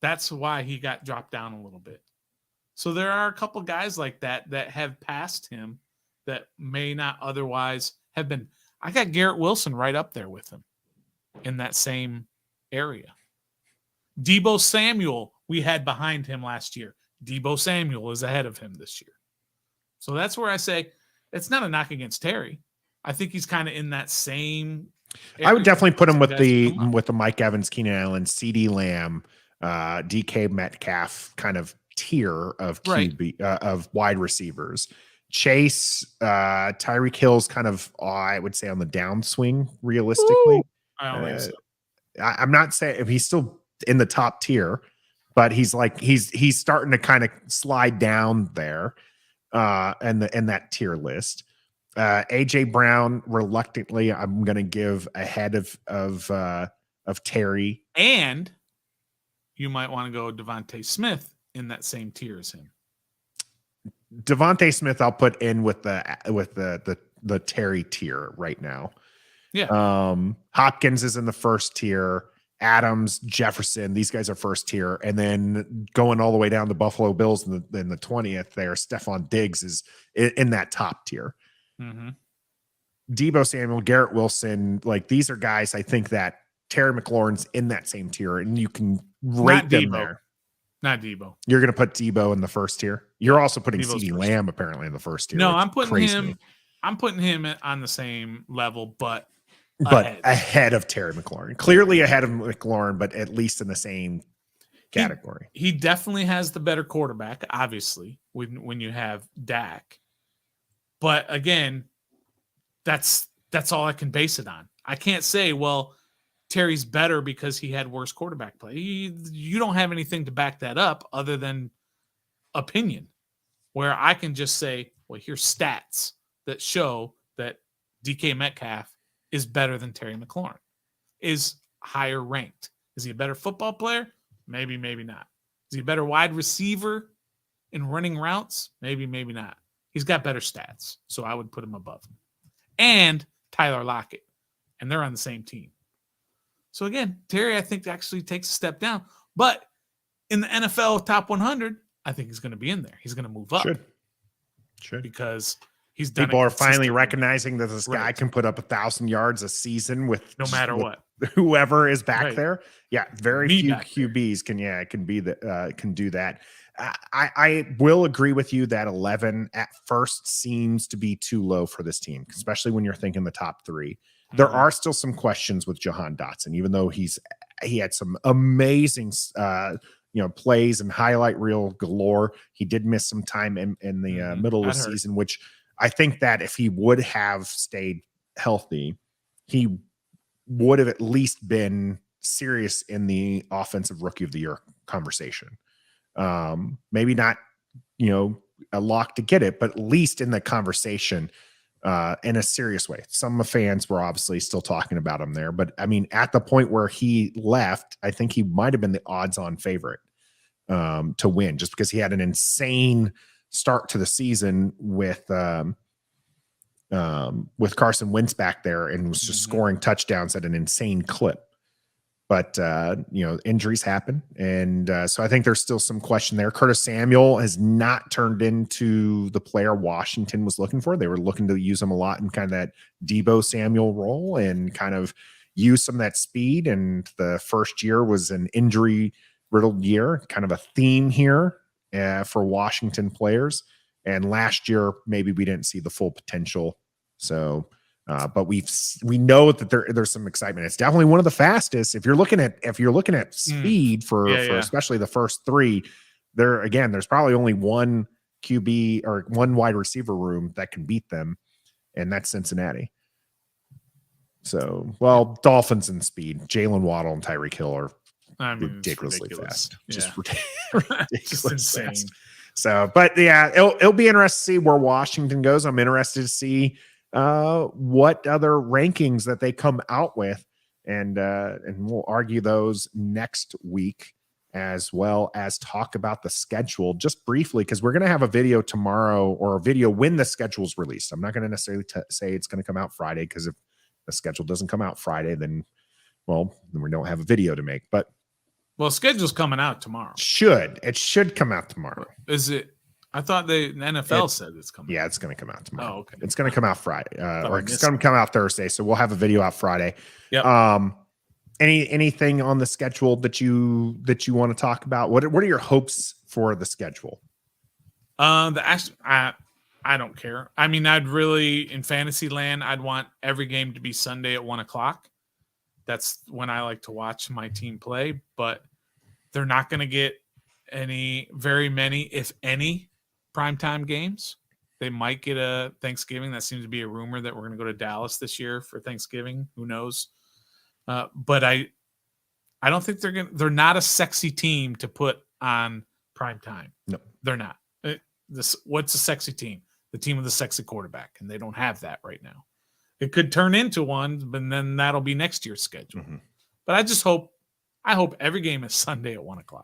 That's why he got dropped down a little bit. So there are a couple guys like that have passed him that may not otherwise have been. I got Garrett Wilson right up there with him in that same area. Deebo Samuel, we had behind him last year. Deebo Samuel is ahead of him this year. So that's where I say it's not a knock against Terry. I think he's kind of in that same area. I would definitely put him with the Mike Evans, Keenan Allen, CeeDee Lamb, DK Metcalf kind of tier of QB of wide receivers. Chase, Tyreek Hill's kind of, I would say, on the downswing realistically. Ooh, I don't think so. I'm not saying if he's still in the top tier, but he's starting to kind of slide down there in that tier list. AJ Brown, reluctantly, I'm going to give ahead of Terry. And you might want to go Devontae Smith in that same tier as him. Devontae Smith, I'll put in with the Terry tier right now. Yeah. Hopkins is in the first tier. Adams, Jefferson, these guys are first tier, and then going all the way down to Buffalo Bills in the 20th. There, Stephon Diggs is in that top tier. Mm-hmm. Deebo Samuel, Garrett Wilson, like these are guys I think that Terry McLaurin's in that same tier, and you can rate them there. Not Deebo. You're going to put Deebo in the first tier. You're also putting Deebo's CeeDee Lamb apparently in the first tier. No, I'm putting him on the same level, but ahead of Terry McLaurin. Clearly ahead of McLaurin, but at least in the same category. He definitely has the better quarterback, obviously, when you have Dak. But again, that's all I can base it on. I can't say, well, Terry's better because he had worse quarterback play. You don't have anything to back that up other than opinion, where I can just say, well, here's stats that show that DK Metcalf is better than Terry McLaurin, is higher ranked. Is he a better football player? Maybe, maybe not. Is he a better wide receiver in running routes? Maybe, maybe not. He's got better stats, so I would put him above him. And Tyler Lockett, and they're on the same team. So again, Terry, I think, actually takes a step down. But in the NFL top 100, I think he's going to be in there. He's going to move up. Should. Because he's done. People are finally recognizing that this guy can put up 1,000 yards a season with no matter what, whoever is back there. Yeah, very few QBs can do that. I will agree with you that 11 at first seems to be too low for this team, especially when you're thinking the top three. There are still some questions with Jahan Dotson, even though he had some amazing plays and highlight reel galore. He did miss some time in the middle of the season, which I think that if he would have stayed healthy, he would have at least been serious in the offensive rookie of the year conversation. Maybe not, a lock to get it, but at least in the conversation in a serious way. Some fans were obviously still talking about him there, but I mean, at the point where he left, I think he might have been the odds-on favorite to win, just because he had an insane start to the season with Carson Wentz back there and was just scoring touchdowns at an insane clip. But, injuries happen. And so I think there's still some question there. Curtis Samuel has not turned into the player Washington was looking for. They were looking to use him a lot in kind of that Deebo Samuel role and kind of use some of that speed. And the first year was an injury-riddled year, kind of a theme here for Washington players. And last year, maybe we didn't see the full potential. So, but we know that there's some excitement. It's definitely one of the fastest. If you're looking at speed for especially the first three, there's probably only one QB or one wide receiver room that can beat them, and that's Cincinnati. So, Dolphins and speed. Jalen Waddle and Tyreek Hill are ridiculously fast. Just ridiculous fast. So, but yeah, it'll be interesting to see where Washington goes. I'm interested to see what other rankings that they come out with, and we'll argue those next week, as well as talk about the schedule just briefly, because we're going to have a video tomorrow, or a video when the schedule's released. I'm not going to necessarily say it's going to come out Friday, because if the schedule doesn't come out Friday, then we don't have a video to make. But schedule's coming out tomorrow. It should come out tomorrow. Is it? I thought the NFL said it's coming. Yeah, it's going to come out tomorrow. Oh, okay. It's going to come out Friday, or it's going to come out Thursday. So we'll have a video out Friday. Yeah. Anything on the schedule that you want to talk about? What are your hopes for the schedule? I don't care. I mean, in fantasy land, I'd want every game to be Sunday at 1:00. That's when I like to watch my team play, but they're not going to get very many, if any, primetime games. They might get a Thanksgiving. That seems to be a rumor that we're going to go to Dallas this year for Thanksgiving. Who knows? But I don't think they're not a sexy team to put on primetime. No, they're not. What's a sexy team? The team with the sexy quarterback, and they don't have that right now. It could turn into one, but then that'll be next year's schedule. Mm-hmm. But I hope every game is Sunday at 1:00.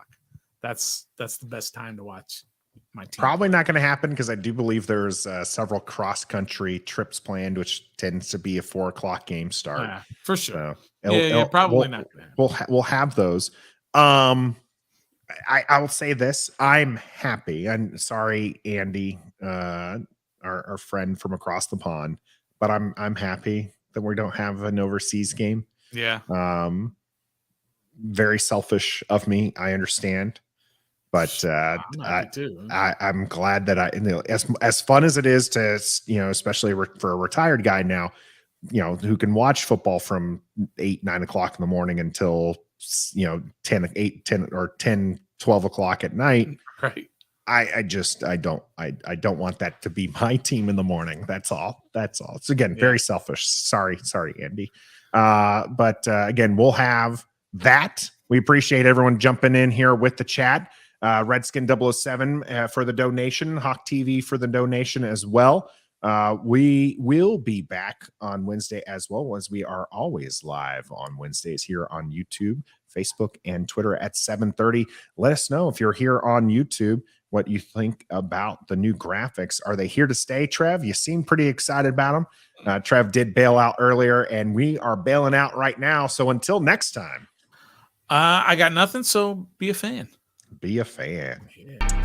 That's the best time to watch my team. Probably not going to happen, because I do believe there's several cross-country trips planned, which tends to be a 4:00 game start. For sure. So probably not going to happen. We'll have those. I will say this: I'm happy. I'm sorry, Andy, our friend from across the pond, but I'm happy that we don't have an overseas game. Yeah. Very selfish of me, I understand, but I'm glad that as fun as it is to, especially for a retired guy now, who can watch football from 8, 9 o'clock in the morning until 10 or 10, 12 o'clock at night. Right. I don't want that to be my team in the morning. That's all. It's again, very selfish. Sorry, Andy. But again, we'll have that. We appreciate everyone jumping in here with the chat. Redskin 007 for the donation, Hawk TV for the donation as well. We will be back on Wednesday, as well as we are always live on Wednesdays here on YouTube, Facebook, and Twitter at 7:30. Let us know if you're here on YouTube what you think about the new graphics. Are they here to stay, Trev? You seem pretty excited about them. Trev did bail out earlier, and we are bailing out right now. So until next time. I got nothing, so be a fan. Be a fan. Yeah.